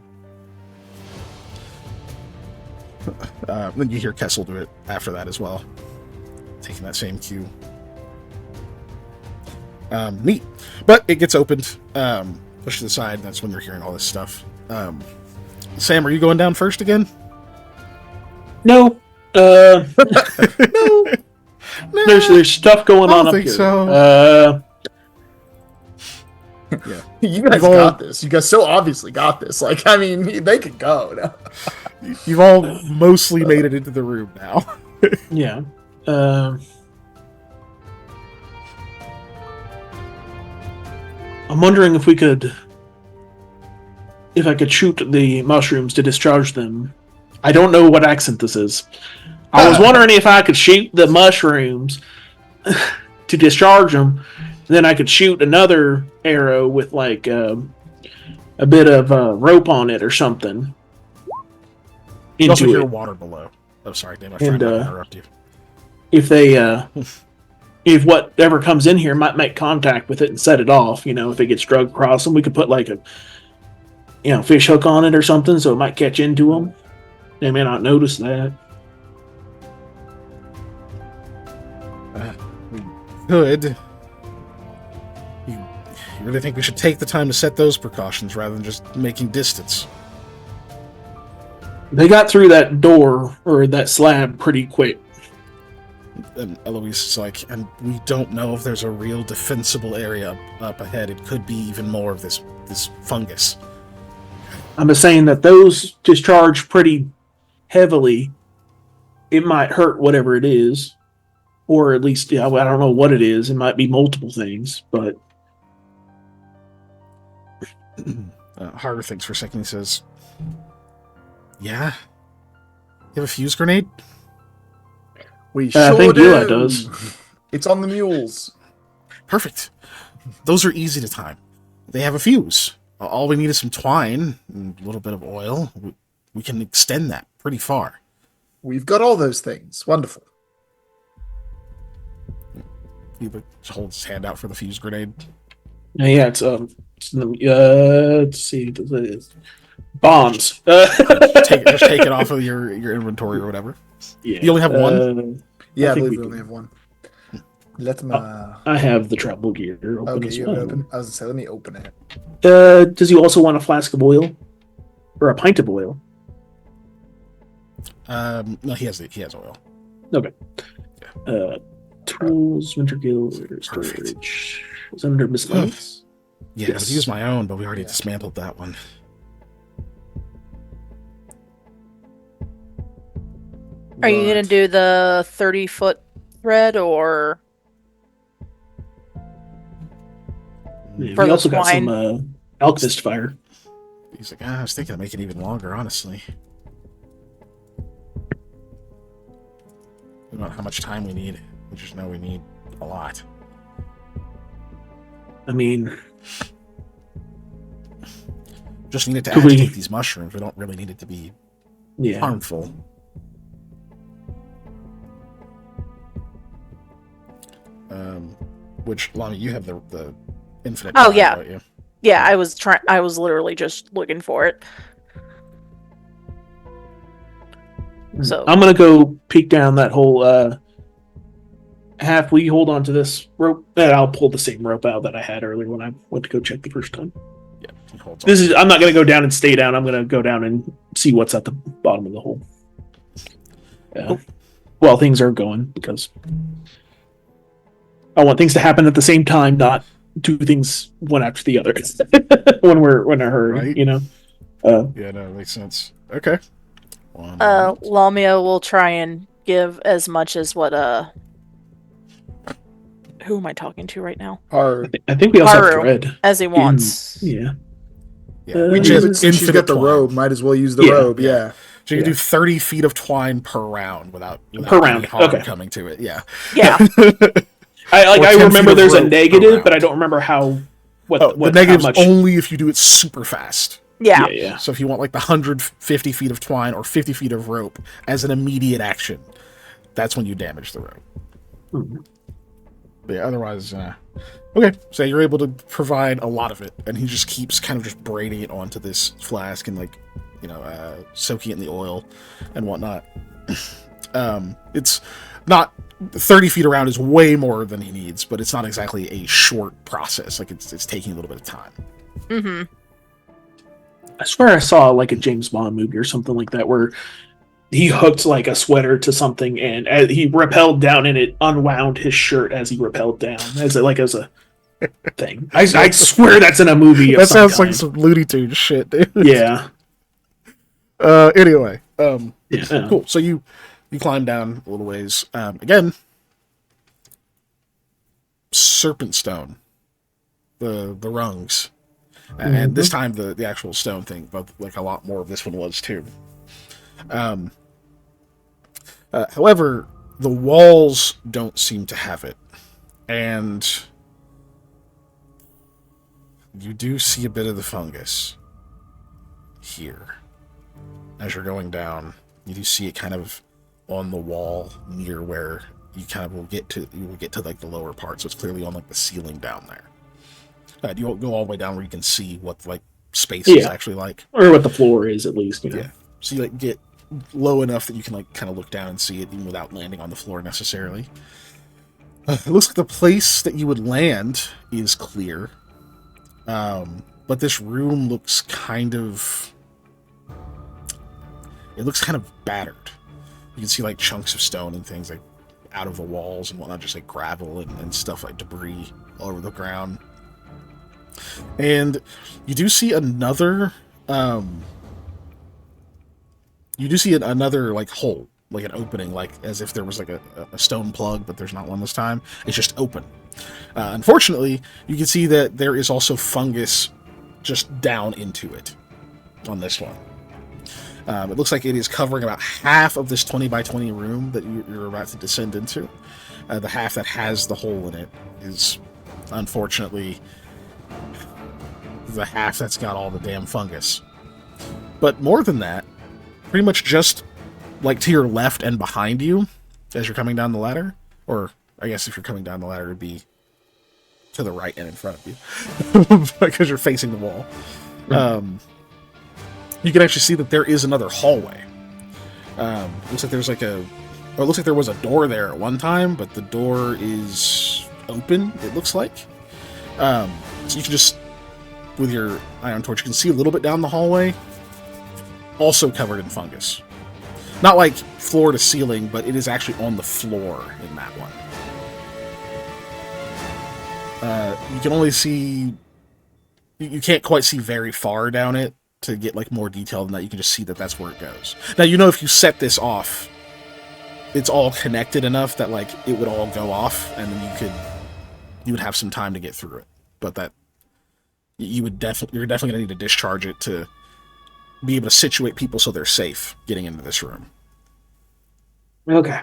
Then you hear Kessel do it after that as well. Taking that same cue. Neat. But it gets opened, pushed to the side, and that's when you're hearing all this stuff. Sam, are you going down first again? No. No. There's stuff going on up think here. So. Yeah. You guys got this. You guys so obviously got this. Like, I mean, they could go now. You've all mostly made it into the room now. Yeah. I'm wondering if I could shoot the mushrooms to discharge them. I don't know what accent this is. I was wondering if I could shoot the mushrooms to discharge them, then I could shoot another arrow with like a bit of rope on it or something. You also hear Into it. water below. Oh, sorry, Dave. I was trying to interrupt you. If they, if whatever comes in here might make contact with it and set it off, if it gets drug across them, we could put like a, fish hook on it or something, so it might catch into them. They may not notice that. Good. You really think we should take the time to set those precautions rather than just making distance? They got through that door or that slab pretty quick. And Eloise is like, and we don't know if there's a real defensible area up ahead. It could be even more of this fungus. I'm just saying that those discharge pretty heavily. It might hurt whatever it is, or at least I don't know what it is. It might be multiple things, but Harder thinks for a second. He says, "Yeah, you have a fuse grenade." We sure I think do. Eli does. It's on the mules. Perfect. Those are easy to time. They have a fuse. All we need is some twine and a little bit of oil. We can extend that pretty far. We've got all those things. Wonderful. He holds his hand out for the fuse grenade. Yeah, let's see, bonds. Just take it off of your inventory or whatever. Yeah. You only have one? Yeah, I think believe we we only do. have one. Let me. I have the travel gear open Okay, as you have it well. open. I was gonna say, let me open it. Does he also want a flask of oil or a pint of oil? No, he has oil. Okay. Tools, winter gear, storage. Is under miscellaneous? Yeah, Yes. I used my own, but we already Yeah. dismantled that one. Are you gonna Right. do the 30-foot thread or Yeah, For we the also got some twine. alchemist fire. He's like, I was thinking of making it even longer, honestly. We don't know how much time we need. We just know we need a lot. I mean, Just need it to Could we- agitate these mushrooms. We don't really need it to be yeah. harmful. Which, Lana, you have the infinite. Oh, time, yeah. don't you? yeah, I was literally just looking for it. So I'm gonna go peek down that whole half. We hold on to this rope, and I'll pull the same rope out that I had earlier when I went to go check the first time. Yeah, he holds on. This is. I'm not gonna go down and stay down. I'm gonna go down and see what's at the bottom of the hole. Yeah. Oh. Well, things are going because I want things to happen at the same time, not do things one after the other. when we're in a hurry, Right. you know. Yeah, no, it makes sense. Okay. One moment. Lamia will try and give as much as what who am I talking to right now? Hard. I think we also have Haru. thread. As he wants. Yeah. Yeah, We which do, is but Since she's infinite got the twine. robe, might as well use the Yeah. robe. Yeah. So you can Yeah. do 30 feet of twine per round without Per any round, harm okay. coming to it. Yeah. Yeah. I Or 10 remember feet of there's a rope per negative, but I round. don't remember how. What Oh, the how negative's much? only if you do it super fast. Yeah. Yeah. So if you want like the 150 feet of twine or 50 feet of rope as an immediate action, that's when you damage the rope. Mhm. But yeah, otherwise, okay. So you're able to provide a lot of it, and he just keeps kind of just braiding it onto this flask and like, soaking it in the oil and whatnot. It's not 30 feet around is way more than he needs, but it's not exactly a short process. Like it's taking a little bit of time. Mm-hmm. I swear I saw like a James Bond movie or something like that where he hooked like a sweater to something and as he rappelled down and it unwound his shirt as he rappelled down as a thing. I swear that's in a movie. Of That some sounds like kind. some Looney Tunes shit, dude. Yeah. Anyway, Yeah. cool. So you climb down a little ways. Again, serpent stone, the rungs, and this time the actual stone thing, but like a lot more of this one was too. However, the walls don't seem to have it, and you do see a bit of the fungus here as you're going down. You do see it kind of on the wall near where you kind of will get to like the lower part, so it's clearly on like the ceiling down there. You won't go all the way down where you can see what like space is Yeah. actually like. Or what the floor is at least, you know. Yeah. So you like get low enough that you can like kind of look down and see it even without landing on the floor necessarily. It looks like the place that you would land is clear, but this room looks kind of battered. You can see like chunks of stone and things like out of the walls and whatnot, just like gravel and stuff like debris all over the ground. And you do see another another like hole, like an opening, like as if there was like a stone plug, but there's not one this time. It's just open. Unfortunately, you can see that there is also fungus just down into it on this one. It looks like it is covering about half of this 20 by 20 room that you're about to descend into. The half that has the hole in it is, unfortunately, the half that's got all the damn fungus. But more than that, pretty much just like to your left and behind you as you're coming down the ladder, or I guess if you're coming down the ladder, it would be to the right and in front of you because you're facing the wall. You can actually see that there is another hallway. Looks like there's like it looks like there was a door there at one time, but the door is open, it looks like. So you can just, with your ion torch, you can see a little bit down the hallway, also covered in fungus. Not like floor to ceiling, but it is actually on the floor in that one. You can only see... You can't quite see very far down it to get like more detail than that. You can just see that that's where it goes. Now, you know, if you set this off, it's all connected enough that like it would all go off, and then you would have some time to get through it. But that you're definitely gonna need to discharge it to be able to situate people so they're safe getting into this room. Okay.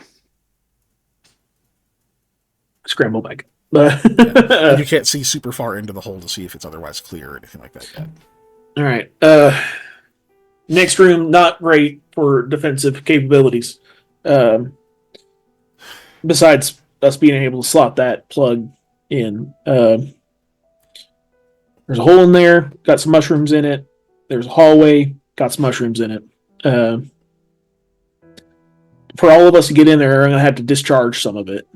Scramble back. And you can't see super far into the hole to see if it's otherwise clear or anything like that yet. All right. Next room, not great for defensive capabilities. Besides us being able to slot that plug in. There's a hole in there, got some mushrooms in it. There's a hallway, got some mushrooms in it. For all of us to get in there, I'm going to have to discharge some of it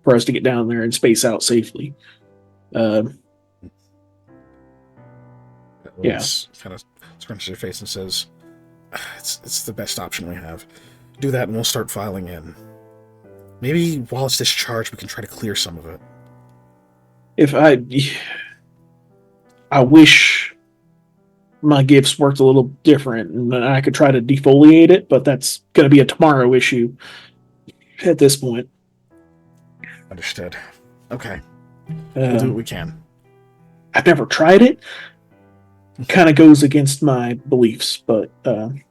for us to get down there and space out safely. Yeah. Kind of scrunches your face and says, it's the best option we have. Do that and we'll start filing in. Maybe while it's discharged, we can try to clear some of it. I wish my gifts worked a little different and I could try to defoliate it, but that's going to be a tomorrow issue at this point. Understood. Okay. We'll do what we can. I've never tried it. Kind of goes against my beliefs, but I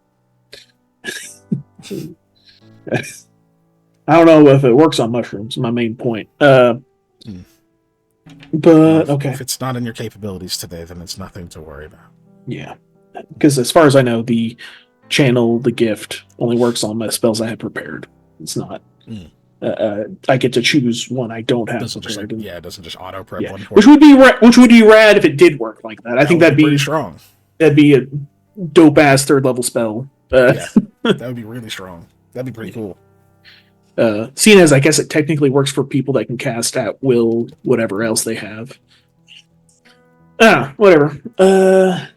don't know if it works on mushrooms. My main point. But okay, if it's not in your capabilities today, then it's nothing to worry about. Yeah, because as far as I know, the channel, the gift, only works on my spells I have prepared. It's not. I get to choose one I don't have prepared. It doesn't just auto prep one. Which would be rad if it did work like that. I think that'd be pretty strong. That'd be a dope ass 3rd level spell. Yeah, that would be really strong. That'd be pretty cool. Seeing as I guess it technically works for people that can cast at will whatever else they have. Whatever. Prepared.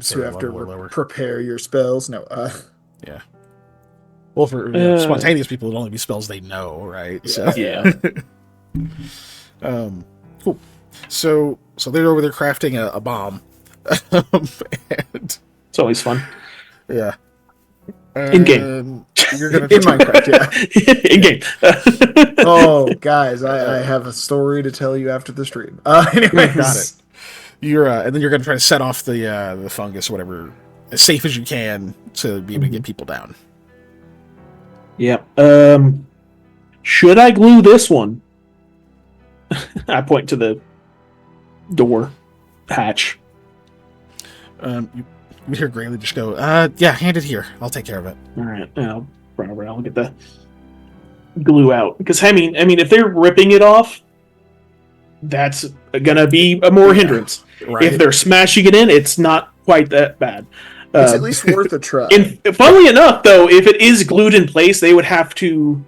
So you have to prepare your spells. No. Yeah. Well, for spontaneous people, it'd only be spells they know, right? Yeah. Cool. So they're over there crafting a bomb. And, it's always fun. Yeah. In game. You're gonna in Minecraft, yeah. In game. Oh, guys, I have a story to tell you after the stream. Anyways. Got it. You're and then you're gonna try to set off the fungus, or whatever, as safe as you can to be able to get people down. Yep. Should I glue this one? I point to the door hatch. You hear Grayley just go, yeah, hand it here. I'll take care of it. All right. I'll run over. I'll get the glue out. Because, I mean, if they're ripping it off, that's gonna be a more hindrance. Right. If they're smashing it in, it's not quite that bad. It's at least worth a try. And funnily enough, though, if it is glued in place, they would have to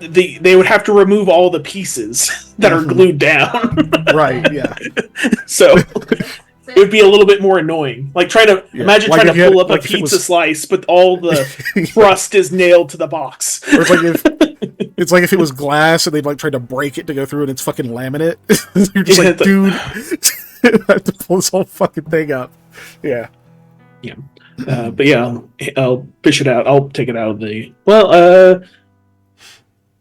remove all the pieces that are glued down. Right. Yeah. So it would be a little bit more annoying. Like imagine Like trying if to you had- pull up like a if it pizza was- slice, but all the crust is nailed to the box. Or it's like if it was glass and they like tried to break it to go through and it's fucking laminate. You're just like, dude, I have to pull this whole fucking thing up. Yeah. Yeah. But yeah, I'll fish it out. I'll take it out of the. Well,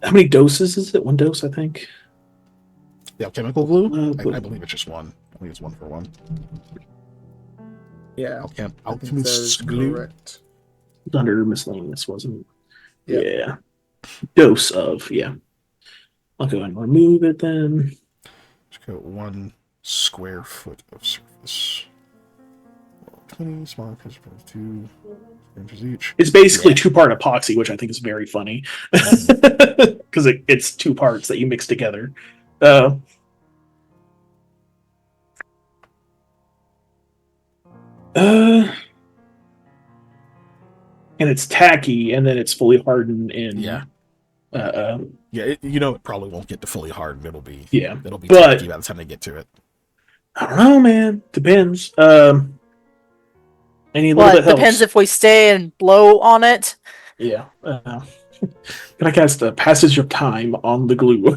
how many doses is it? 1 dose, I think. The alchemical glue? But- I believe it's just one. I think it's 1 for 1. Yeah, I think that Alchemist's is glue. correct. Under miscellaneous, wasn't Yeah. it? Yeah. Dose of, yeah. I'll go ahead and remove it then. Just go 1 square foot of surface. 20 small pieces of 2 inches each. It's basically 2-part epoxy, which I think is very funny. Because it's 2 parts that you mix together. And it's tacky, and then it's fully hardened in. Yeah. It probably won't get to fully hardened. It'll be But- tacky by the time they get to it. I don't know, man. Depends. Any little Well, bit it helps. depends if we stay and blow on it. Yeah. Can I cast a passage of time on the glue?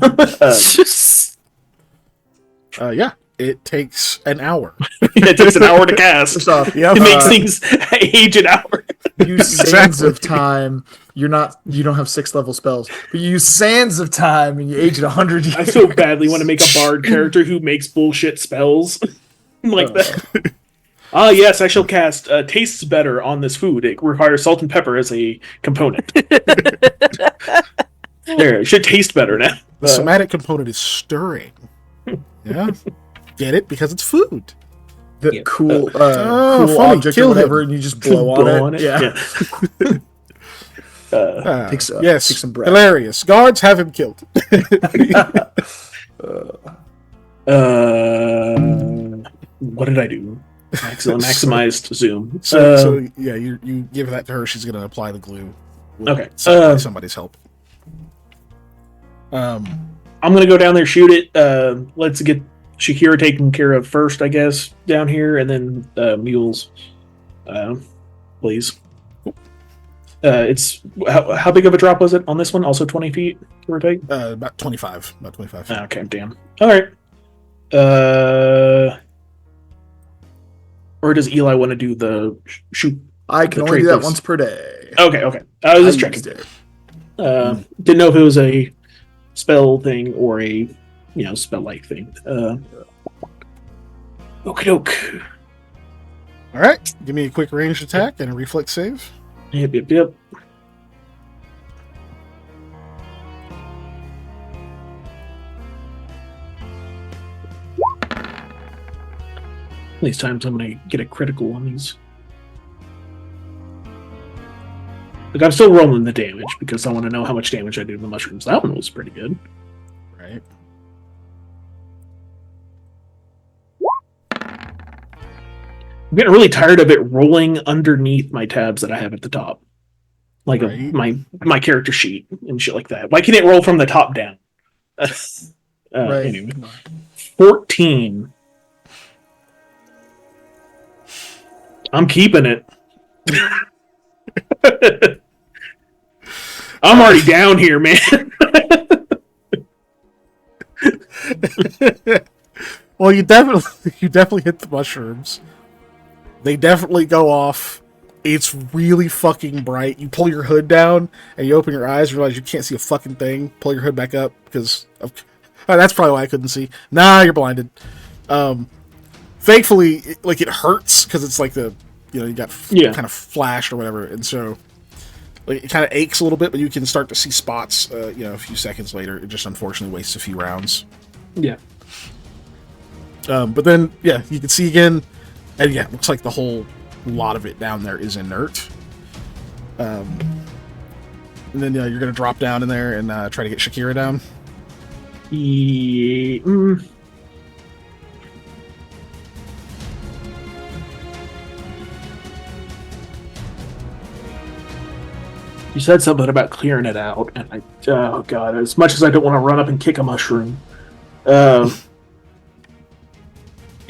Yeah, it takes an hour. It takes an hour to cast. First off, Yep. It makes things age an hour. you use sands of time. You don't have 6-level spells, but you use sands of time and you age it 100 years. I so badly want to make a bard character who makes bullshit spells like that. Yes, I shall cast tastes better on this food. It requires salt and pepper as a component. There, it should taste better now. The somatic component is stirring. Yeah, get it because it's food. The Yeah. cool funny, object or kill whatever, him. and you just blow on it. Yeah. Take Yes, some breath. hilarious. Guards have him killed. What did I do? Maximized zoom. So yeah, you give that to her. She's gonna apply the glue. With Okay. somebody's help. I'm gonna go down there, shoot it. Let's get Shakira taken care of first, I guess, down here, and then mules, please. It's how big of a drop was it on this one? Also 20 feet, give or take. About 25. About 25. Okay, damn. All right. Or does Eli want to do the shoot? I can The only do trait that base. once per day. Okay. I was just I checking. used it. Didn't know if it was a spell thing or a spell-like thing. Okie doke. All right, give me a quick ranged attack and a reflex save. Yep. These times I'm gonna get a critical on these. Like, I'm still rolling the damage because I want to know how much damage I do to the mushrooms. That one was pretty good. Right. I'm getting really tired of it rolling underneath my tabs that I have at the top, like Right. my character sheet and shit like that. Why can't it roll from the top down? Right. Anyway, 14. I'm keeping it. I'm already down here, man. Well, you definitely hit the mushrooms. They definitely go off. It's really fucking bright. You pull your hood down and you open your eyes, realize you can't see a fucking thing. Pull your hood back up because that's probably why I couldn't see. Nah, you're blinded. Thankfully, it hurts because it's like you got kind of flashed or whatever, and so it kind of aches a little bit, but you can start to see spots. A few seconds later, it just unfortunately wastes a few rounds. Yeah. But then, yeah, you can see again, and yeah, it looks like the whole lot of it down there is inert. And then you're gonna drop down in there and try to get Shakira down. You said something about clearing it out, and oh god, as much as I don't want to run up and kick a mushroom,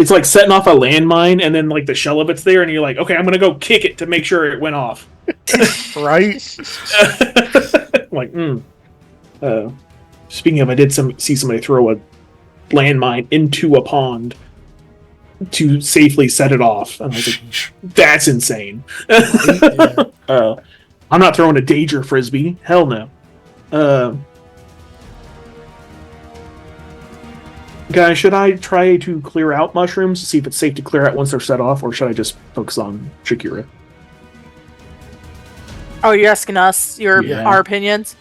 It's like setting off a landmine, and then like the shell of it's there, and you're like, okay, I'm gonna go kick it to make sure it went off. Right? Like, speaking of, I did see somebody throw a landmine into a pond to safely set it off, and I was like, Sheesh. that's insane. Yeah. I'm not throwing a danger frisbee. Hell no. Guys, should I try to clear out mushrooms to see if it's safe to clear out once they're set off, or should I just focus on Shakira? Oh, you're asking us Yeah. our opinions?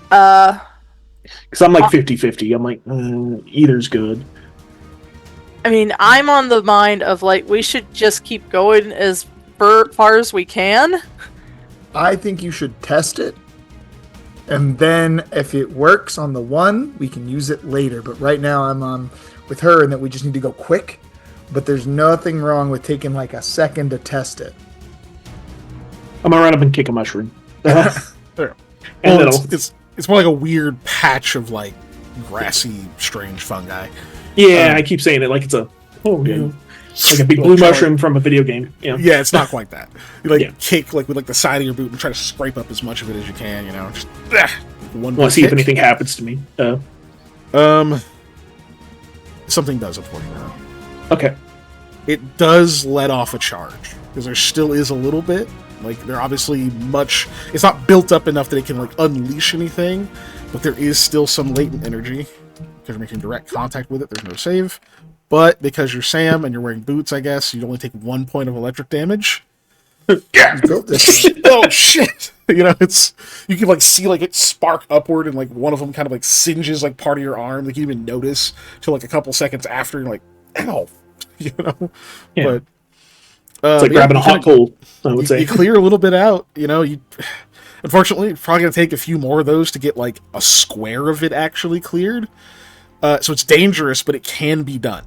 Because I'm like 50-50. I'm like, either's good. I mean, I'm on the mind of like we should just keep going as far as we can. I think you should test it. And then if it works on the one, we can use it later. But right now I'm on with her in that we just need to go quick. But there's nothing wrong with taking like a second to test it. I'm gonna run up and kick a mushroom. There. And Well, it'll- it's more like a weird patch of like grassy, strange fungi. I keep saying it like it's a like a big Well, blue try- mushroom from a video game. Yeah. Yeah, it's not quite that. You like Yeah. kick like with like the side of your boot and try to scrape up as much of it as you can. You know, just one. Want to see kick. if anything happens to me? Something does, unfortunately. Okay. It does let off a charge because there still is a little bit. Like they're obviously much. It's not built up enough that it can like unleash anything, but there is still some latent energy because you're making direct contact with it. There's no save, but because you're Sam and you're wearing boots, I guess you'd only take 1 point of electric damage. You built this. Oh shit! You know, it's you can like see like it spark upward, and like one of them kind of like singes like part of your arm. Like you even notice till like a couple seconds after, you're like, ow, you know. Yeah. But It's like grabbing a hot coal, I would say. you clear a little bit out. You know, you unfortunately it's probably gonna take a few more of those to get like a square of it actually cleared. So it's dangerous, but it can be done.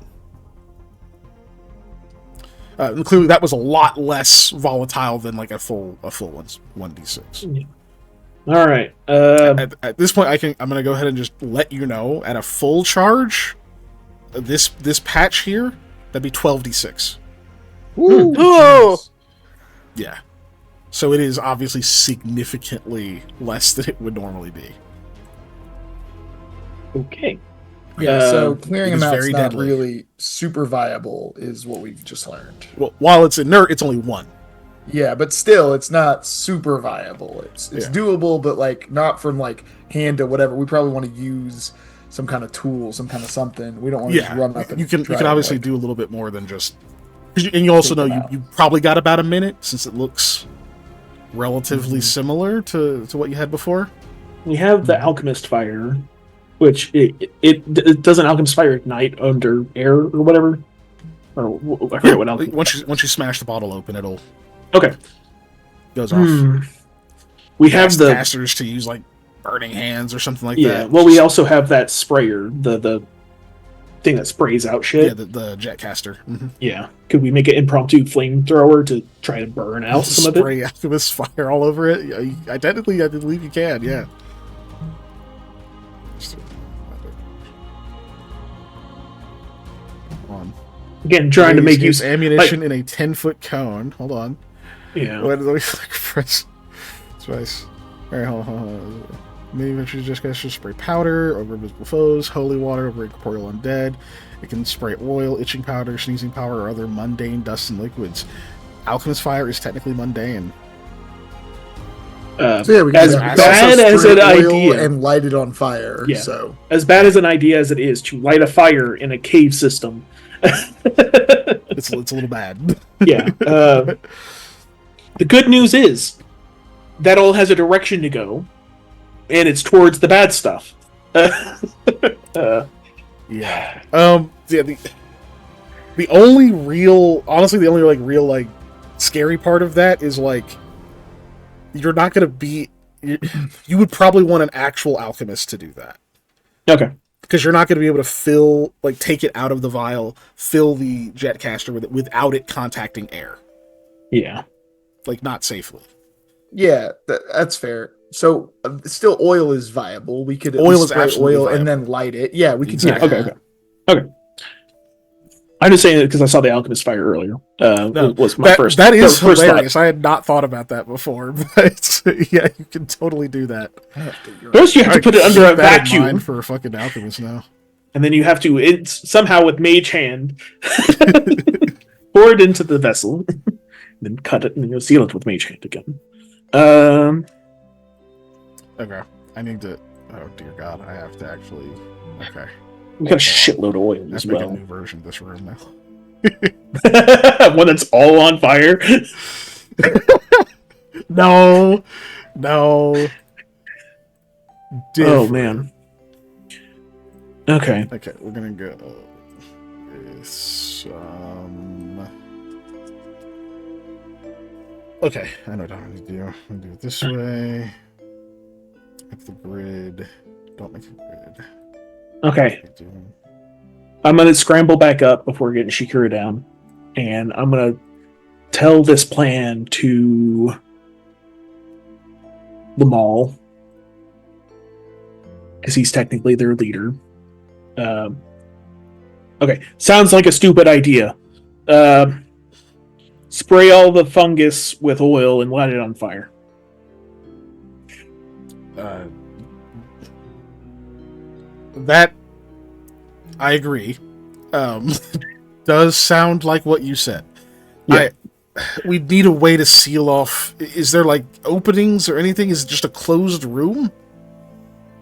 And clearly, that was a lot less volatile than like a full 1d6. All right. At this point, I'm gonna go ahead and just let you know at a full charge, this patch here, that'd be 12d6. Ooh. Yeah. So it is obviously significantly less than it would normally be. Okay. Yeah, so it clearing is them out's very not deadly. really super viable, is what we've just learned. Well, while it's inert, it's only one. Yeah, but still, it's not super viable. It's Yeah. doable, but like not from like hand to whatever. We probably want to use some kind of tool, some kind of something. We don't want to just run up and You can try to, obviously like, do a little bit more than just. And you also take know them you, out. you probably got about a minute since it looks relatively Mhm. similar to what you had before. We have the alchemist fire, which it doesn't alchemist fire ignite under air or whatever. Or I forget what alchemist. Once you smash the bottle open, it'll Okay. goes off. We have Ask the casters to use like burning hands or something like yeah. that. Well, we also have that sprayer, the thing that sprays out shit. yeah the jet caster. Mm-hmm. Yeah. Could we make an impromptu flamethrower to try to burn out some of it? Spray alchemist fire all over it. Yeah, I believe you can. Yeah. Hold on. Again, trying to make use use. ammunition in a 10-foot cone. Hold on. Yeah. Let me press twice. All right, hold on. Many adventures just guys just spray powder over invisible foes, holy water over incorporeal undead. It can spray oil, itching powder, sneezing powder, or other mundane dust and liquids. Alchemist fire is technically mundane. So yeah, we can as do that. We bad also as spray an oil idea, and light it on fire. Yeah. So as bad as an idea as it is to light a fire in a cave system. It's a little bad. Yeah. The good news is that all has a direction to go, and it's towards the bad stuff. Yeah. Yeah. The only real, honestly, the only like real like scary part of that is like you're not gonna be. You would probably want an actual alchemist to do that. Okay. Because you're not going to be able to take it out of the vial, fill the jet caster with it without it contacting air. Yeah. Like, not safely. yeah, that's fair. So still, oil is viable. We could at Oil least is spray absolutely oil and viable. then light it. Yeah, we could Exactly. do Okay. that. Okay. I'm just saying it because I saw the alchemist fire earlier. No, Was my first. That is first hilarious. thought. I had not thought about that before, but yeah, you can totally do that. First, you have to put it under a Keep that in vacuum, mind for a fucking alchemist now. and then you have to somehow with mage hand pour it into the vessel, then cut it, and you'll seal it with mage hand again. Okay, I need to. Oh dear God, I have to actually. Okay, We got a shitload of oil I have as to make a well. new version of this room now. One that's all on fire. No. Oh Different. man. Okay. Okay, we're gonna go. This. Okay, I know what I'm gonna do. I'm gonna do it this way. Make the grid. Don't make a grid. Okay. I'm gonna scramble back up before getting Shikura down, and I'm gonna tell this plan to the mall because he's technically their leader. Okay, sounds like a stupid idea. Spray all the fungus with oil and light it on fire. That I agree. Does sound like what you said. Yeah. We need a way to seal off. Is there like openings or anything? Is it just a closed room?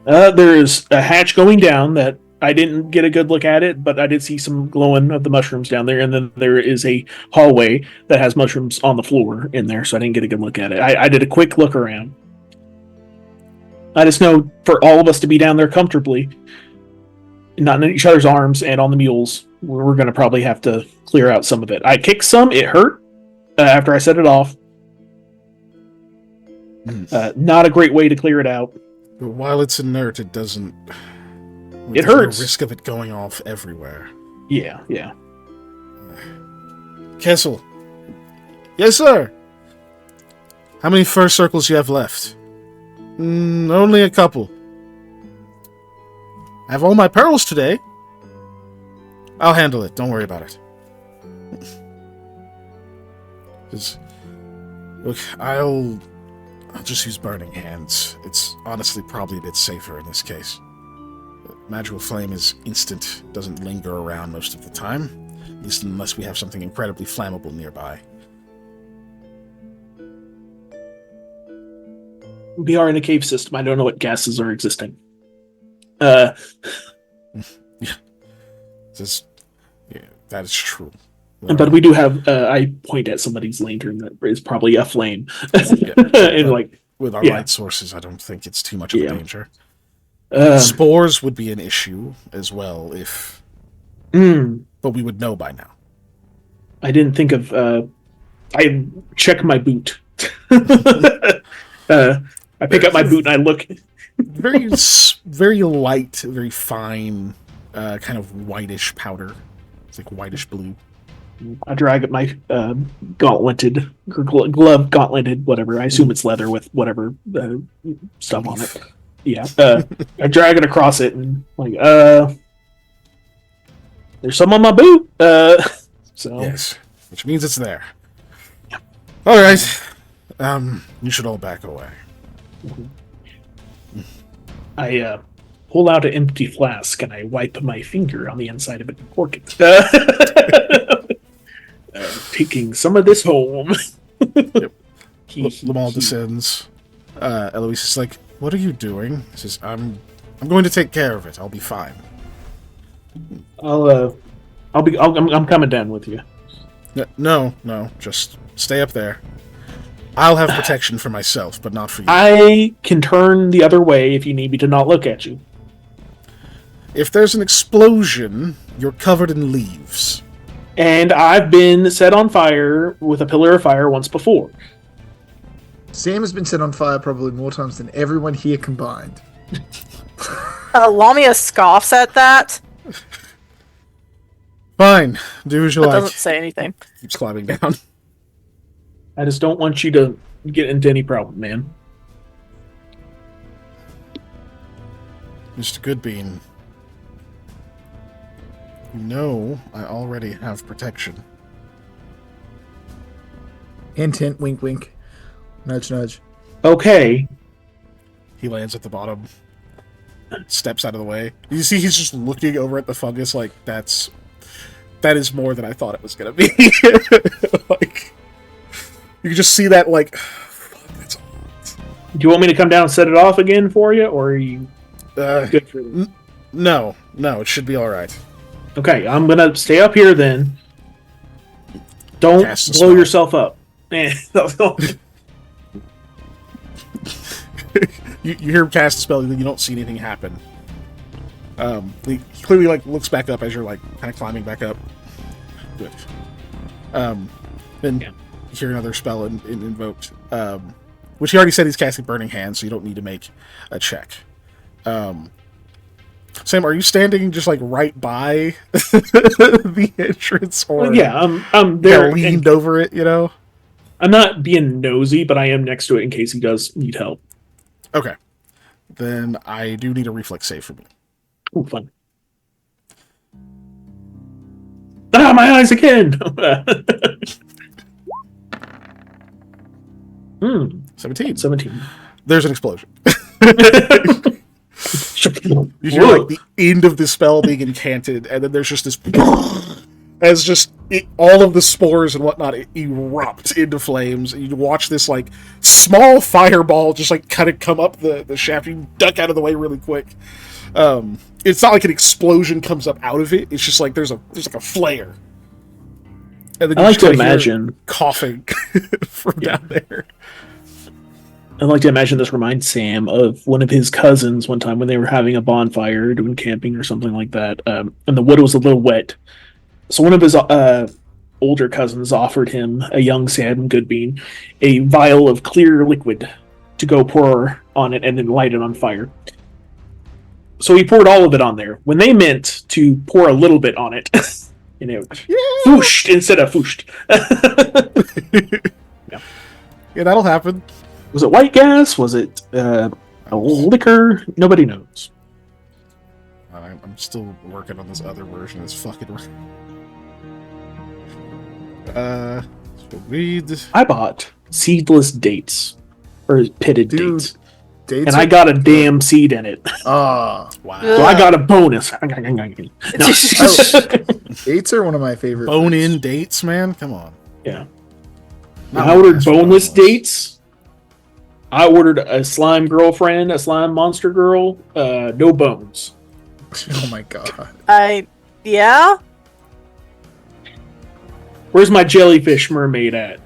There's a hatch going down that I didn't get a good look at it, but I did see some glowing of the mushrooms down there, and then there is a hallway that has mushrooms on the floor in there, so I didn't get a good look at it. I did a quick look around. I just know for all of us to be down there comfortably, not in each other's arms and on the mules, we're going to probably have to clear out some of it. I kicked some, it hurt after I set it off. Not a great way to clear it out. But while it's inert, it doesn't. It There's hurts. No risk of it going off everywhere. Yeah. Kessel. Yes, sir. How many first circles you have left? Only a couple. I have all my pearls today. I'll handle it. Don't worry about it. Look, I'll just use burning hands. It's honestly probably a bit safer in this case. Magical flame is instant, doesn't linger around most of the time, at least unless we have something incredibly flammable nearby. We are in a cave system. I don't know what gases are existing. Yeah, that is true. But we do have. I point at somebody's lantern that is probably a flame, and like with our light sources, I don't think it's too much of a danger. Spores would be an issue as well, but we would know by now. I didn't think of. I check my boot. I pick up my boot and I look. Very light, very fine, kind of whitish powder. It's like whitish blue. I drag at my gauntleted, glove gauntleted, whatever. I assume it's leather with whatever stuff on it. Yeah. I drag it across it and like, there's some on my boot. So yes, which means it's there. Yeah. All right. You should all back away. I pull out an empty flask and I wipe my finger on the inside of it and cork it. Taking some of this home. Yep. Lamal descends. Eloise is like, "What are you doing?" He says, "I'm going to take care of it. I'll be fine." I'm coming down with you. No, just stay up there. I'll have protection for myself, but not for you. I can turn the other way if you need me to not look at you. If there's an explosion, you're covered in leaves. And I've been set on fire with a pillar of fire once before. Sam has been set on fire probably more times than everyone here combined. Lamia scoffs at that, Fine, do as you but like. doesn't say anything. Keeps climbing down. I just don't want you to get into any problem, man. Mr. Goodbean, No, I already have protection. Hint, hint, wink, wink. Nudge, nudge. Okay. He lands at the bottom, steps out of the way. You see, he's just looking over at the fungus like that is more than I thought it was gonna be. Like, you can just see that, like, fuck, that's Do you want me to come down and set it off again for you, or are you good for it? no, it should be all right. Okay, I'm gonna stay up here then. Don't Cast a blow spell. yourself up. You hear him cast a spell, and you don't see anything happen. He clearly like looks back up as you're like kind of climbing back up. Good. Then Yeah. you hear another spell invoked, which he already said he's casting Burning Hands, so you don't need to make a check. Sam, are you standing just like right by the entrance, or yeah, I'm there there. leaned over it? You know. I'm not being nosy, but I am next to it in case he does need help. Okay. Then I do need a reflex save from you. Ooh, fun. Ah, my eyes again! 17. 17. There's an explosion. You hear Whoa. like the end of the spell being incanted, and then there's just this as just all of the spores and whatnot erupt into flames, and you watch this like small fireball just like kind of come up the shaft. You duck out of the way really quick. It's not like an explosion comes up out of it. It's just like there's like a flare. And then I you like just to kinda hear imagine. coughing from down there. I like to imagine this reminds Sam of one of his cousins one time when they were having a bonfire, doing camping or something like that, and the wood was a little wet. So one of his older cousins offered him, a young Sam Goodbean, a vial of clear liquid to go pour on it and then light it on fire. So he poured all of it on there. When they meant to pour a little bit on it, and it fooshed instead of fooshed. Yeah, that'll happen. Was it white gas? Was it a liquor? Nobody knows. I'm still working on this other version of this fucking. So read. I bought seedless dates or pitted Dude, dates, dates and I are- got a damn seed in it. Ah, Wow. So I got a bonus. No. dates are one of my favorite. Bone fruits. in dates, man. Come on. Yeah. Not I ordered boneless, boneless boneless. dates. I ordered a slime girlfriend, a slime monster girl, no bones. Oh my god. Yeah. Where's my jellyfish mermaid at?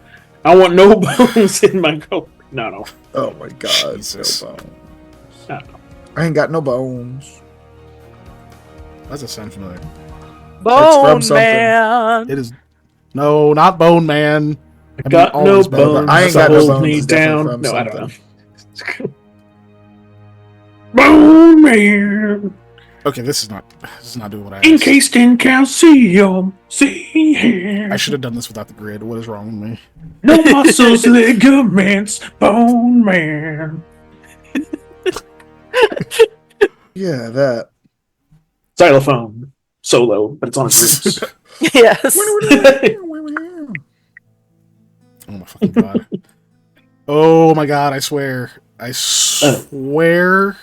I want no bones in my girl. No. Oh my god. Jesus. No bones. No. I ain't got no bones. Does it sound familiar? Bone something. man. It is. No, not Bone Man. I got all no his bones. bones. I ain't to got no hold bones. me It's definitely down. from No, I don't know. something. Bone man. Okay, this is not doing what I asked. Encased in calcium. See here. I should have done this without the grid. What is wrong with me? No muscles, ligaments. Bone man. Yeah, that. Xylophone. Solo, but it's on his roots. Yes. Oh my fucking god. Oh my god, I swear. I swear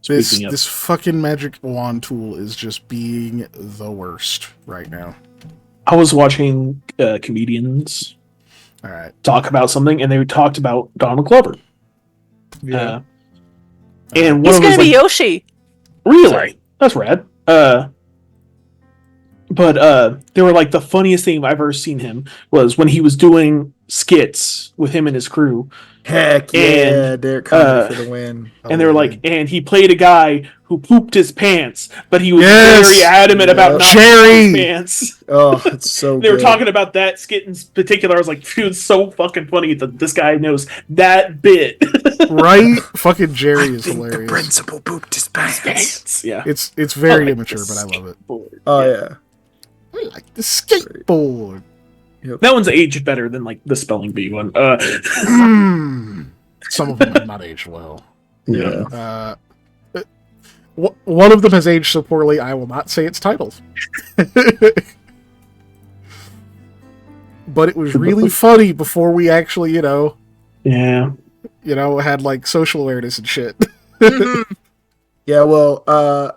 Speaking of, this fucking magic wand tool is just being the worst right now. I was watching comedians Alright. talk about something, and they talked about Donald Glover. Yeah. And one He's of them gonna was be like, Yoshi. really? Sorry. That's rad. But they were like, the funniest thing I've ever seen him was when he was doing skits with him and his crew. Heck yeah, And, Derek Comedy for the win. And they were like, and he played a guy who pooped his pants, but he was Yes! very adamant about Yeah. not Jerry! pooping his pants. oh, it's so They were good. talking about that skit in particular. I was like, dude, it's so fucking funny that this guy knows that bit. Right? Fucking Jerry is The hilarious. principal pooped his pants. Yeah. It's very I like immature, the but I love it. skateboard. Oh yeah. I like the skateboard. That one's aged better than like the spelling bee one. Mm. Some of them have not aged well. Yeah. One of them has aged so poorly, I will not say its titles. But it was really funny before we actually, Yeah. had like social awareness and shit. Yeah, well,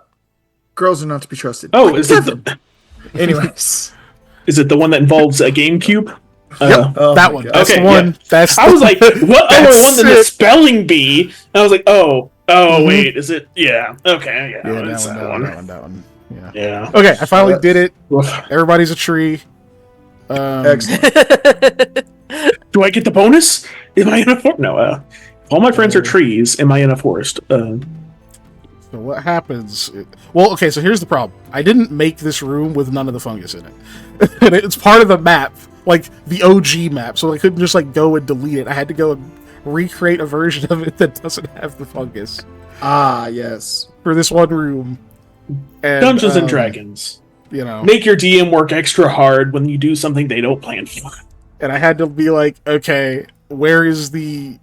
girls are not to be trusted. Oh, Like is it Devin. Anyways. is it the one that involves a GameCube? Oh That my one. God. That's Okay, the one. yeah. That's I was like, what other That's one than the it. spelling bee? And I was like, oh, Mhm. wait, is it? Yeah, okay, yeah, yeah, it's that one. Yeah. Yeah. Okay, I finally did it. Oof. Everybody's a tree. Excellent. Do I get the bonus? Am I in a forest? No, all my friends are trees. Am I in a forest? So what happens? Well, okay, so here's the problem. I didn't make this room with none of the fungus in it. And it's part of the map, like the OG map, so I couldn't just like go and delete it. I had to go and recreate a version of it that doesn't have the fungus Ah, yes. for this one room. And, Dungeons and Dragons. Make Make your DM work extra hard when you do something they don't plan for. and I had to be like, okay, where is the,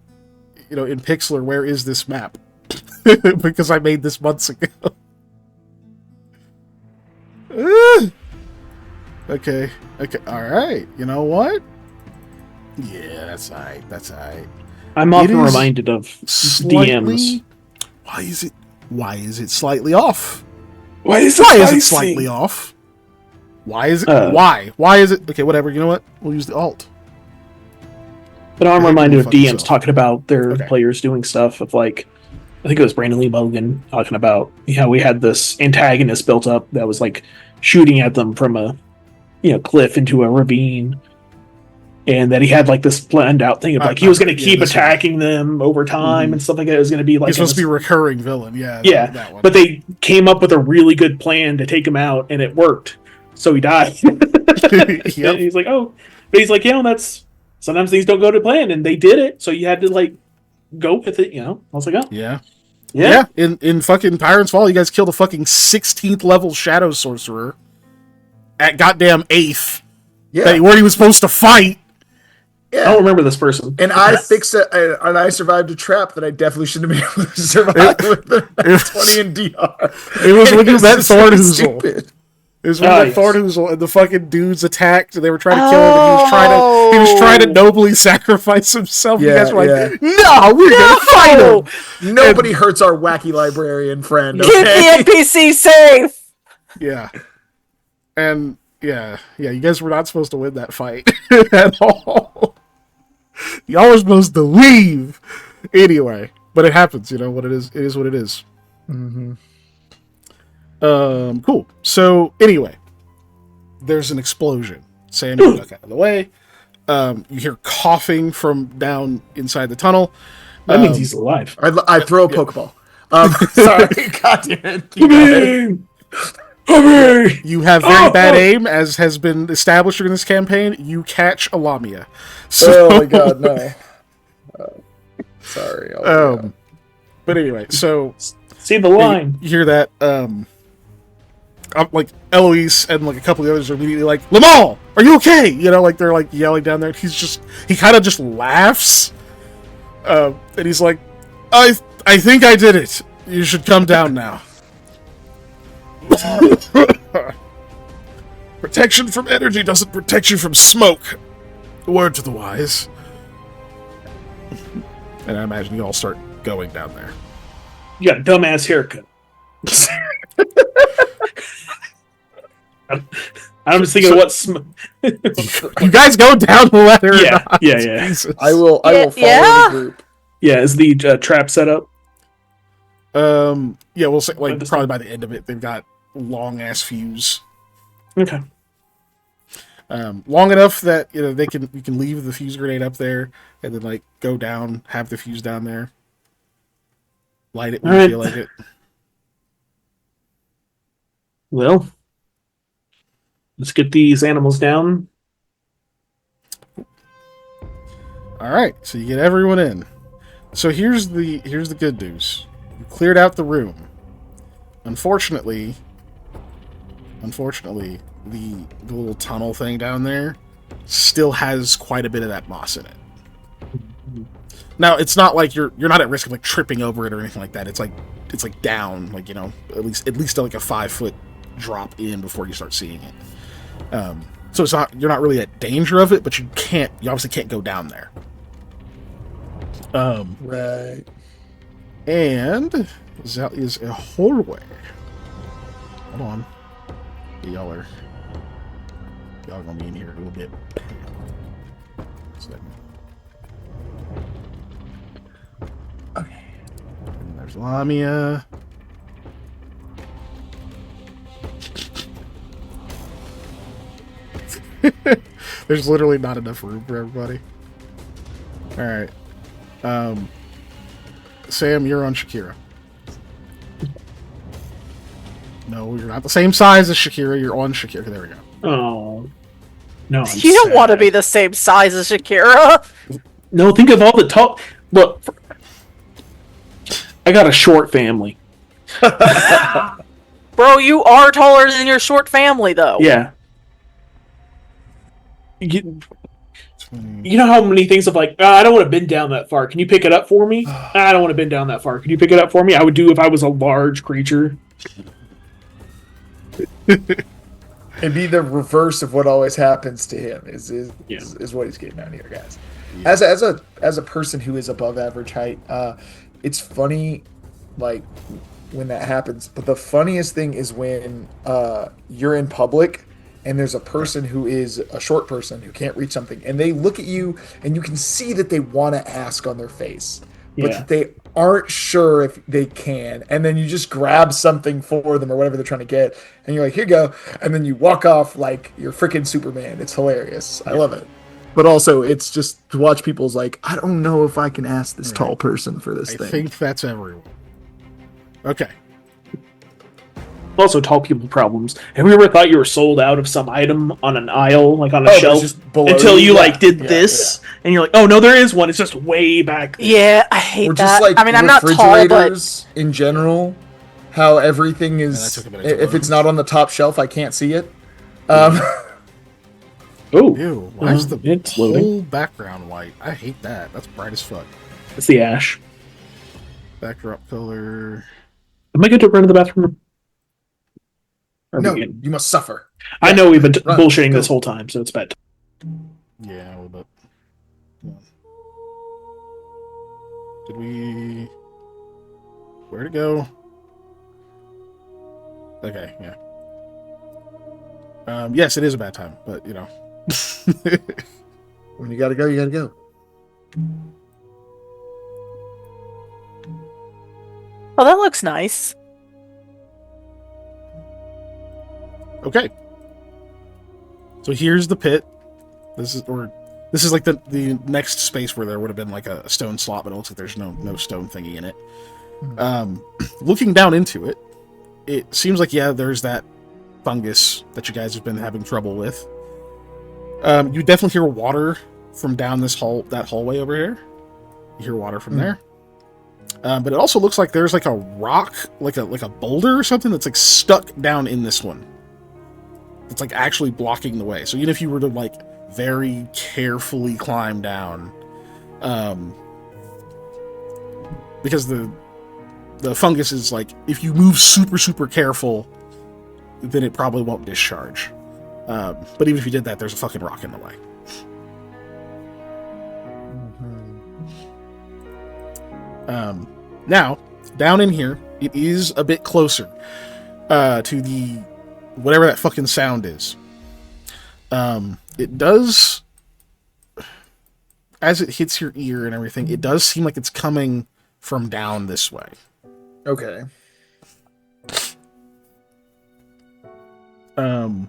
in Pixlr, where is this map? Because I made this months ago. Okay, alright. You know what? Yeah, that's alright. I'm It often is reminded of Slightly... DMs. Why is it slightly off? Why is Why is it slightly off? Why is it... why? Why is it... Okay, whatever, you know what? We'll use the alt. But I'm I reminded hate of when DMs fucking so. talking about their Okay. players doing stuff of like, I think it was Brandon Lee Mulligan talking about how we had this antagonist built up that was like shooting at them from a cliff into a ravine, and that he had like this planned out thing of like he was going to keep this one. attacking them over time Mhm. and stuff like that. It was going to be like He's supposed to be a recurring villain, yeah. Yeah, that one. but they came up with a really good plan to take him out, and it worked. So he died. Yep. And he's like, oh, but he's like, that's sometimes things don't go to plan, and they did it. So you had to like go with it. I was like, oh, Yeah. yeah. In fucking Pirate's Fall, you guys killed a fucking 16th level Shadow Sorcerer at goddamn 8th Yeah. where he was supposed to fight. I don't remember this person. And I fixed it, and I survived a trap that I definitely shouldn't have been able to survive with the was- 20 in DR. It was when you It's met just so Thornhoozle. stupid. It was when Ah, that yes. Thornhoozle and the fucking dudes attacked and they were trying to kill him and he was trying to nobly sacrifice himself. You Yeah, guys were like, yeah. no, we're gonna fight him. Nobody hurts our wacky librarian friend. Keep Okay? the NPC safe. Yeah. And yeah, you guys were not supposed to win that fight at all. Y'all were supposed to leave. Anyway, but it happens, what it is. It is what it is. Mm-hmm. Cool. So anyway, there's an explosion. Sandy duck out of the way. You hear coughing from down inside the tunnel. That means he's alive. I throw a Pokeball. Sorry, God damn it. Come here! Come here! You have very bad aim, as has been established during this campaign. You catch a Lamia. So, Oh my God, no. Sorry. But anyway, so See the line. you hear that. Like Eloise and like a couple of the others are immediately like, Lamal, are you okay? Like they're like yelling down there. He kind of just laughs, and he's like, I think I did it. You should come down now. Protection from energy doesn't protect you from smoke. Word to the wise. And I imagine you all start going down there. You got a dumbass haircut. I'm just thinking of what. You guys go down the ladder. or Yeah, not? yeah. Jesus. I will follow Yeah. the group. Yeah, is the trap set up? Yeah, we'll say like probably by the end of it, they've got long ass fuse. Okay. Long enough that you can leave the fuse grenade up there and then like go down, have the fuse down there, light it when you Alright. feel like it. Well, let's get these animals down. All right, so you get everyone in. So here's the good news. You cleared out the room. Unfortunately, the little tunnel thing down there still has quite a bit of that moss in it. Now, it's not like you're not at risk of like tripping over it or anything like that. It's it's like down, like, you know, at least like a 5 foot drop in before you start seeing it. So it's not, you're not really at danger of it, but you obviously can't go down there. Right. And that is a hallway. Hold on. Y'all gonna be in here a little bit. Okay. And there's Lamia. There's literally not enough room for everybody. Alright. Sam, you're on Shakira. No, you're not the same size as Shakira. You're on Shakira. There we go. Oh. No, I'm You don't want to sad. be the same size as Shakira. No, think of all the tall. Look, I got a short family. Bro, you are taller than your short family, though. Yeah. You know how many things of like, I don't want to bend down that far. Can you pick it up for me? I don't want to bend down that far. Can you pick it up for me? I would do if I was a large creature. And be the reverse of what always happens to him is what he's getting out here, guys. Yeah. As a person who is above average height, it's funny, like when that happens. But the funniest thing is when you're in public and there's a person who is a short person who can't reach something, and they look at you and you can see that they want to ask on their face, but Yeah. that they aren't sure if they can, and then you just grab something for them or whatever they're trying to get, and you're like, here you go, and then you walk off like you're freaking Superman. It's hilarious. I love it. But also, it's just to watch people's like, I don't know if I can ask this tall person for this I thing. think that's everyone. Okay. Also, tall people problems. Have you ever thought you were sold out of some item on an aisle, like on a Oh, shelf, just below until you you? like did Yeah, this, and you're like, oh no, there is one. It's just way back there. Yeah, I hate Or that. just like I mean, I'm not tall, but refrigerators in general, how everything that is. took a minute to If it's load. not on the top shelf, I can't see it. Oh, Ew, why is the it's whole loading. background white? I hate that. That's bright as fuck. It's the ash. Backdrop color. Am I good to run to the bathroom? Or no, we can- you must suffer. I know we've been Run, bullshitting go. this whole time, so it's bad. Yeah, a little bit. Yeah. Did we... Where'd it go? Okay, yeah. Yes, it is a bad time, but, you know. When you gotta go, you gotta go. oh, that looks nice. Okay. So here's the pit. This is like the next space where there would have been like a stone slot, but it looks like there's no stone thingy in it. Looking down into it, it seems like there's that fungus that you guys have been having trouble with. You definitely hear water from down that hallway over here. You hear water from there. But it also looks like there's like a rock, like a boulder or something that's like stuck down in this one. It's like actually blocking the way. So even if you were to like very carefully climb down, because the fungus is like, if you move super careful, then it probably won't discharge. But even if you did that, there's a fucking rock in the way. Now, down in here, it is a bit closer to the whatever that fucking sound is. It does, as it hits your ear and everything, it does seem like it's coming from down this way. Okay. So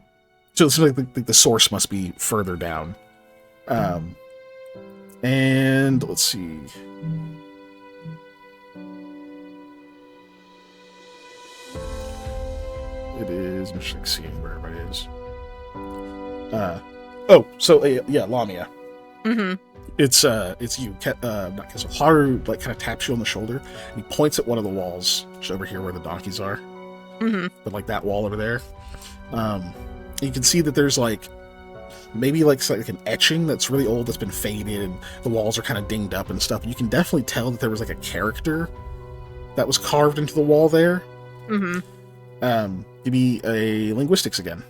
it seems like the source must be further down. And let's see. It is. I'm just like seeing where everybody is. Lamia. Mm-hmm. It's you. Not Kessel. Haru like kind of taps you on the shoulder and he points at one of the walls, just over here where the donkeys are. Mm-hmm. But like that wall over there. You can see that there's like maybe like an etching that's really old that's been faded and the walls are kind of dinged up and stuff. You can definitely tell that there was like a character that was carved into the wall there. Mm-hmm. Give me a linguistics again.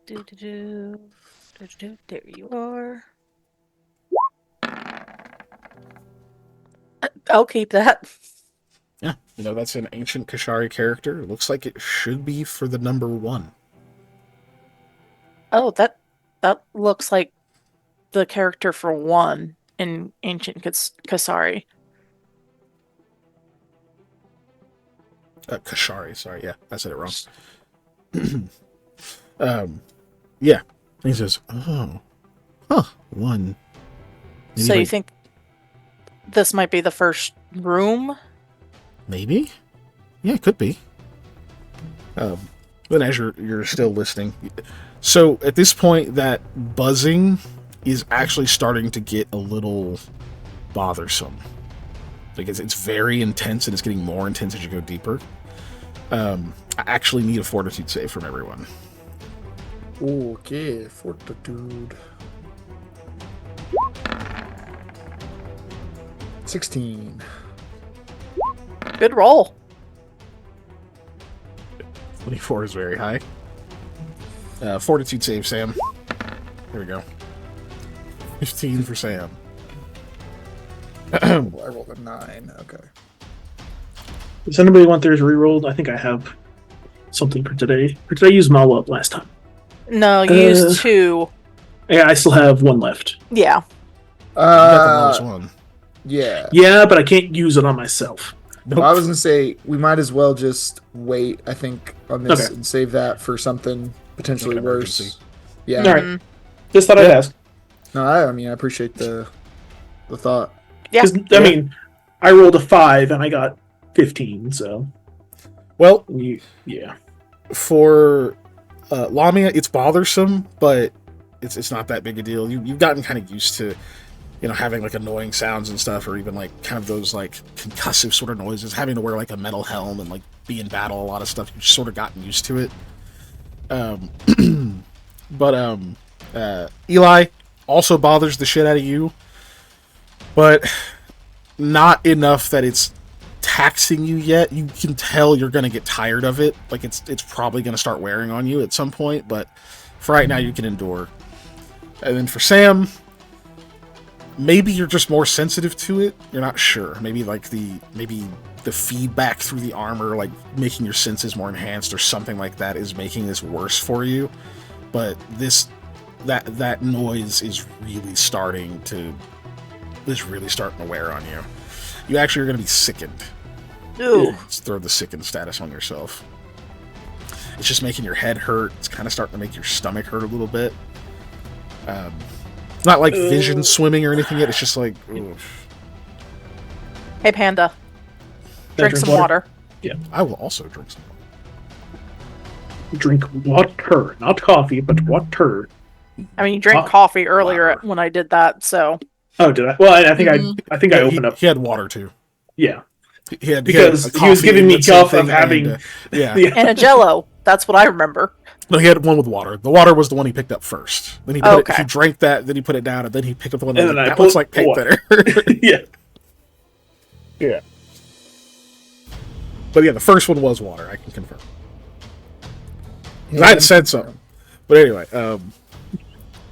There you are. I'll keep that. Yeah, that's an ancient Kashari character. It looks like it should be for the number 1. Oh, that looks like the character for 1 in Ancient Kasari. Kashari, sorry, yeah, I said it wrong. Yeah. And he says, oh, huh, 1. Maybe So you think this might be the first room? Maybe? Yeah, it could be. Then as you're still listening, so at this point, that buzzing is actually starting to get a little bothersome. Like it's very intense, and it's getting more intense as you go deeper. I actually need a fortitude save from everyone. Okay, fortitude. 16. Good roll. 24 is very high. Fortitude save, Sam. Here we go. 15 for Sam. I rolled a 9. Okay. Does anybody want theirs rerolled? I think I have something for today. Or did I use them all up last time? No, you used 2. Yeah, I still have 1 left. Yeah. You got the lowest one. Yeah. Yeah, but I can't use it on myself. Nope. Well, I was gonna say we might as well just wait. I think on this Okay. and save that for something potentially Like an worse. emergency. Yeah. All right. Just thought I'd ask. No, I mean I appreciate the thought. Yeah. 'Cause, I mean, I rolled a 5 and I got 15, so Well, yeah. for Lamia, it's bothersome, but it's not that big a deal. You've gotten kind of used to, having like annoying sounds and stuff, or even like kind of those like concussive sort of noises. Having to wear like a metal helm and like be in battle, a lot of stuff. You've sort of gotten used to it. But Eli also bothers the shit out of you, but not enough that it's taxing you yet. You can tell you're going to get tired of it. Like it's probably going to start wearing on you at some point, but for right now you can endure. And then for Sam, maybe you're just more sensitive to it. You're not sure. Maybe the feedback through the armor, like making your senses more enhanced or something like that, is making this worse for you. But that noise is really starting to wear on you. You actually are going to be sickened. Ooh. Let's throw the sickened status on yourself. It's just making your head hurt. It's kind of starting to make your stomach hurt a little bit. It's not like vision swimming or anything yet. It's just like, oof. Hey, Panda. Drink some water. Yeah. I will also drink some water. Drink water, not coffee, but water. I mean, you drank coffee earlier when I did that, so. Oh, did I? Well, I think I think I opened up. He had water too. Yeah. Because he was giving me guff of having. And a Jello. That's what I remember. No, he had one with water. The water was the one he picked up first. Then he Okay. he drank that. Then he put it down, and then he picked up the one. And then that looks like paint thinner. Yeah. Yeah. But yeah, the first one was water. I can confirm. I had said so. But anyway,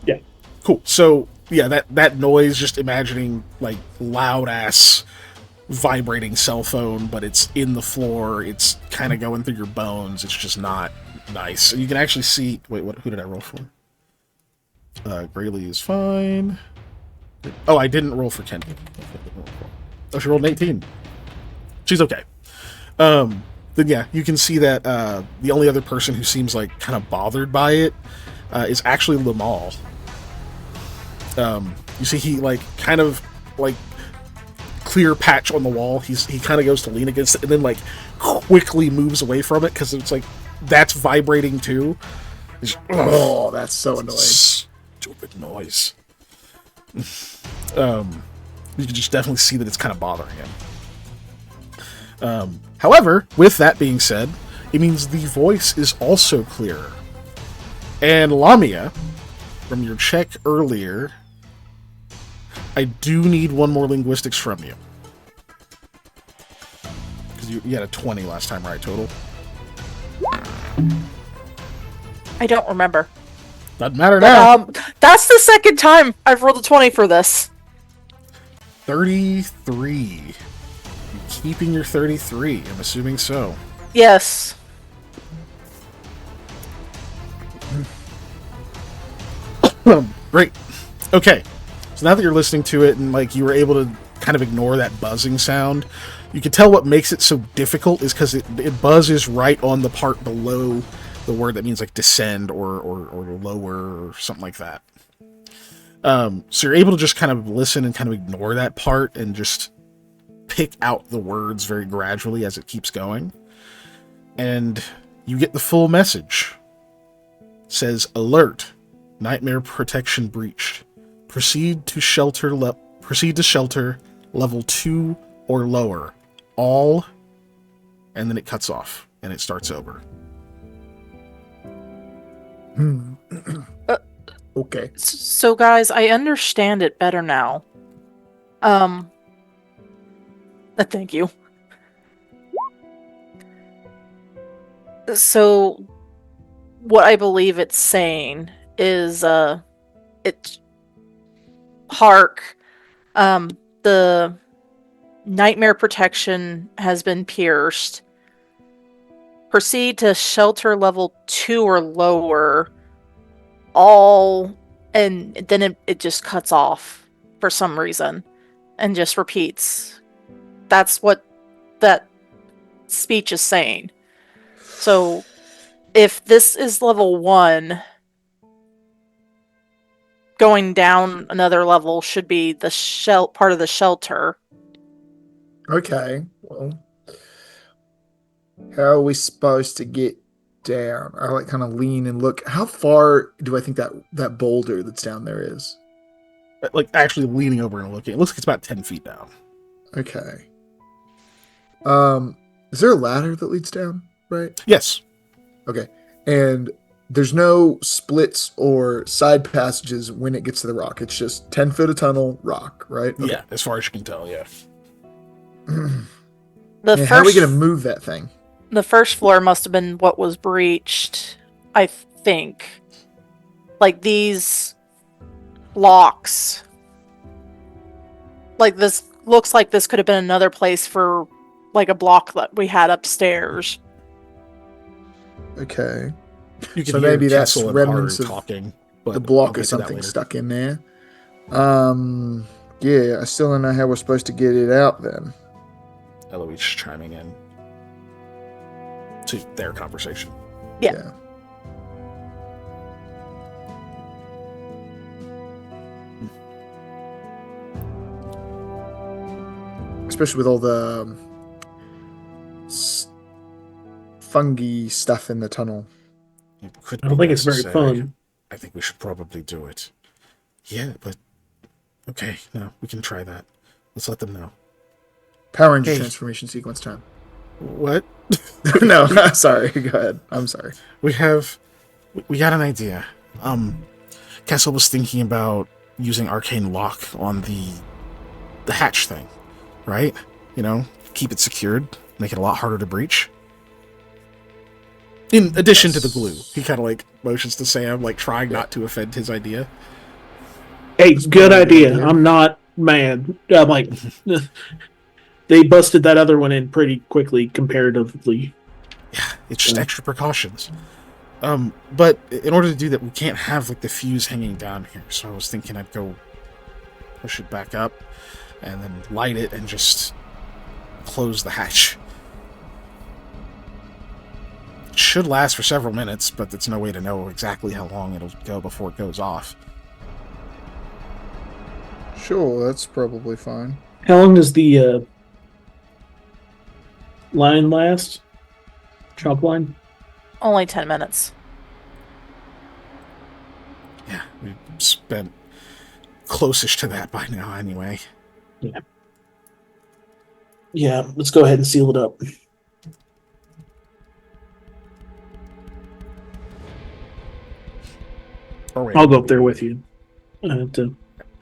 yeah. Cool. So yeah, that noise. Just imagining like loud ass vibrating cell phone, but it's in the floor. It's kind of going through your bones. It's just not nice. And you can actually see. Wait, who did I roll for? Grayley is fine. Oh, I didn't roll for Ken. Oh, she rolled an 18. She's okay. Then yeah, you can see that the only other person who seems like kind of bothered by it is actually Lamal. You see he like kind of like clear patch on the wall. He kind of goes to lean against it and then like quickly moves away from it because it's like that's vibrating too. Oh, that's so annoying. Stupid noise. You can just definitely see that it's kind of bothering him. However, with that being said, it means the voice is also clearer. And Lamia, from your check earlier, I do need one more linguistics from you. Because you had a 20 last time, right, total? I don't remember. Doesn't matter now. That's the second time I've rolled a 20 for this. 33. You keeping your 33? I'm assuming so. Yes. Great. Okay. So now that you're listening to it and like you were able to kind of ignore that buzzing sound, you can tell what makes it so difficult is because it buzzes right on the part below the word that means like descend or lower or something like that. So you're able to just kind of listen and kind of ignore that part and just pick out the words very gradually as it keeps going. And you get the full message. It says, alert, nightmare protection breached. Proceed to shelter level 2 or lower. All, and then it cuts off and it starts over. Okay. So, guys, I understand it better now. Thank you. So, what I believe it's saying is, it's hark. The nightmare protection has been pierced. Proceed to shelter level 2 or lower. All, and then it just cuts off for some reason and just repeats. That's what that speech is saying. So if this is level 1, going down another level should be the part of the shelter. Okay. Well, how are we supposed to get down? I like kind of lean and look. How far do I think that boulder that's down there is? Like actually leaning over and looking. It looks like it's about 10 feet down. Okay. Is there a ladder that leads down? Right. Yes. Okay. And there's no splits or side passages when it gets to the rock. It's just 10 foot of tunnel rock, right? Okay. Yeah, as far as you can tell, yeah. How are we going to move that thing? The first floor must have been what was breached, I think. Like these blocks. Like this looks like this could have been another place for like a block that we had upstairs. Okay. You can So hear maybe that's Kessel and remnants Haru of talking, but the block I'll get or to that something later. stuck in there. Yeah, I still don't know how we're supposed to get it out then. Eloise chiming in to their conversation. Yeah. Especially with all the fungi stuff in the tunnel. It could I don't be think it's very necessary. fun. I think we should probably do it. Yeah, but okay, no, we can try that. Let's let them know. Power Ranger Hey. transformation sequence time. What? No, sorry. Go ahead. I'm sorry. We got an idea. Kessel was thinking about using arcane lock on the hatch thing, right? You know, keep it secured, make it a lot harder to breach. In addition to the glue, he kind of like motions to Sam, like trying not to offend his idea. Hey, good probably a good idea. idea. I'm not mad. I'm like, they busted that other one in pretty quickly comparatively. Yeah, it's just extra precautions. But in order to do that, we can't have like the fuse hanging down here. So I was thinking I'd go push it back up and then light it and just close the hatch. It should last for several minutes, but there's no way to know exactly how long it'll go before it goes off. Sure, that's probably fine. How long does the line last? Chalk line? Only 10 minutes. Yeah, we've spent close-ish to that by now anyway. Yeah, let's go ahead and seal it up. Or wait, I'll go up there with you. I have to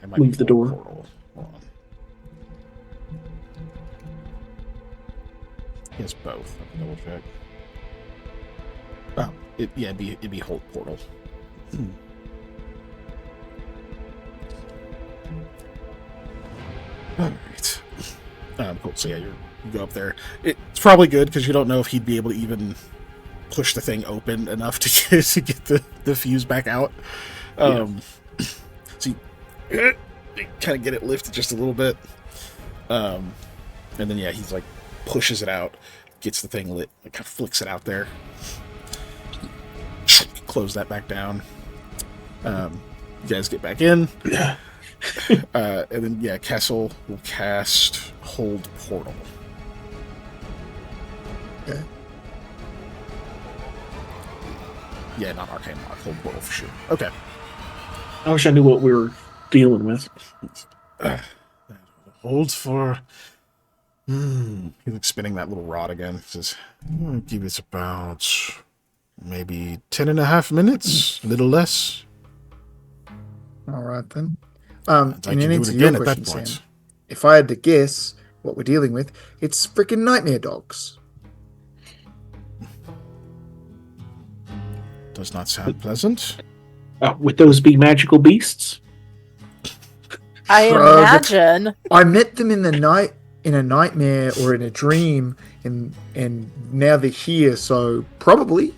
I might leave the pull a door. portal. Hold on. He has both. I can double check. Oh, it'd be Hold Portal. Alright. Cool. So yeah, you go up there. It's probably good because you don't know if he'd be able to even push the thing open enough to get the fuse back out. So you kind of get it lifted just a little bit. And then yeah, he's like pushes it out, gets the thing lit, like kind of flicks it out there. Close that back down. You guys get back in. And then yeah, Kessel will cast Hold Portal. Okay. Yeah, not Arcane Lock, Hold Portal for sure. Okay. I wish I knew what we were dealing with. Hold for. He's like spinning that little rod again. He says, give it about maybe 10.5 minutes, a little less. All right then. And I In can do answer it to your again at that question, point. Sam, if I had to guess what we're dealing with, it's freaking nightmare dogs. Does not sound pleasant. Would those be magical beasts? I Shrug. imagine. I met them in the night, in a nightmare or in a dream, and now they're here. So probably,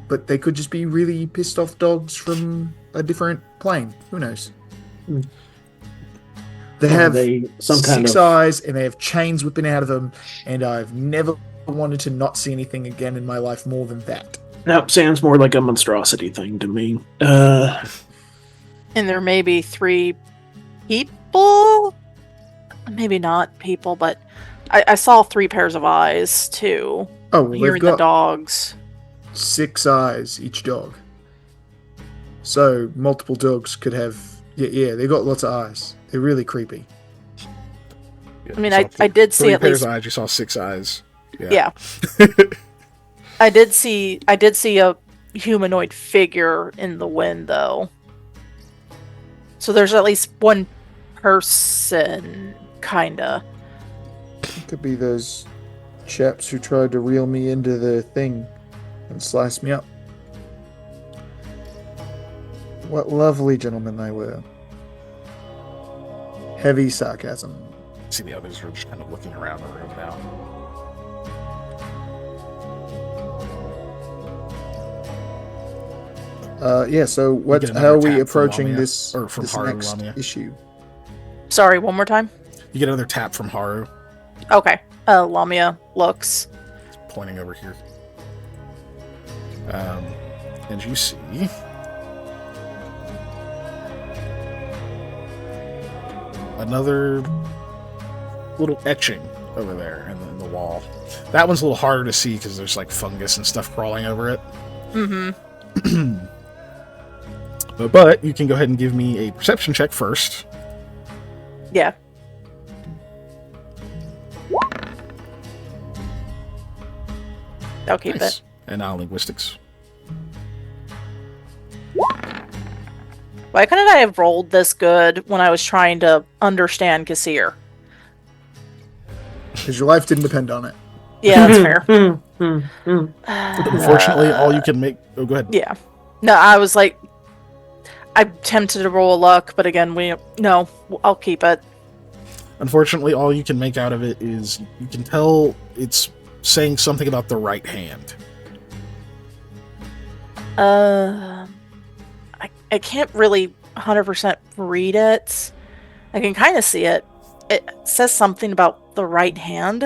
but they could just be really pissed off dogs from a different plane. Who knows? Hmm. They Are have they some kind six of eyes, and they have chains whipping out of them. And I've never wanted to not see anything again in my life more than that. that sounds more like a monstrosity thing to me. And there may be 3 people? Maybe not people, but I saw 3 pairs of eyes too. Oh, well, Hearing they've the got dogs. 6 eyes each dog. So multiple dogs could have. Yeah, they got lots of eyes. They're really creepy. Yeah, I mean, you saw I did see 3 at pairs least. of eyes. You saw 6 eyes. Yeah. I did see a humanoid figure in the wind though. So there's at least one person, kinda. It could be those chaps who tried to reel me into the thing and slice me up. What lovely gentlemen they were. Heavy sarcasm. See, the others are just kind of looking around the room now. Yeah, so get another how are we tap from approaching Lamia, this, or from this Haru next Lamia. issue? Sorry, one more time. You get another tap from Haru, Okay. Lamia looks. pointing over here. And you see another little etching over there in the wall. That one's a little harder to see because there's like fungus and stuff crawling over it. Mm-hmm. But you can go ahead and give me a perception check first. Yeah. I'll keep Nice. it. And now linguistics. Why couldn't I have rolled this good when I was trying to understand Kassir? Because your life didn't depend on it. Yeah, that's fair. Unfortunately, all you can make. Oh, go ahead. Yeah. No, I was like, I'm tempted to roll a luck, but again, no, I'll keep it. Unfortunately, all you can make out of it is you can tell it's saying something about the right hand. I can't really 100% read it. I can kind of see it. It says something about the right hand.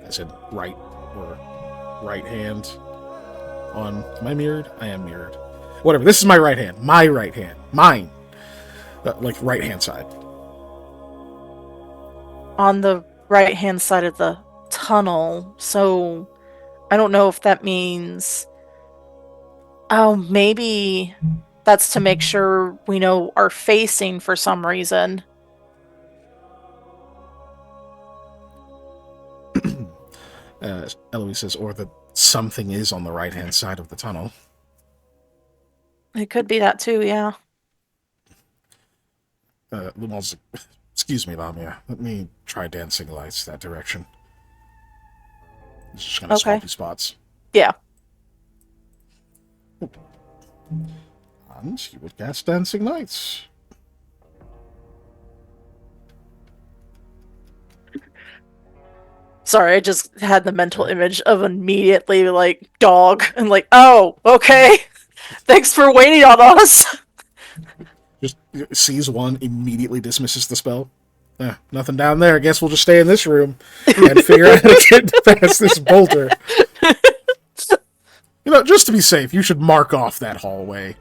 I said right or right hand on. Am I mirrored? I am mirrored. Whatever. This is my right hand. My right hand. Mine. Like right hand side. On the right hand side of the tunnel. So I don't know if that means. Oh, maybe that's to make sure we know our facing for some reason. Eloise says, or that something is on the right hand side of the tunnel. It could be that too, yeah. Lumal's like, excuse me, Lamia. Let me try dancing lights that direction. It's just kind of Okay. swampy spots. Yeah. And she would cast dancing lights. Sorry, I just had the mental image of immediately like dog and like, oh, okay. Thanks for waiting on us. Just sees one, immediately dismisses the spell. Nothing down there. I guess we'll just stay in this room and figure out how to get past this boulder. You know, just to be safe, you should mark off that hallway.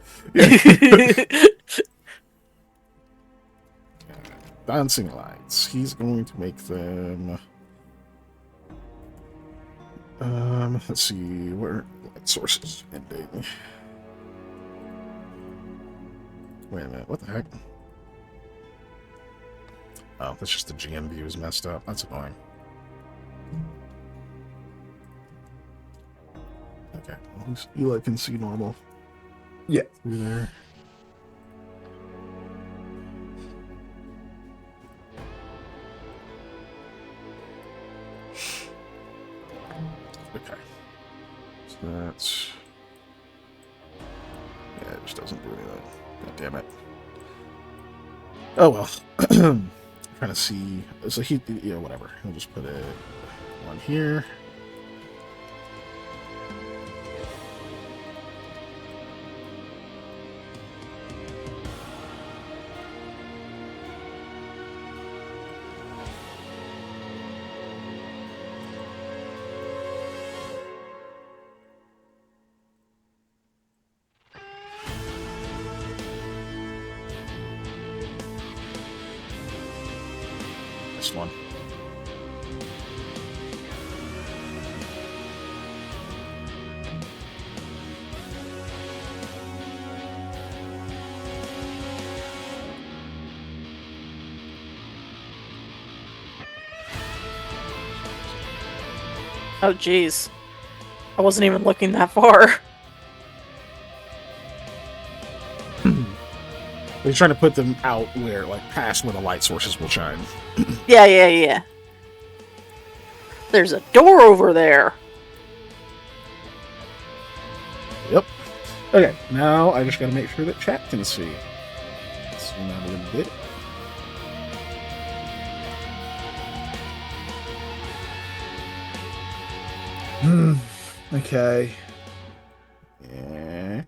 Dancing lights. He's going to make them. Let's see where light sources ending. Wait a minute. What the heck? Oh, that's just the GM view is messed up. That's annoying. Okay, at least Eli can see normal. Yeah. Through there. Okay. So that's... Yeah, it just doesn't do anything. God damn it. Oh well. I'm trying to see... So he... Yeah, whatever. I'll just put it... one here. This one. Oh, jeez. I wasn't even looking that far. He's trying to put them out where, like, past where the light sources will shine. Yeah. There's a door over there. Yep. Okay, now I just gotta make sure that chat can see. Zoom out a little bit. Okay. Yeah.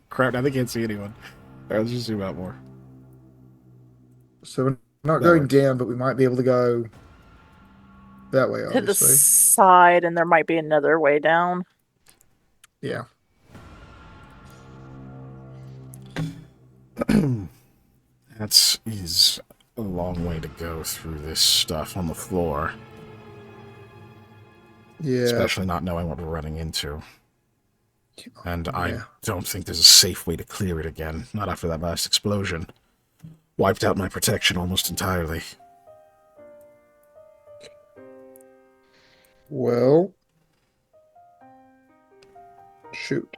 Crap, now they can't see anyone. Alright, let's just zoom out more. So we're not That going works. down, but we might be able to go that way, To the obviously. side, and there might be another way down. Yeah. That is a long way to go through this stuff on the floor. Yeah. Especially not knowing what we're running into. And I Yeah. don't think there's a safe way to clear it again. Not after that last explosion. Wiped out my protection almost entirely. Well. Shoot.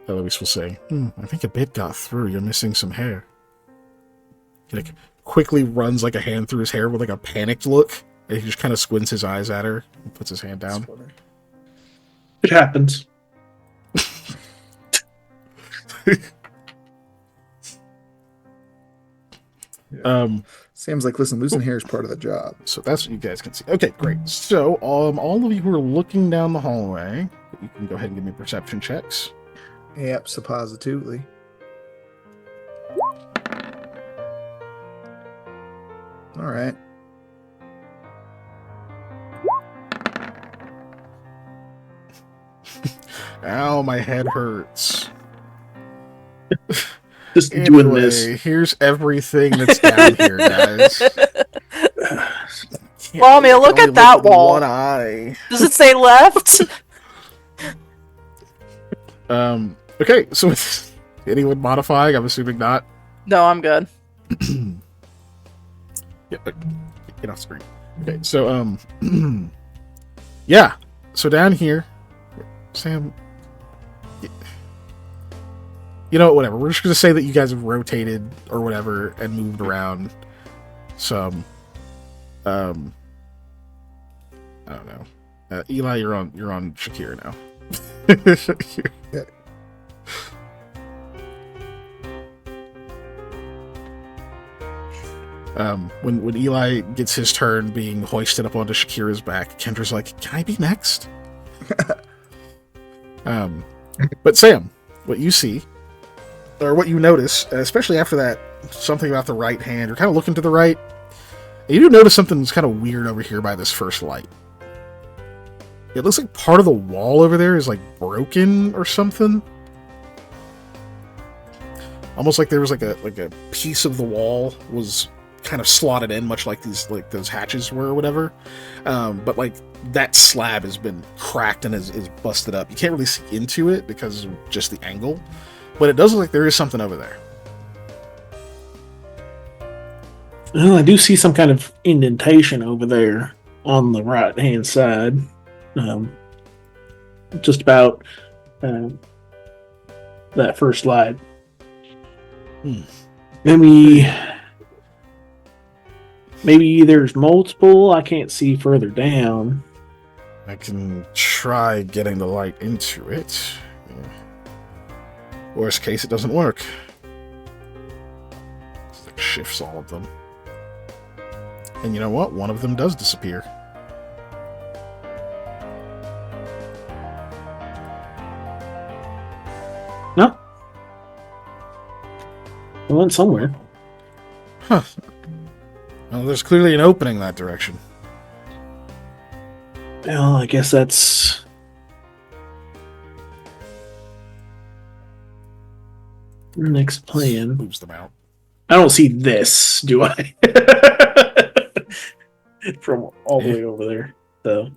Eloise will say, I think a bit got through. You're missing some hair. He like quickly runs like a hand through his hair with like a panicked look. And he just kind of squints his eyes at her and puts his hand down. It happens. Seems like, listen, losing hair is part of the job. So that's what you guys can see. Okay, great. So, all of you who are looking down the hallway, you can go ahead and give me perception checks. Yep, suppositively. All right. Ow, my head hurts. Just doing this. Here's everything that's down here, guys. Well, I mean, look Only at that with wall. One eye. Does it say left? Okay, so with anyone modifying, I'm assuming not. No, I'm good. Yeah, get off screen. Okay, so yeah. So down here, Sam, You know what? Whatever. We're just gonna say that you guys have rotated or whatever and moved around some. I don't know. Eli, you're on Shakira now. Yeah. When Eli gets his turn being hoisted up onto Shakira's back, Kendra's like, "Can I be next?" But Sam, what you see, or what you notice, especially after that, something about the right hand, you're kind of looking to the right, and you do notice something's kind of weird over here by this first light. It looks like part of the wall over there is like broken or something. Almost like there was like a piece of the wall was kind of slotted in, much like those hatches were or whatever. But like that slab has been cracked and is busted up. You can't really see into it because of just the angle, but it does look like there is something over there. Well, I do see some kind of indentation over there on the right hand side. Just about that first slide. Maybe there's multiple. I can't see further down. I can try getting the light into it. Worst case, it doesn't work. It shifts all of them. And you know what? One of them does disappear. No. It went somewhere. Huh. Well, there's clearly an opening that direction. Well, I guess that's... next plan. Moves them out. I don't see this, do I? From all the way over there, though.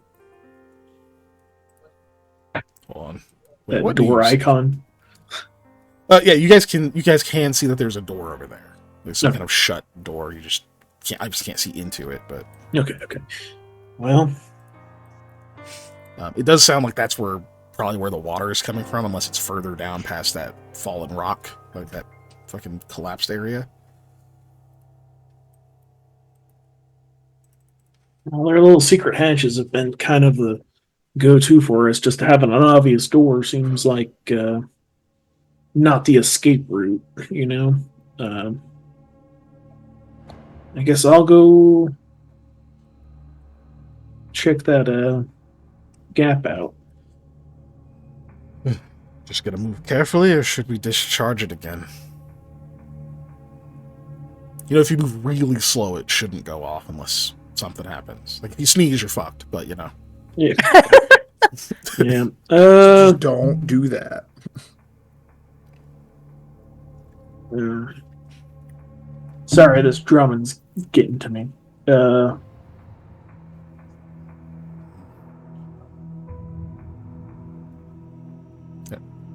Hold on. Wait, That what door do you see? icon. Yeah, you guys can see that there's a door over there. There's some Okay. kind of shut door. I just can't see into it, but Okay. Well, it does sound like that's probably where the water is coming from, unless it's further down past that fallen rock, like that fucking collapsed area. well, their little secret hatches have been kind of the go-to for us. Just having an obvious door seems like not the escape route, you know. I guess I'll go check that gap out. Just gotta move carefully, or should we discharge it again? You know, if you move really slow, it shouldn't go off unless something happens. Like if you sneeze, you're fucked. But you know. Yeah. Yeah. Just don't do that. Sorry, this drumming's getting to me.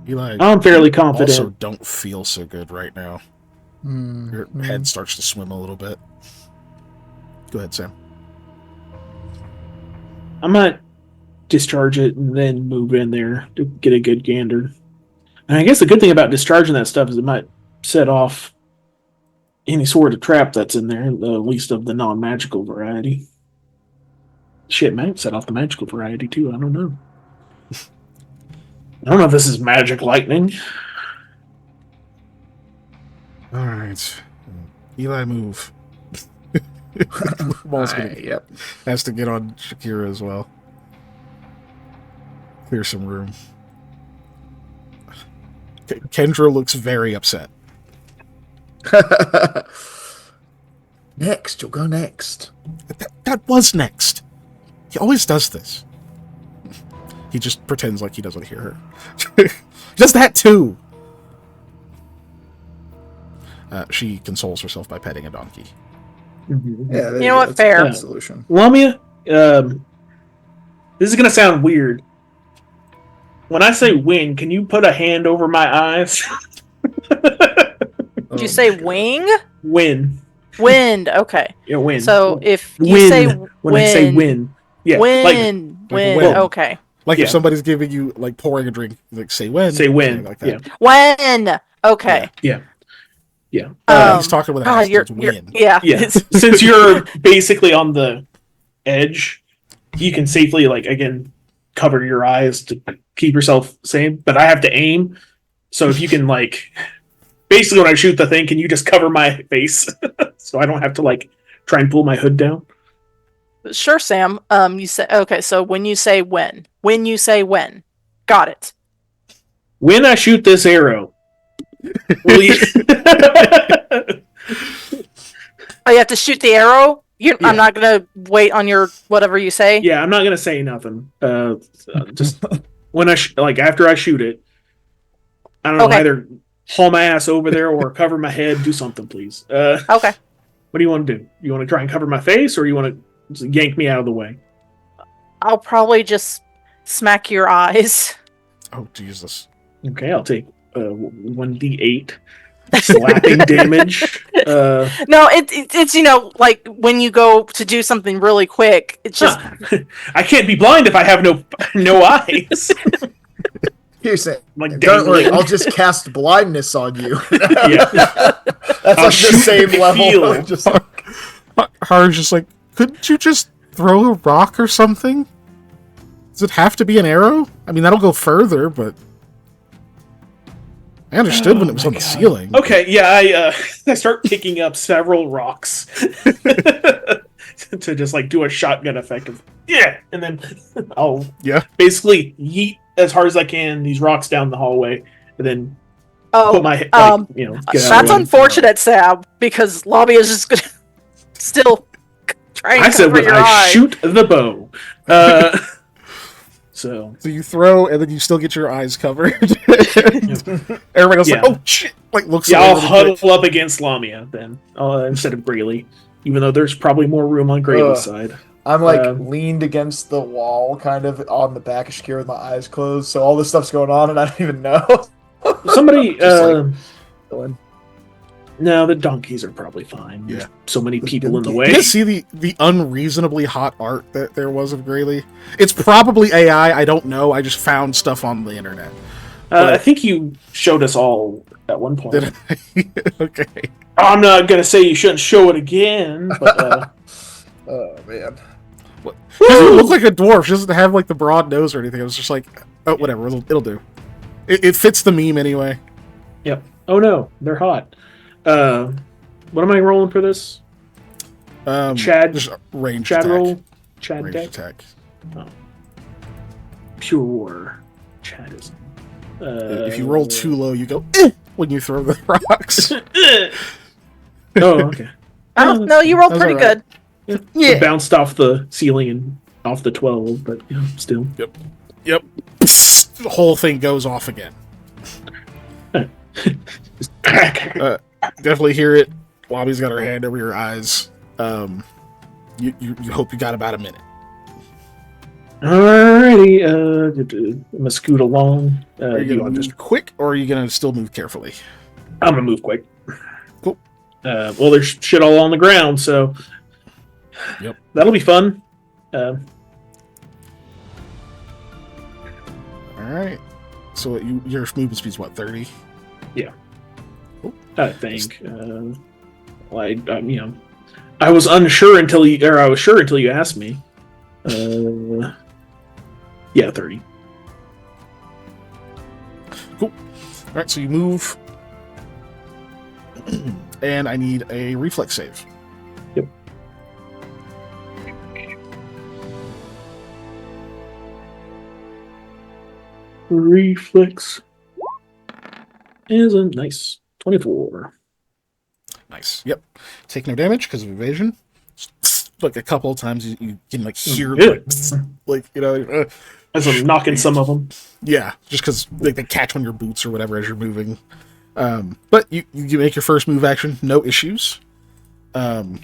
Eli, I'm fairly confident. also don't feel so good right now. Your head starts to swim a little bit. Go ahead, Sam. I might discharge it and then move in there to get a good gander. And I guess the good thing about discharging that stuff is it might set off any sort of trap that's in there, at least of the non-magical variety. Shit, might set off the magical variety too. I don't know. I don't know if this is magic lightning. All right, Eli, move. Ball's gonna Yep. has to get on Shakira as well. Clear some room. Kendra looks very upset. Next, you'll go next. That was next. He always does this. He just pretends like he doesn't hear her. He does that too. She consoles herself by petting a donkey. Yeah, You know what? that's Fair. a good solution. Lamia, this is gonna sound weird. When I say win, can you put a hand over my eyes? Did you say wing? Win. Wind. Okay. Yeah, win. So if you win. say When I say win. Yeah. win, like win. win. Okay. Like Yeah. if somebody's giving you, like pouring a drink, like say when. Say when. Like that. Yeah. When. Okay. Yeah. Yeah. He's talking with an God, accent. It's win. yeah. Yeah. Since you're basically on the edge, you can safely, like, again, cover your eyes to keep yourself safe. But I have to aim. So if you can, like, basically when I shoot the thing, can you just cover my face so I don't have to, like, try and pull my hood down? Sure, Sam. You say okay. So when you say when, got it. When I shoot this arrow, will you? Oh, you have to shoot the arrow. Yeah. I'm not gonna wait on your whatever you say. Yeah, I'm not gonna say nothing. Just when like after I shoot it, I don't know, Okay. either haul my ass over there or cover my head. Do something, please. Okay. What do you want to do? You want to try and cover my face, or you want to just yank me out of the way? I'll probably just smack your eyes. Oh Jesus! Okay, I'll take 1d8 slapping damage. No, it's like when you go to do something really quick, it's just I can't be blind if I have no eyes. Here's it. Like, Don't worry, dangling. I'll just cast blindness on you. Yeah. That's I'll like shoot the same the level. heel. Of just Haru's just like, couldn't you just throw a rock or something? Does it have to be an arrow? I mean, that'll go further, but I understood when it was on the ceiling. Okay, yeah, I start picking up several rocks to just like do a shotgun effect of and then I'll basically yeet as hard as I can these rocks down the hallway, and then put my get out of that's the way. unfortunate, Sam, because Lobby is just gonna still try and I said cover when your I eye. shoot the bow. So you throw, and then you still get your eyes covered. Everybody else like, oh shit! Like looks. Yeah, away I'll really huddle quick. up against Lamia then instead of Grayley, even though there's probably more room on Grayley's side. I'm like leaned against the wall, kind of on the back of Shakira with my eyes closed. So all this stuff's going on, and I don't even know. Somebody, Just, like, no, the donkeys are probably fine. Yeah. There's so many people in the You way. guys see the unreasonably hot art that there was of Grayley? It's probably AI. I don't know. I just found stuff on the internet. I think you showed us all at one point. Did I? Okay. I'm not gonna say you shouldn't show it again, but oh man. She doesn't look like a dwarf. She doesn't have like the broad nose or anything. It was just like, oh, whatever. It'll do. It fits the meme anyway. yep. Oh no, they're hot. What am I rolling for this? Chad, just range Chad attack. roll, Chad Range deck, attack. pure Chadism. If you roll too low, you go when you throw the rocks. Oh, okay. Oh, no, you rolled That's pretty all right. good. It bounced off the ceiling and off the 12, but still. Yep. The whole thing goes off again. Definitely hear it. Lobby's got her hand over your eyes. You hope you got about a minute. Alrighty, I'm gonna scoot along. Are you gonna move quick, or are you gonna still move carefully? I'm gonna move quick. Cool. Well, there's shit all on the ground, so that'll be fun. All right. So your movement speed's what, 30? Yeah. Cool. I think. I was unsure until I was sure until you asked me. Yeah, 30. Cool. All right, so you move, and I need a reflex save. Yep. Reflex is a nice 24. Nice. Yep. Take no damage because of evasion. Like a couple of times, you can like hear As I'm knocking some of them. Yeah, just because like they catch on your boots or whatever as you're moving. But you make your first move action, no issues. And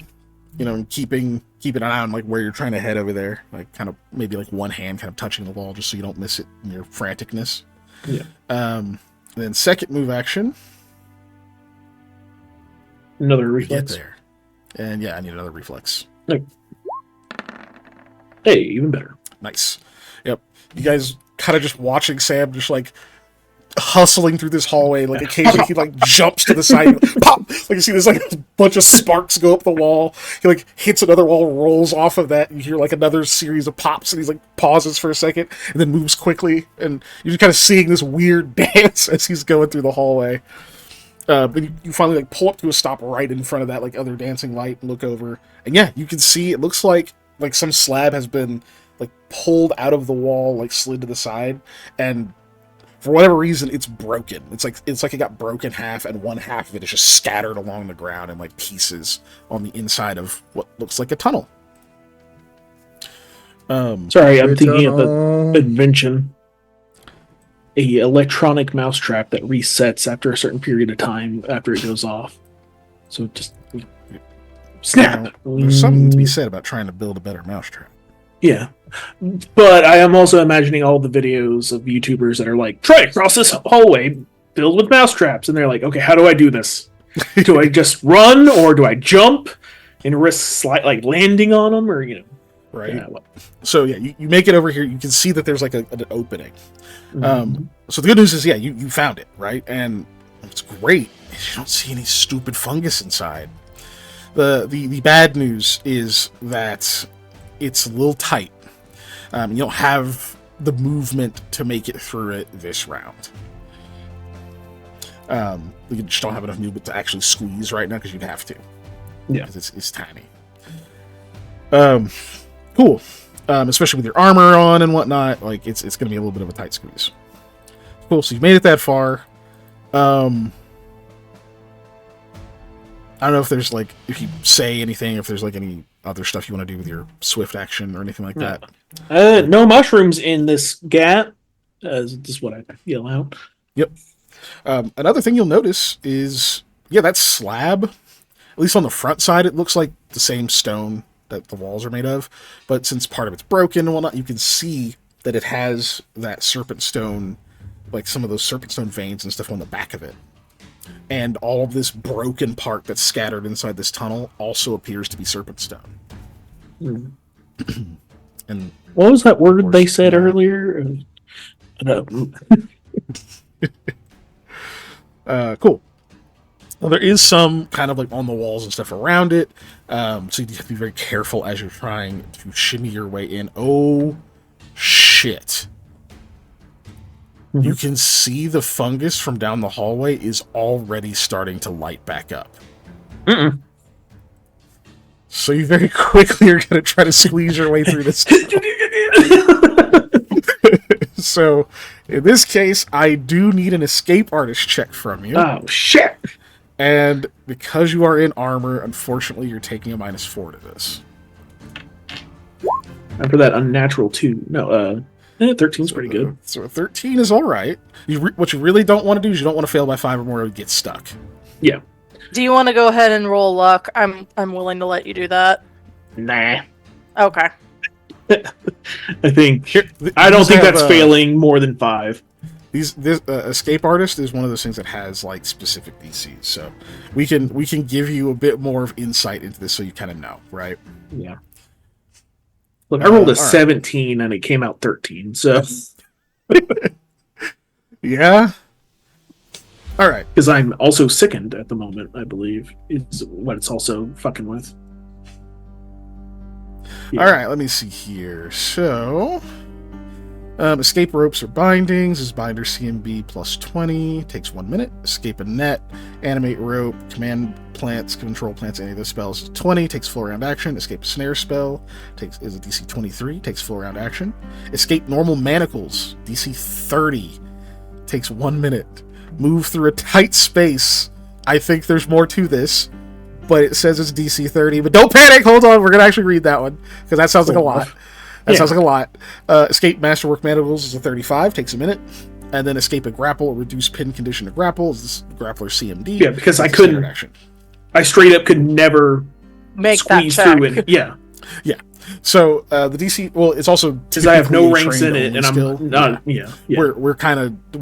keeping an eye on like where you're trying to head over there, like kind of maybe like one hand kind of touching the wall just so you don't miss it in your franticness. Yeah. Then second move action. Another Get reflex. there. And yeah, I need another reflex. Hey, even better. Nice. Yep. You guys kind of just watching Sam just like hustling through this hallway. Like occasionally he like jumps to the side, pop. Like you see there's like a bunch of sparks go up the wall. He like hits another wall, rolls off of that. You hear like another series of pops, and he's like pauses for a second and then moves quickly. And you're just kind of seeing this weird dance as he's going through the hallway. But you finally like pull up to a stop right in front of that like other dancing light and look over, and yeah, you can see it looks like some slab has been like pulled out of the wall, like slid to the side, and for whatever reason it's broken. It's like it got broken in half, and one half of it is just scattered along the ground in like pieces on the inside of what looks like a tunnel. Sorry, I'm thinking of an invention. A electronic mousetrap that resets after a certain period of time after it goes off. So just snap. There's something to be said about trying to build a better mousetrap. Yeah. But I am also imagining all the videos of YouTubers that are like, try to cross this hallway filled with mousetraps. And they're like, okay, how do I do this? Do I just run, or do I jump and risk like landing on them, or Right. Yeah, so yeah, you make it over here. You can see that there's like an opening. So the good news is, yeah, you found it, right? And it's great. You don't see any stupid fungus inside. The bad news is that it's a little tight. You don't have the movement to make it through it this round. You just don't have enough movement to actually squeeze right now, because you'd have to. Yeah, because it's tiny. Cool. Especially with your armor on and whatnot, like it's going to be a little bit of a tight squeeze. Cool. So you've made it that far. I don't know if there's like, if you say anything, if there's like any other stuff you want to do with your swift action or anything like that. No mushrooms in this gap. This is what I yell out. Yep. Another thing you'll notice is, yeah, that slab, at least on the front side, it looks like the same stone that the walls are made of, but since part of it's broken and whatnot, you can see that it has that serpent stone, like some of those serpent stone veins and stuff on the back of it. And all of this broken part that's scattered inside this tunnel also appears to be serpent stone. And what was that word they said earlier? Cool. Well, there is some kind of like on the walls and stuff around it, so you have to be very careful as you're trying to shimmy your way in. Oh, shit. You can see the fungus from down the hallway is already starting to light back up. So you very quickly are going to try to squeeze your way through this. So, in this case, I do need an escape artist check from you. Oh, shit! And because you are in armor, unfortunately, you're taking a -4 to this. And for that unnatural 2. No, 13's pretty good. So 13 is all right. What you really don't want to do is you don't want to fail by 5 or more and get stuck. Yeah. Do you want to go ahead and roll luck? I'm willing to let you do that. Nah. Okay. I think I don't think that's failing more than 5. This escape artist is one of those things that has like specific DCs, so we can give you a bit more of insight into this, so you kind of know, right? Yeah. Look, I rolled a 17 and it came out 13, so yeah. All right, because I'm also sickened at the moment, I believe is what it's also fucking with. Yeah. All right, let me see here. So, escape ropes or bindings is binder CMB plus 20, takes 1 minute. Escape a net, animate rope, command plants, control plants, any of those spells is 20, takes full round action. Escape a snare spell is a DC 23, takes full round action. Escape normal manacles, DC 30, takes 1 minute. Move through a tight space. I think there's more to this, but it says it's DC 30. But don't panic. Hold on. We're going to actually read that one, because that sounds like a lot. Sounds like a lot. Escape Masterwork Manacles is a 35. Takes a minute. And then escape a grapple or reduce pin condition to grapple is this grappler CMD. Yeah, because I couldn't. I straight up could never make that check. Through it. Yeah. Yeah. So the DC, well, it's also because I have no ranks in it, and I'm not. Yeah. We're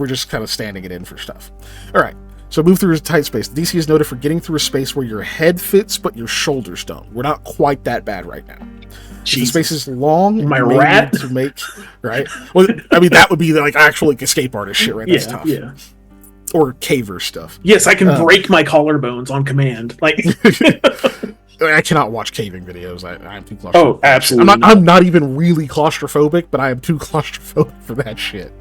just kind of standing it in for stuff. All right. So move through a tight space. The DC is noted for getting through a space where your head fits but your shoulders don't. We're not quite that bad right now. If the space is long, My you may rat? need to make right. Well, I mean that would be like actual like escape artist shit, right? That's tough. Yeah. Or caver stuff. Yes, I can break my collarbones on command. Like, I cannot watch caving videos. I'm too claustrophobic. oh, absolutely. I'm not even really claustrophobic, but I am too claustrophobic for that shit.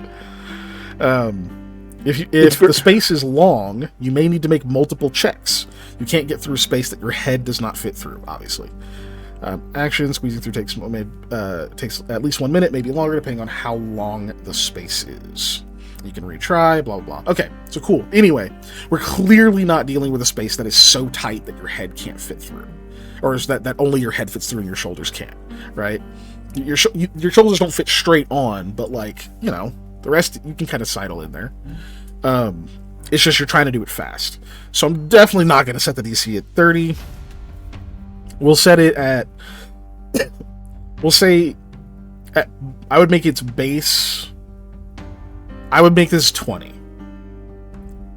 If the space is long, you may need to make multiple checks. You can't get through a space that your head does not fit through, obviously. Action squeezing through takes at least 1 minute, maybe longer, depending on how long the space is. You can retry, blah, blah, blah. Okay, so cool. Anyway, we're clearly not dealing with a space that is so tight that your head can't fit through. Or is that only your head fits through and your shoulders can't, right? Your shoulders don't fit straight on, but like, you know, the rest, you can kind of sidle in there. It's just you're trying to do it fast. So I'm definitely not going to set the DC at 30. We'll set it at... We'll say... I would make its base... I would make this 20.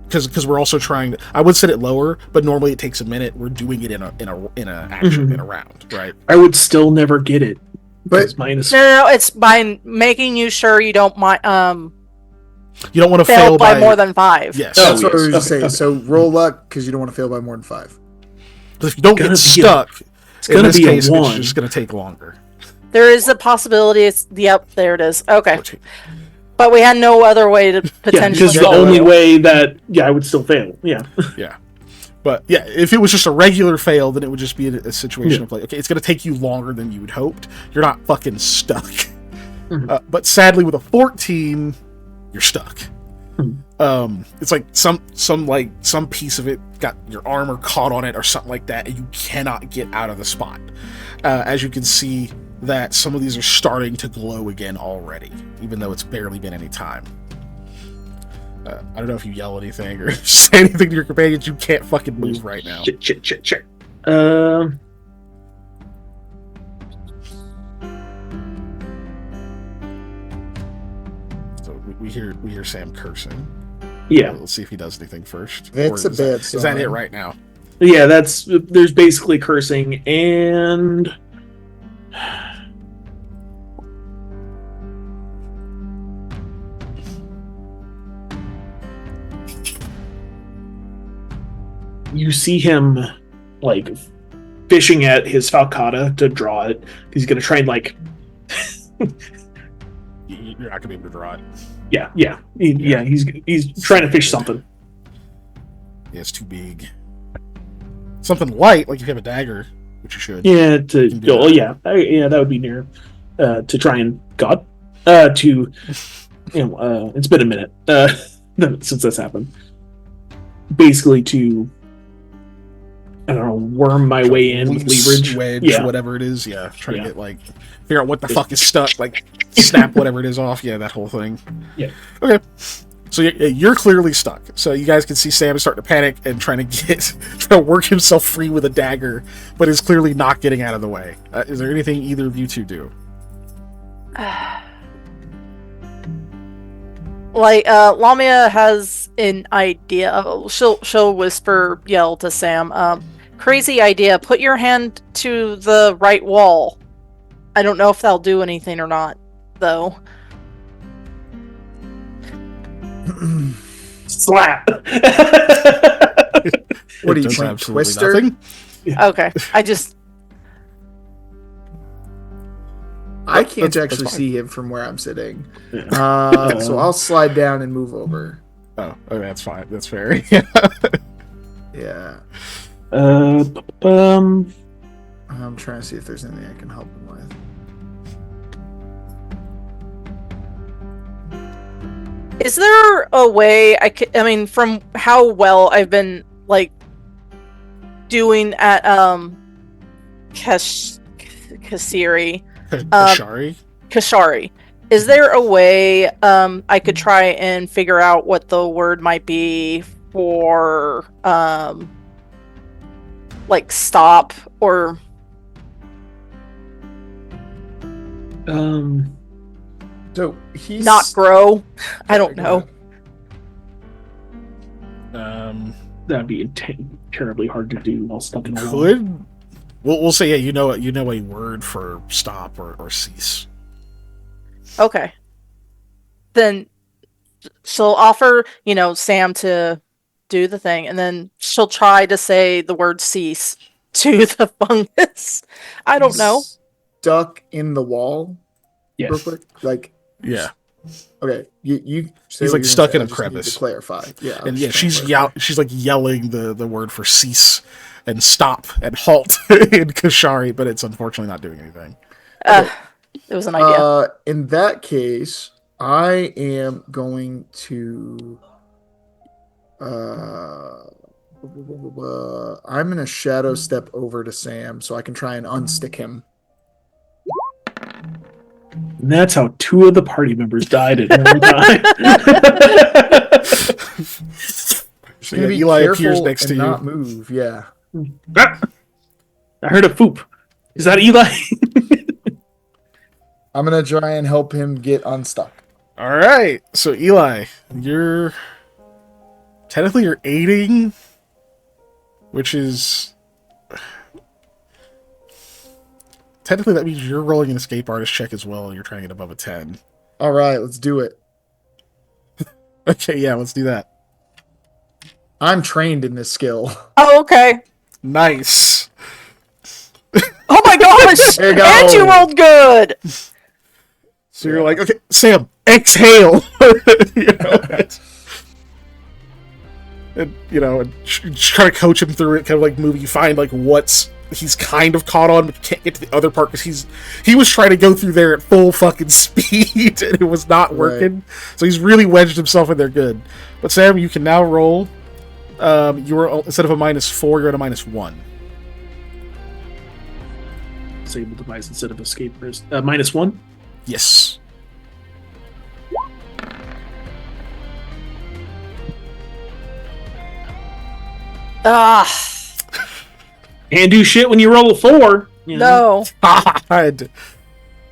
Because we're also trying to... I would set it lower, but normally it takes a minute. We're doing it in a action, in a round, right? I would still never get it. But minus. No, it's by making you sure you don't You don't want to fail fail by more than 5. Yes. Oh, that's what I was yes. just saying. Okay. So roll luck because you don't want to fail by more than 5. Because if you don't Gonna get be stuck, It's in gonna this be case, a 1. it's just going to take longer. There is a possibility. Yep, there it is. Okay, 14. but we had no other way to Yeah, potentially. because the only way that I would still fail. Yeah. Yeah. But yeah, if it was just a regular fail, then it would just be a situation of like, okay, it's going to take you longer than you had hoped. You're not fucking stuck. Mhm. But sadly, with a 14, you're stuck. Mhm. It's like some piece of it got your armor caught on it or something like that, and you cannot get out of the spot. As you can see, that some of these are starting to glow again already, even though it's barely been any time. I don't know if you yell anything or say anything to your companions. You can't fucking move right now. Shit. So we hear Sam cursing. Yeah. Let's see if he does anything first. That's Or a is bad that- Is that sign. it right now? Yeah, there's basically cursing and you see him like fishing at his falcata to draw it. He's gonna try and like You're not gonna be able to draw it. he's trying to fish something. Yeah, it's too big. Something light, like if you have a dagger, which you should. Yeah, can do that would be near to try and it's been a minute since this happened. Basically to I don't know, worm my way in with leverage. Wedge, Yeah. whatever it is. Yeah, try Yeah. to get like figure out what the fuck is stuck, like snap whatever it is off. Yeah, that whole thing. Yeah. Okay. So you're clearly stuck. So you guys can see Sam is starting to panic and trying to work himself free with a dagger, but is clearly not getting out of the way. Is there anything either of you two do? Like Lamia has an idea. She'll yell to Sam. Crazy idea. Put your hand to the right wall. I don't know if that'll do anything or not, though. Slap. What are you Does playing, absolutely Twister? nothing. Okay, I just I can't That's actually fine. see him from where I'm sitting. Yeah. So I'll slide down and move over. Oh, okay, that's fine. That's fair. Yeah. Um, I'm trying to see if there's anything I can help him with. Is there a way I mean, from how well I've been like doing at Kasiri, Kashari, is there a way I could try and figure out what the word might be for like stop or So he's not grow? I don't know. that'd be terribly hard to do while stuck in a wall. Could We'll say yeah. You know a word for stop or cease. Okay. Then she'll offer, Sam to do the thing, and then she'll try to say the word cease to the fungus. I don't know. Stuck in the wall, real Yes. quick. Like, Yeah, okay, you say he's what like you're stuck gonna in say. a I just need to crevice. clarify. Yeah, I And was yeah, just trying to clarify. she's like yelling the word for cease and stop and halt in Kashari, but it's unfortunately not doing anything. Uh, Okay. it was an idea. In that case, I am going to. Uh, I'm gonna shadow step over to Sam so I can try and unstick him. And that's how 2 of the party members died at one time. Just So gonna yeah, be Eli appears careful next to and you. not move. Yeah. I heard a foop. Is that Eli? I'm gonna try and help him get unstuck. All right, so Eli, you're aiding, which is technically that means you're rolling an escape artist check as well, and you're trying to get above a 10. All right, let's do it. Okay, yeah, let's do that. I'm trained in this skill. Oh, okay. Nice. Oh my gosh! There you go. And you rolled good! So you're like, okay, Sam, exhale. You know, and try to coach him through it, kind of like movie. You find like what's he's kind of caught on, but can't get to the other part because he was trying to go through there at full fucking speed and it was not working. Right. So he's really wedged himself in there good. But Sam, you can now roll. You were instead of a -4, you're at a -1. Disable device instead of escape risk. -1. Yes. Can't do shit when you roll a 4. You know? No. God.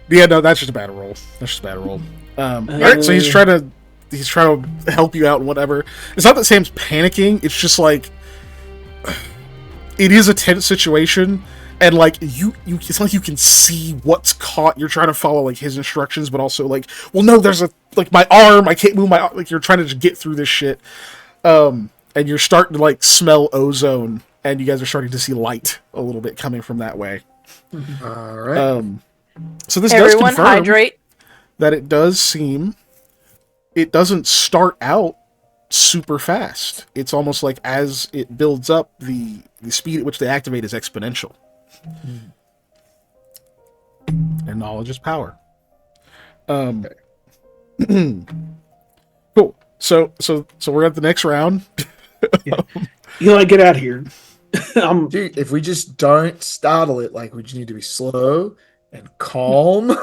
Yeah, no, that's just a bad roll. That's just a bad roll. All right, so he's trying to help you out and whatever. It's not that Sam's panicking. It's just like it is a tense situation, and like you it's not like you can see what's caught. You're trying to follow like his instructions, but also like, well, no, there's my arm. I can't move my arm. Like you're trying to just get through this shit. And you're starting to like smell ozone, and you guys are starting to see light a little bit coming from that way. All right. So this Everyone does confirm hydrate. that it does seem it doesn't start out super fast. It's almost like as it builds up, the speed at which they activate is exponential. And knowledge is power. Cool. So we're at the next round. Eli, get out of here. Dude, if we just don't startle it, like we just need to be slow and calm,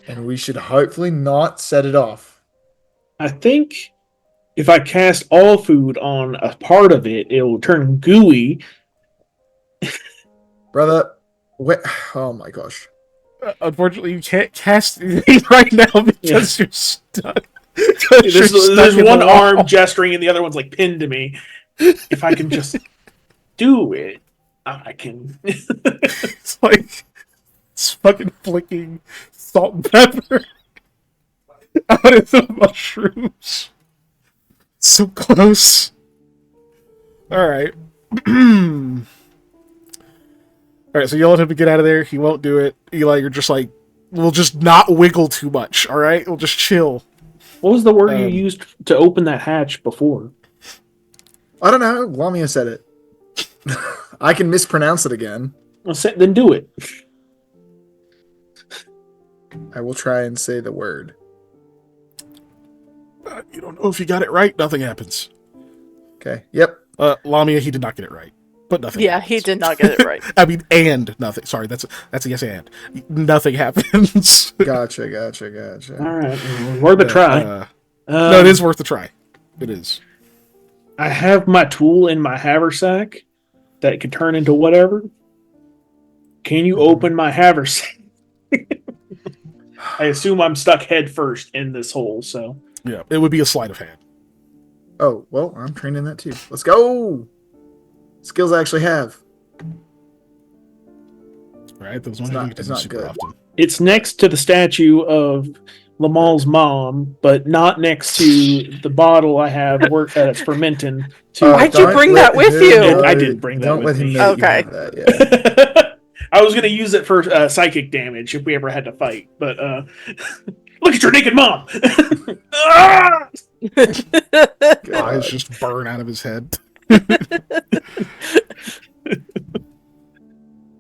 and we should hopefully not set it off. I think if I cast all food on a part of it, it will turn gooey. Brother, oh my gosh. Unfortunately, you can't cast anything right now because you're stuck. There's one arm gesturing and the other one's like pinned to me. If I can just do it, I can. It's like it's fucking flicking salt and pepper out of the mushrooms. So close. Alright. Alright, so you want him to get out of there. He won't do it. Eli, you're just like, we'll just not wiggle too much, alright? We'll just chill. What was the word you used to open that hatch before? I don't know. Lamia said it. I can mispronounce it again. Well, then do it. I will try and say the word. You don't know if you got it right, nothing happens. Okay. Yep. Lamia, he did not get it right. But nothing Yeah, happens. he did not get it right. I mean, and nothing. Sorry, that's a yes and. Nothing happens. Gotcha. All right, worth a try. No, it is worth a try. It is. I have my tool in my haversack that could turn into whatever. Can you open my haversack? I assume I'm stuck head first in this hole, so. Yeah, it would be a sleight of hand. Oh, well, I'm trained in that too. Let's go! Skills I actually have. right? Those It's ones you don't not. get to It's do not super good. often. It's next to the statue of Lamal's mom, but not next to the bottle I have that's fermenting. Why'd you bring that with you? I didn't bring that Don't with let him me. know that you Okay. have that. Yeah. I was going to use it for psychic damage if we ever had to fight, but look at your naked mom. Ah! Eyes God. just burn out of his head.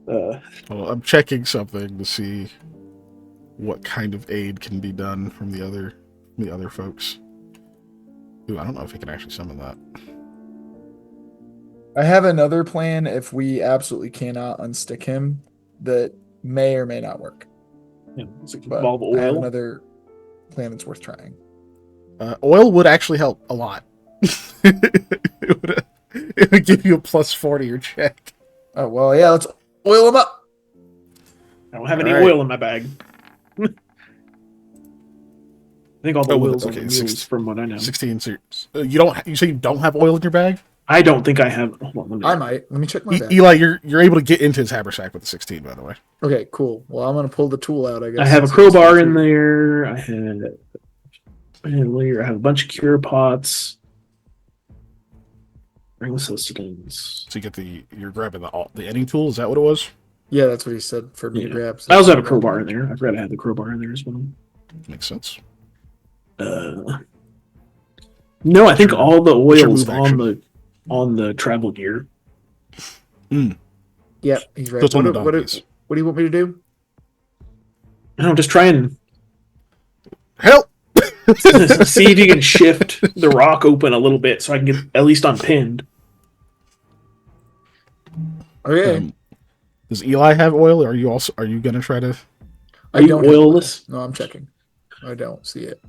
Well, I'm checking something to see what kind of aid can be done from the other folks. Ooh, I don't know if he can actually summon that. I have another plan if we absolutely cannot unstick him that may or may not work. It's like But involve I have oil. another plan that's worth trying. Oil would actually help a lot. It would give you a +4 to your check. Oh well, yeah. Let's oil him up. I don't have any All right. oil in my bag. I think all the oil's on the mules, 16 from what I know. 16. So you don't. You say you don't have oil in your bag? I don't think I have. Hold on, let me- I might. Let me check my bag. Eli, you're able to get into his haversack with the 16, by the way. Okay, cool. Well, I'm gonna pull the tool out. I guess. I have a since it's crowbar in free. there. I have a bunch of cure pots. Bring sustenance. So you get you're grabbing the ending tool. Is that what it was? Yeah, that's what he said for me to Yeah. grab. I also have a crowbar in there. I forgot I had the crowbar in there as well. Makes sense. No, I think all the what's your oil's move action? on the travel gear. Yep, he's right. Just on the What donkeys. do you want me to do? I don't know, just try and Help! see if you can shift the rock open a little bit so I can get at least unpinned. Okay. Does Eli have oil? Or are you gonna try to? Are you don't have oilless? oil. No, I'm checking. I don't see it.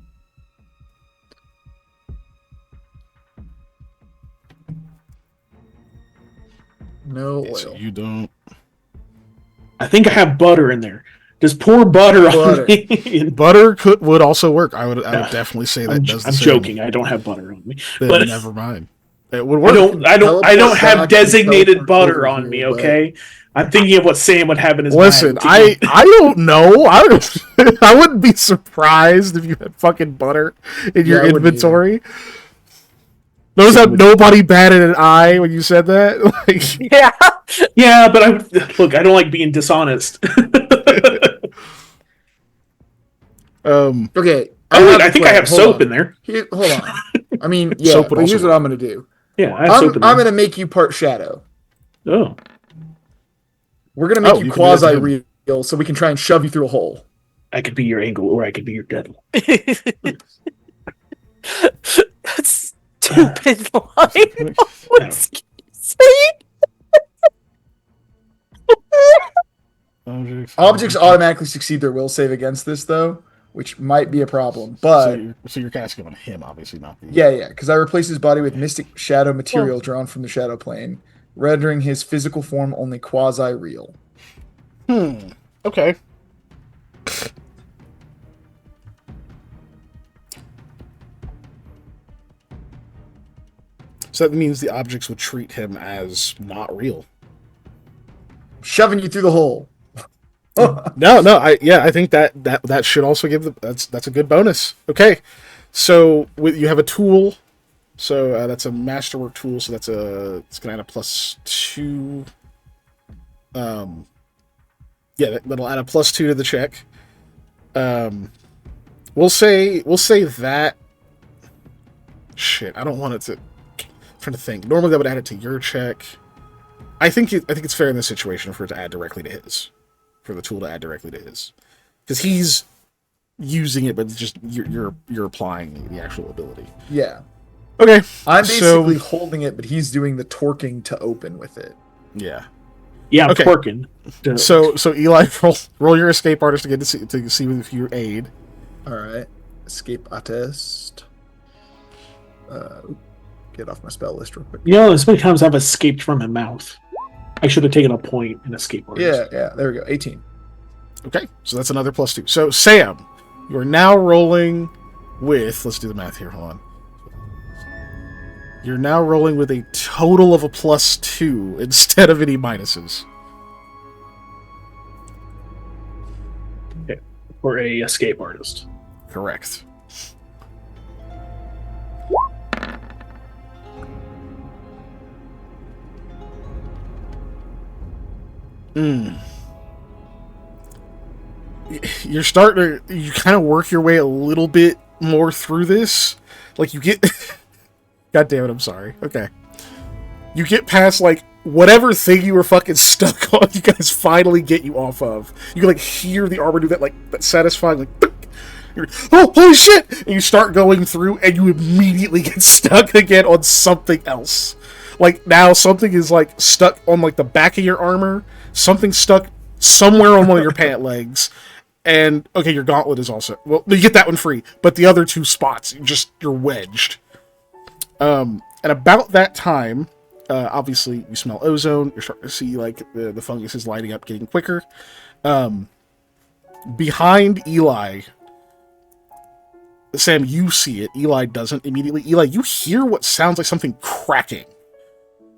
No Okay, oil. so you don't. I think I have butter in there. Just pour butter Butter. on me. Butter would also work. I would definitely say that does. I'm joking. I don't have butter on me. Then But never mind. It would work. I don't Teleport have back designated and butter teleport on over me. here, but- Okay, I'm thinking of what Sam would have in his Listen, bag. I don't know. I wouldn't be surprised if you had fucking butter in your Yeah, I wouldn't inventory. Notice how nobody batted an eye when you said that. Like, Yeah. Yeah, but I don't like being dishonest. Okay. Oh wait, have I a think I plan. have Hold soap on. in there. Hold on. I mean, yeah, Soap would but also here's what work. I'm gonna do. Yeah, I have soap in there. I'm gonna make you part shadow. Oh, We're gonna make Oh, you you can do that to quasi him. real, so we can try and shove you through a hole. I could be your angel, or I could be your devil. That's stupid line. Excuse me. Objects automatically succeed their will save against this, though, which might be a problem. But So you're casting on him, obviously, not the. yeah, because I replace his body with mystic shadow material drawn from the shadow plane, rendering his physical form only quasi real. Okay. So that means the objects would treat him as not real. Shoving you through the hole. No, I think that should also give that's a good bonus. Okay, so you have a tool, so that's a masterwork tool, so it's gonna add a +2. Yeah, that'll add a +2 to the check. We'll say that. Shit, I don't want it to. I'm trying to think. Normally that would add it to your check. I think it's fair in this situation for it to add directly to his, for the tool to add directly to his, because he's using it, but it's just you're applying the actual ability. Yeah. Okay, I'm so- basically holding it, but he's doing the torquing to open with it. Yeah. Yeah, I'm Okay. twerking. So Eli, roll your escape artist to get to see if you aid. All right. Escape artist. Get off my spell list real quick. You know, as many times I've escaped from a mouth. I should have taken a point in escape artist. Yeah. There we go. 18. Okay, so that's another +2. So Sam, you are now rolling with. Let's do the math here. Hold on. You're now rolling with a total of a +2 instead of any minuses. for a escape artist. Correct. You're starting to, you kind of work your way a little bit more through this. Like, you get, God damn it, I'm sorry. Okay. You get past, like, whatever thing you were fucking stuck on, you guys finally get you off of. You can, like, hear the armor do that, like, that satisfying, like, you're, oh, holy shit! And you start going through, and you immediately get stuck again on something else. Like, now something is, like, stuck on, like, the back of your armor, something stuck somewhere on one of your pant legs, and, okay, your gauntlet is also, well, you get that one free, but the other two spots, you're wedged. And about that time, obviously, you smell ozone, you're starting to see, like, the fungus is lighting up, getting quicker. Behind Eli, Sam, you see it. Eli doesn't immediately. Eli, you hear what sounds like something cracking.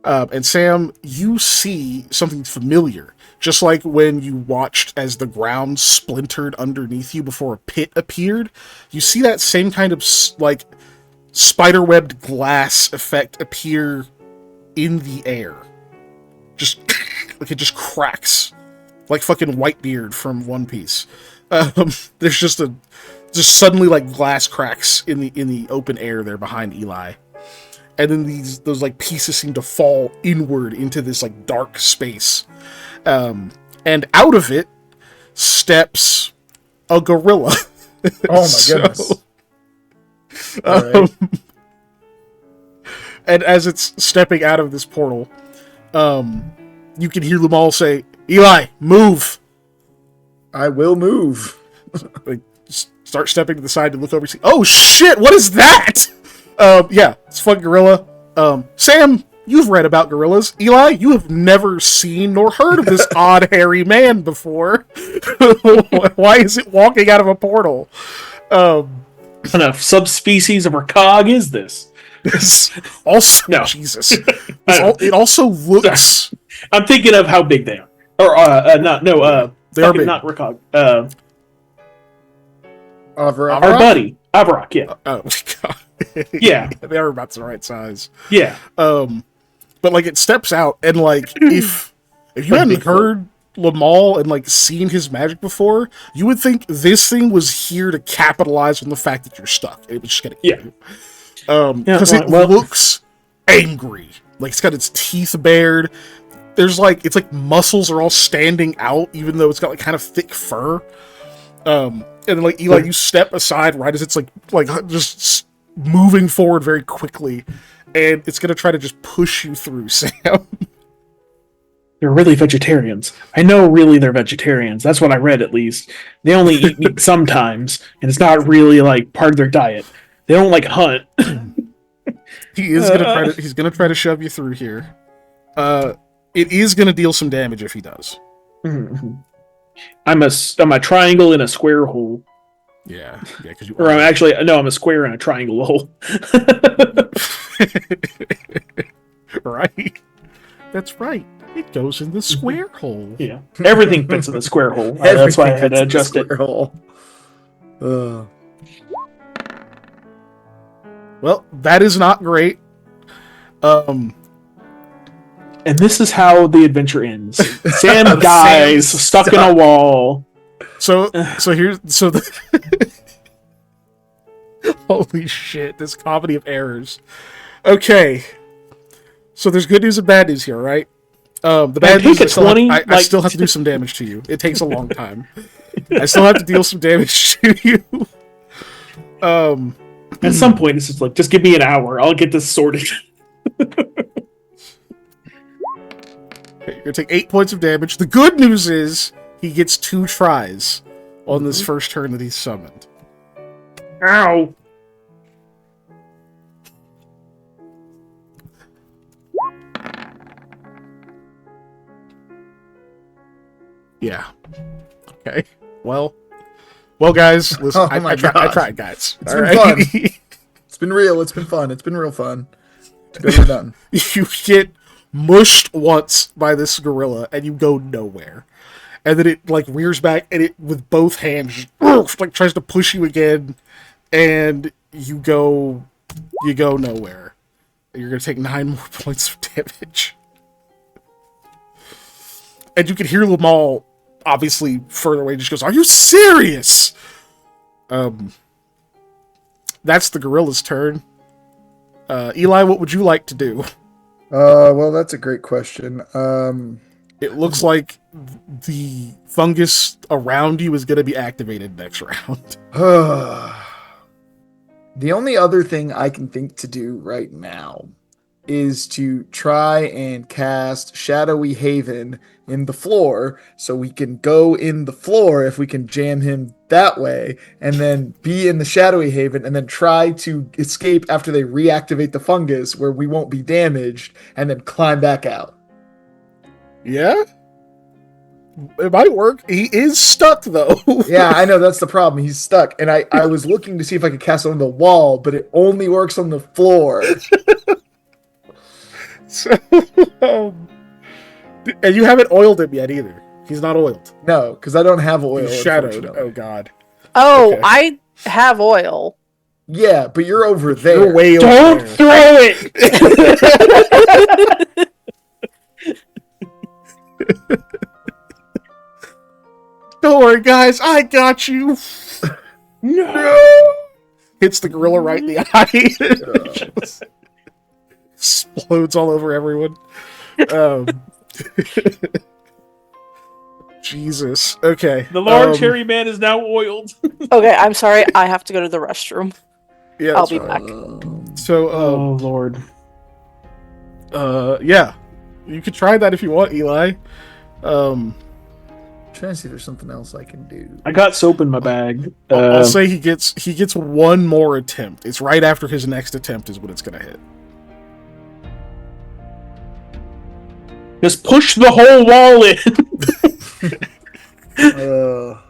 And Sam, you see something familiar. Just like when you watched as the ground splintered underneath you before a pit appeared. You see that same kind of, like, spiderwebbed glass effect appear in the air. Just, like, it just cracks. Like fucking Whitebeard from One Piece. There's just suddenly, like, glass cracks in the open air there behind Eli. And then those, like, pieces seem to fall inward into this, like, dark space. And out of it steps a gorilla. Oh my goodness. Right. And as it's stepping out of this portal, you can hear them all say, Eli, move! I will move. Like, start stepping to the side to look over and see, oh shit, what is that? Yeah, it's a fucking gorilla. Sam, you've read about gorillas. Eli, you have never seen nor heard of this odd hairy man before. Why is it walking out of a portal? What kind of subspecies of Rakog is this? Also, no. Jesus. It also looks... I'm thinking of how big they are. Or, they are big. Not Rakog. Our buddy. Avarok, yeah. Oh, God. Yeah. They are about the right size. Yeah. But, like, it steps out, and, like, if you hadn't heard Lamal and, like, seen his magic before, you would think this thing was here to capitalize on the fact that you're stuck. It was just gonna eat you. Because it looks angry. Like, it's got its teeth bared. There's, like, it's like muscles are all standing out, even though it's got, like, kind of thick fur. And then, like, Eli, you step aside right as it's, like just moving forward very quickly, and it's gonna try to just push you through, Sam. They're really vegetarians. I know really they're vegetarians. That's what I read, at least. They only eat meat sometimes, and it's not really, like, part of their diet. They don't, like, hunt. He's gonna try to shove you through here. It is gonna deal some damage if he does. Mm-hmm. I'm a triangle in a square hole. Yeah, because you. Or I'm a square in a triangle hole. Right. That's right. It goes in the square hole. Yeah, everything fits in the square hole. That's why I had to adjust it. Hole. Well, that is not great. And this is how the adventure ends. Sam dies, stuck in a wall. So holy shit, this comedy of errors. Okay. So there's good news and bad news here, right? The bad news is I still have to do some damage to you. It takes a long time. I still have to deal some damage to you. At some point, it's just like, just give me an hour. I'll get this sorted. You're going to take 8 points of damage. The good news is he gets 2 tries on this first turn that he's summoned. Ow! Yeah. Okay. Well, guys, listen, I tried, guys. It's been fun. It's been real. It's been fun. It's been real fun. It's been done. You get mushed once by this gorilla, and you go nowhere. and then it like rears back, and it with both hands just, like tries to push you again, and you go nowhere. You're gonna take 9 more points of damage, and you can hear Lamal obviously further away. Just goes, "Are you serious?" That's the gorilla's turn. Eli, what would you like to do? Well, that's a great question. It looks like the fungus around you is going to be activated next round. The only other thing I can think to do right now is to try and cast Shadowy Haven in the floor so we can go in the floor if we can jam him that way, and then be in the Shadowy Haven and then try to escape after they reactivate the fungus where we won't be damaged, and then climb back out. Yeah? It might work. He is stuck, though. Yeah, I know, that's the problem. He's stuck. And I was looking to see if I could cast it on the wall, but it only works on the floor. So, and you haven't oiled him yet either. He's not oiled. No, because I don't have oil. He's shadowed. unfortunately. Oh, God. Oh, Okay. I have oil. Yeah, but you're over there. You're way over Don't there. throw it! Don't worry, guys. I got you. No! Hits the gorilla right in the eye. Just explodes all over everyone. Jesus. Okay. The large hairy man is now oiled. Okay, I'm sorry. I have to go to the restroom. Yeah. I'll that's be fine. back. So, Lord. yeah, you could try that if you want, Eli. Trying to see if there's something else I can do. I got soap in my bag. I'll say he gets one more attempt. It's right after his next attempt is when it's gonna hit. Just push the whole wall in. At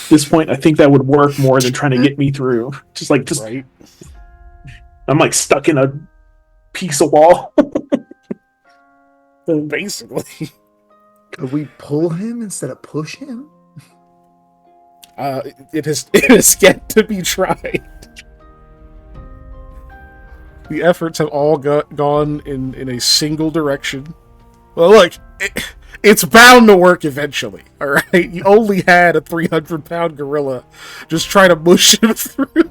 this point, I think that would work more than trying to get me through. Just Right. I'm like stuck in a piece of wall. Basically. Could we pull him instead of push him? It has yet to be tried. The efforts have all gone in a single direction. Well, look, it's bound to work eventually. All right, you only had a 300-pound gorilla just try to mush him through,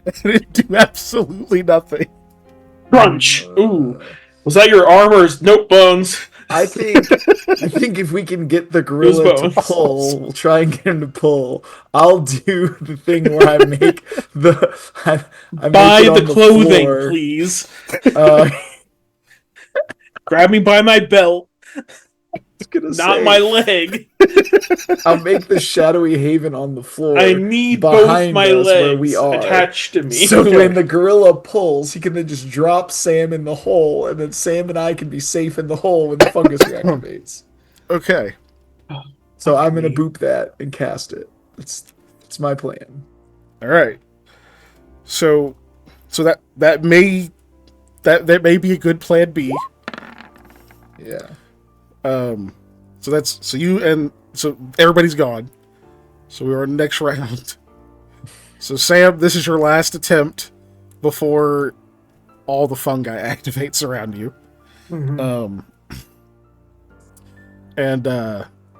and it do absolutely nothing. Crunch. Ooh. Was that your armor's nope bones? I think if we can get the gorilla to bones. pull, we'll try and get him to pull. I'll do the thing where I make I Buy make it on the clothing, floor. please. Uh, Grab me by my belt, gonna not say, my leg. I'll make the Shadowy Haven on the floor. I need both behind my us where legs we are. attached to me. So when the gorilla pulls, he can then just drop Sam in the hole, and then Sam and I can be safe in the hole when the fungus reactivates. Okay. So I'm gonna boop that and cast it. It's my plan. All right. So that may be a good plan B. Yeah. So everybody's gone. So we're on the next round. So Sam, this is your last attempt before all the fungi activates around you. Mhm.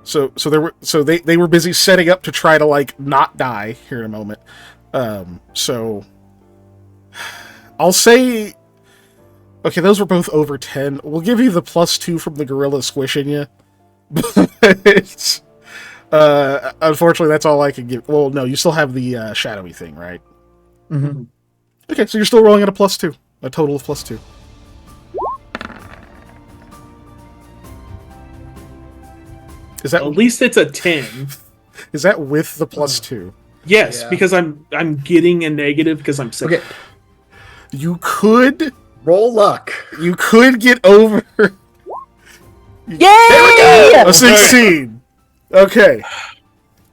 So they were busy setting up to try to like not die here in a moment. So I'll say, okay, those were both over 10. We'll give you the +2 from the gorilla squishing you. But unfortunately, that's all I can give. Well, no, you still have the shadowy thing, right? Mm-hmm. Okay, so you're still rolling at a +2, a total of +2. Is that At least it's a 10. is that with the +2? Yes, Yeah. because I'm getting a negative because I'm sick. Okay. You could Roll luck. get over Yay! a 16. Okay.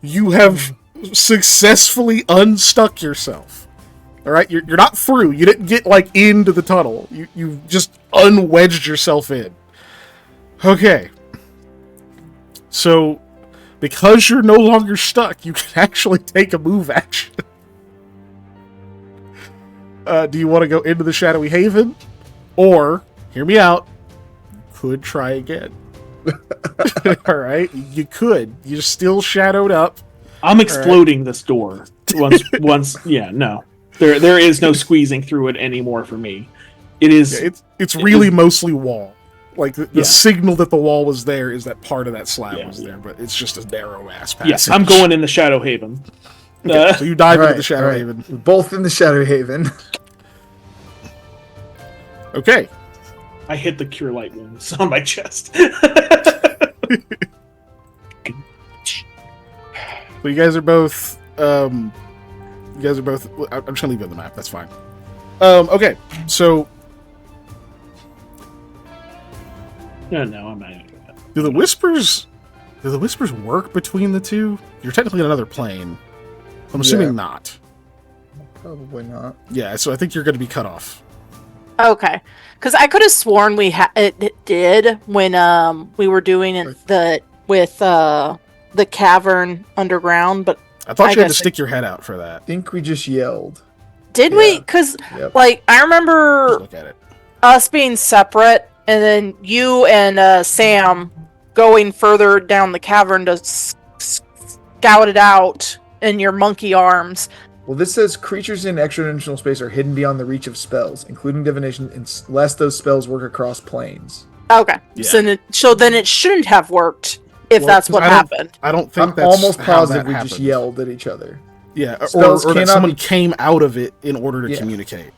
You have successfully unstuck yourself. All right, you're not through. You didn't get like into the tunnel. You just unwedged yourself in. Okay. So, because you're no longer stuck, you can actually take a move action. Do you want to go into the Shadowy Haven? Or, hear me out, you could try again. Alright? You could. You're still shadowed up. I'm exploding this door. Yeah, no. There is no squeezing through it anymore for me. It is... Yeah, it's really mostly wall. Like, the Yeah. signal that the wall was there is that part of that slab Yeah. was there, but it's just a narrow-ass passage. Yes, I'm going in the Shadow Haven. Okay, so you dive into Alright, the Shadow alright. Haven. We're both in the Shadow Haven. Okay. I hit the Cure Light wounds on my chest. So you guys are both. I'm just gonna leave you on the map. That's fine. Okay. So No, I'm not gonna do that. do the whispers? Do the whispers work between the two? You're technically in another plane. I'm assuming Yeah. not. Probably not. Yeah. So I think you're going to be cut off. Okay, because I could have sworn it did when we were doing it with the cavern underground, but I thought I you had to guess stick your head out for that. I think we just yelled. did Yeah. we? Because Yep. like I Just remember look at it. us being separate, and then you and Sam going further down the cavern to scout it out in your monkey arms. Well, this says creatures in extra-dimensional space are hidden beyond the reach of spells, including divination, unless those spells work across planes. Okay, Yeah. so then it shouldn't have worked if Well, that's 'cause what happened. I don't think I'm that's almost how positive that we just happened. yelled at each other. Yeah, or Spells that cannot someone be- came out of it in order to Yeah. communicate.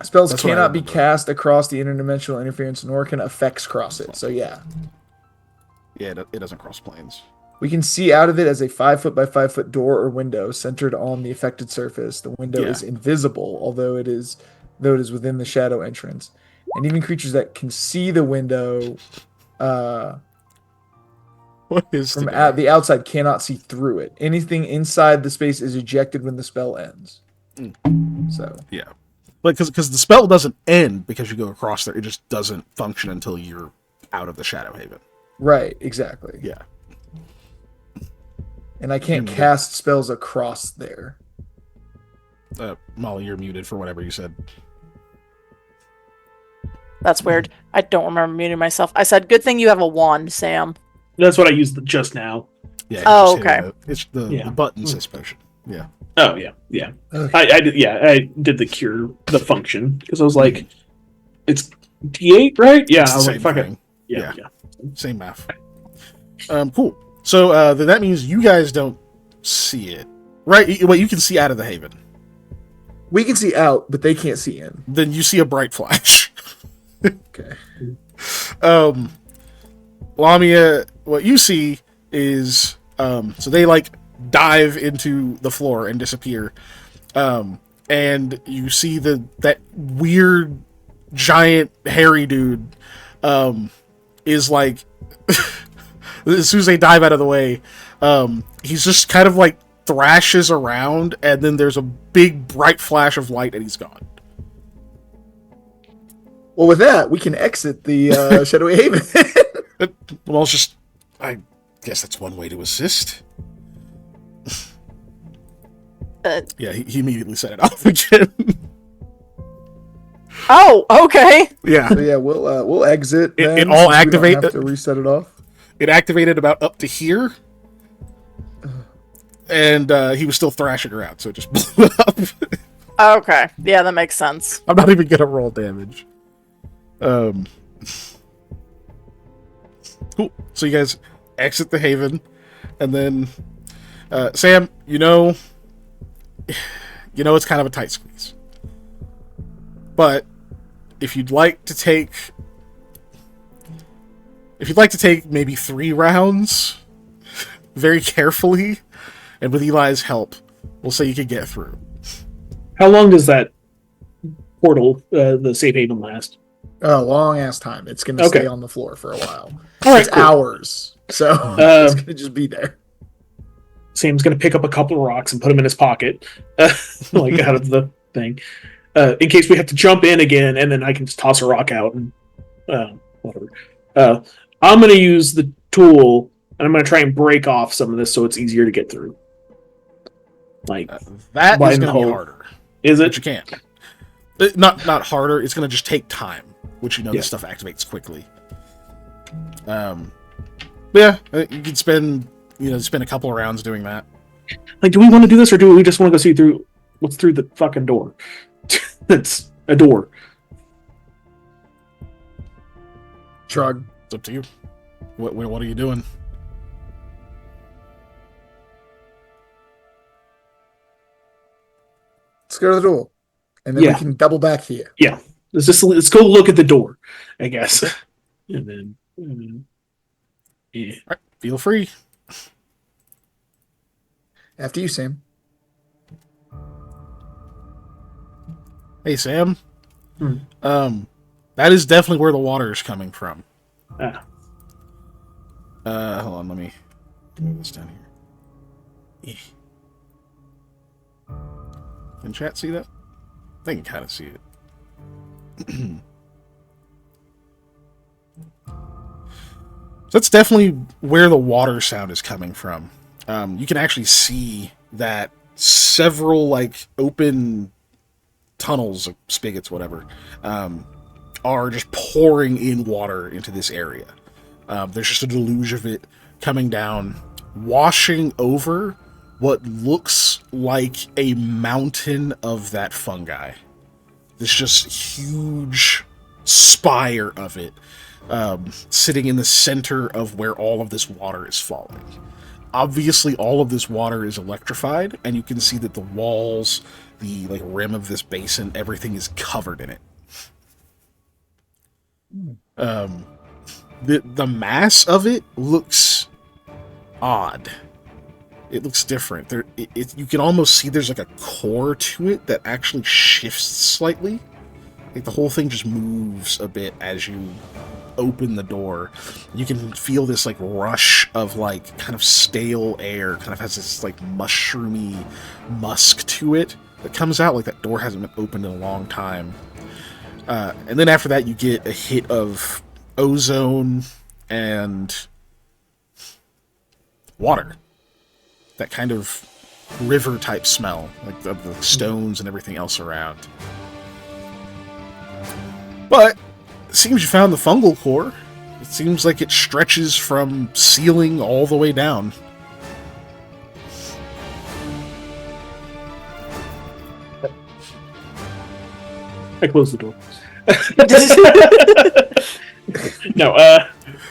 Spells That's what I cannot be remember. cast across the interdimensional interference, nor can effects cross it. So yeah, Yeah, it doesn't cross planes. we can see out of it as a 5 foot by 5 foot door or window centered on the affected surface. The window Yeah. is invisible, although it is within the shadow entrance. And even creatures that can see the window What is from today? the outside cannot see through it. Anything inside the space is ejected when the spell ends. So Yeah, like because the spell doesn't end because you go across there. It just doesn't function until you're out of the Shadow Haven. right, exactly. Yeah. And I can't cast spells across there. Molly, you're muted for whatever you said. That's weird. I don't remember muting myself. I said, "Good thing you have a wand, Sam." That's what I used just now. Yeah. Oh, just hitting okay. It's the Yeah. button says potion. Yeah. Oh yeah. Okay. I did the cure, the function, because I was like, it's D8, right? Yeah, It's I the was same like, fuck thing. it. Yeah. Same math. Cool. So then that means you guys don't see it, right? Well, you can see out of the Haven. We can see out, but they can't see in. Then you see a bright flash. Okay. Lamia, what you see is so they like dive into the floor and disappear, and you see that weird giant hairy dude is like as soon as they dive out of the way, he's just kind of like thrashes around, and then there's a big bright flash of light and he's gone. Well, with that, we can exit the Shadowy Haven. Well, it's just, I guess that's one way to assist. Yeah, he immediately set it off again. Oh, okay. Yeah, So yeah, we'll exit. It- then, it all since we don't activate- have to reset it off. it activated about up to here, and he was still thrashing around, so it just blew up. Okay. Yeah, that makes sense. I'm not even gonna roll damage. Cool. So you guys exit the Haven, and then Sam, you know it's kind of a tight squeeze. But if you'd like to take maybe 3 rounds very carefully, and with Eli's help, we'll say you can get through. How long does that portal, the safe haven, last? A long ass time. It's gonna Okay. stay on the floor for a while. All right, It's cool. hours. So it's gonna just be there. Sam's gonna pick up a couple of rocks and put them in his pocket, like out of the thing, in case we have to jump in again, and then I can just toss a rock out and whatever. I'm gonna use the tool and I'm going to try and break off some of this so it's easier to get through. Like That is widen the going to be hole. harder. Is But it? you can. Not harder. It's going to just take time, which Yeah. this stuff activates quickly. But yeah, you can spend a couple of rounds doing that. Like, do we want to do this, or do we just want to go see through what's through the fucking door? That's a door. Shrug. It's up to you. What are you doing? Let's go to the door, and then Yeah. we can double back here. Yeah. Let's go look at the door, I guess. And then yeah. All right, feel free. After you, Sam. Hey, Sam. Hmm. That is definitely where the water is coming from. Ah. Hold on, let me move this down here. Can chat see that? They can kind of see it. So that's definitely where the water sound is coming from. You can actually see that several like open tunnels, spigots, whatever, are just pouring in water into this area. There's just a deluge of it coming down, washing over what looks like a mountain of that fungi. This just huge spire of it, sitting in the center of where all of this water is falling. Obviously, all of this water is electrified, and you can see that the walls, the like rim of this basin, everything is covered in it. The mass of it looks odd. It looks different. You can almost see there's like a core to it that actually shifts slightly. Like the whole thing just moves a bit as you open the door. You can feel this like rush of like kind of stale air, kind of has this like mushroomy musk to it that comes out like that door hasn't been opened in a long time. And then after that you get a hit of ozone and water. That kind of river type smell, like the stones and everything else around. But it seems you found the fungal core. It seems like it stretches from ceiling all the way down. I closed the door. No,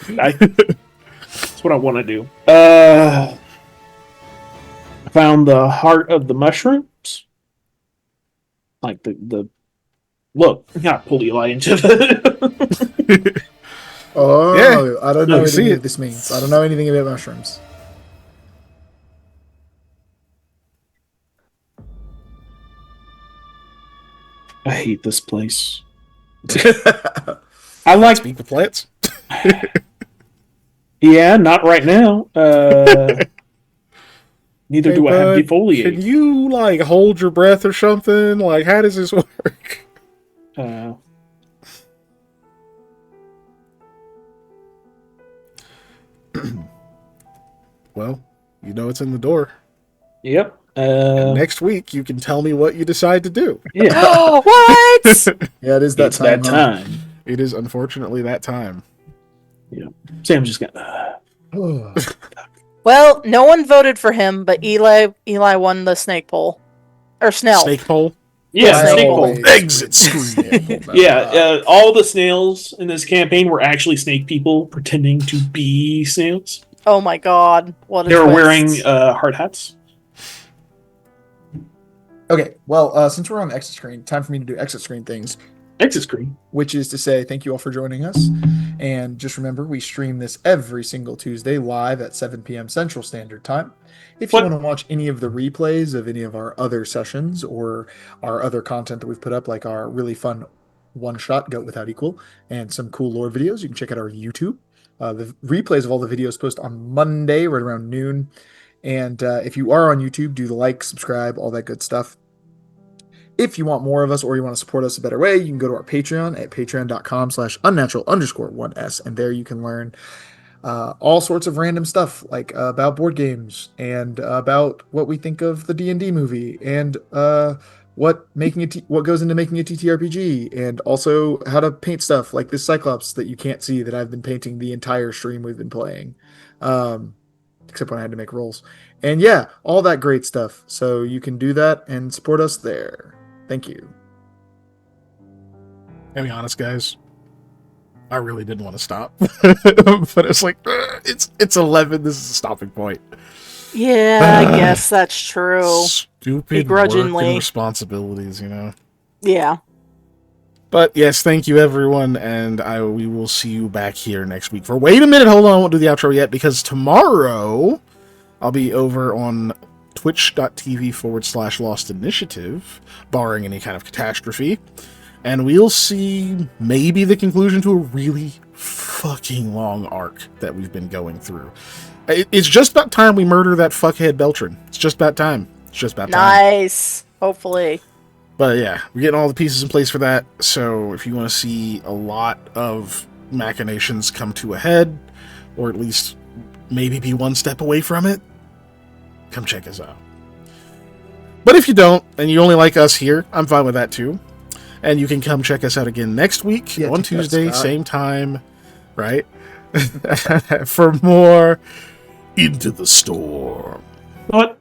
that's what I want to do. I found the heart of the mushrooms. Like the look, I gotta pull Eli into the Oh, Yeah, I don't I know can see anything it. what this means. I don't know anything about mushrooms. I hate this place. I like Speak the plants. yeah, not right now. Neither do I have Can defoliate. you like hold your breath or something? Like, how does this work? Well, you know it's in the door. Yep. And next week you can tell me what you decide to do. Yeah. Oh, what? Yeah, it is that It's time. that huh? time. It is unfortunately that time. Sam's just got. Well, no one voted for him, but Eli won the snake poll. Or Snell. Snake pole. Yeah, I snake always- pole. Exit screen. Yeah, all the snails in this campaign were actually snake people pretending to be snails. Oh my god. What a They were twist. wearing hard hats. Okay, well, since we're on the exit screen, time for me to do exit screen things, Exit screen. which is to say thank you all for joining us. And just remember, we stream this every single Tuesday live at 7 p.m. Central Standard Time. If you What? want to watch any of the replays of any of our other sessions or our other content that we've put up, like our really fun one-shot Goat Without Equal and some cool lore videos, you can check out our YouTube. The replays of all the videos post on Monday right around noon. And if you are on YouTube, do the like, subscribe, all that good stuff. If you want more of us or you want to support us a better way, you can go to our Patreon at patreon.com/unnatural_1s. And there you can learn all sorts of random stuff like about board games and about what we think of the D&D movie and what goes into making a TTRPG and also how to paint stuff like this Cyclops that you can't see that I've been painting the entire stream we've been playing. Um, except when I had to make rolls. And yeah, all that great stuff. So you can do that and support us there. Thank you. To be honest, guys, I really didn't want to stop, but it's like it's 11. This is a stopping point. Yeah, I guess that's true. Stupid Begrudgingly. work and responsibilities, you know. Yeah. But yes, thank you everyone, and we will see you back here next week. Wait a minute, hold on, I won't do the outro yet because tomorrow I'll be over on twitch.tv/Lost Initiative, barring any kind of catastrophe. And we'll see maybe the conclusion to a really fucking long arc that we've been going through. It's just about time we murder that fuckhead Beltran. It's just about time. It's just about time. Nice. Hopefully. But yeah, we're getting all the pieces in place for that. So if you want to see a lot of machinations come to a head, or at least maybe be one step away from it, come check us out. But if you don't, and you only like us here, I'm fine with that too. And you can come check us out again next week on Tuesday, same time, right? For more Into the Storm. What?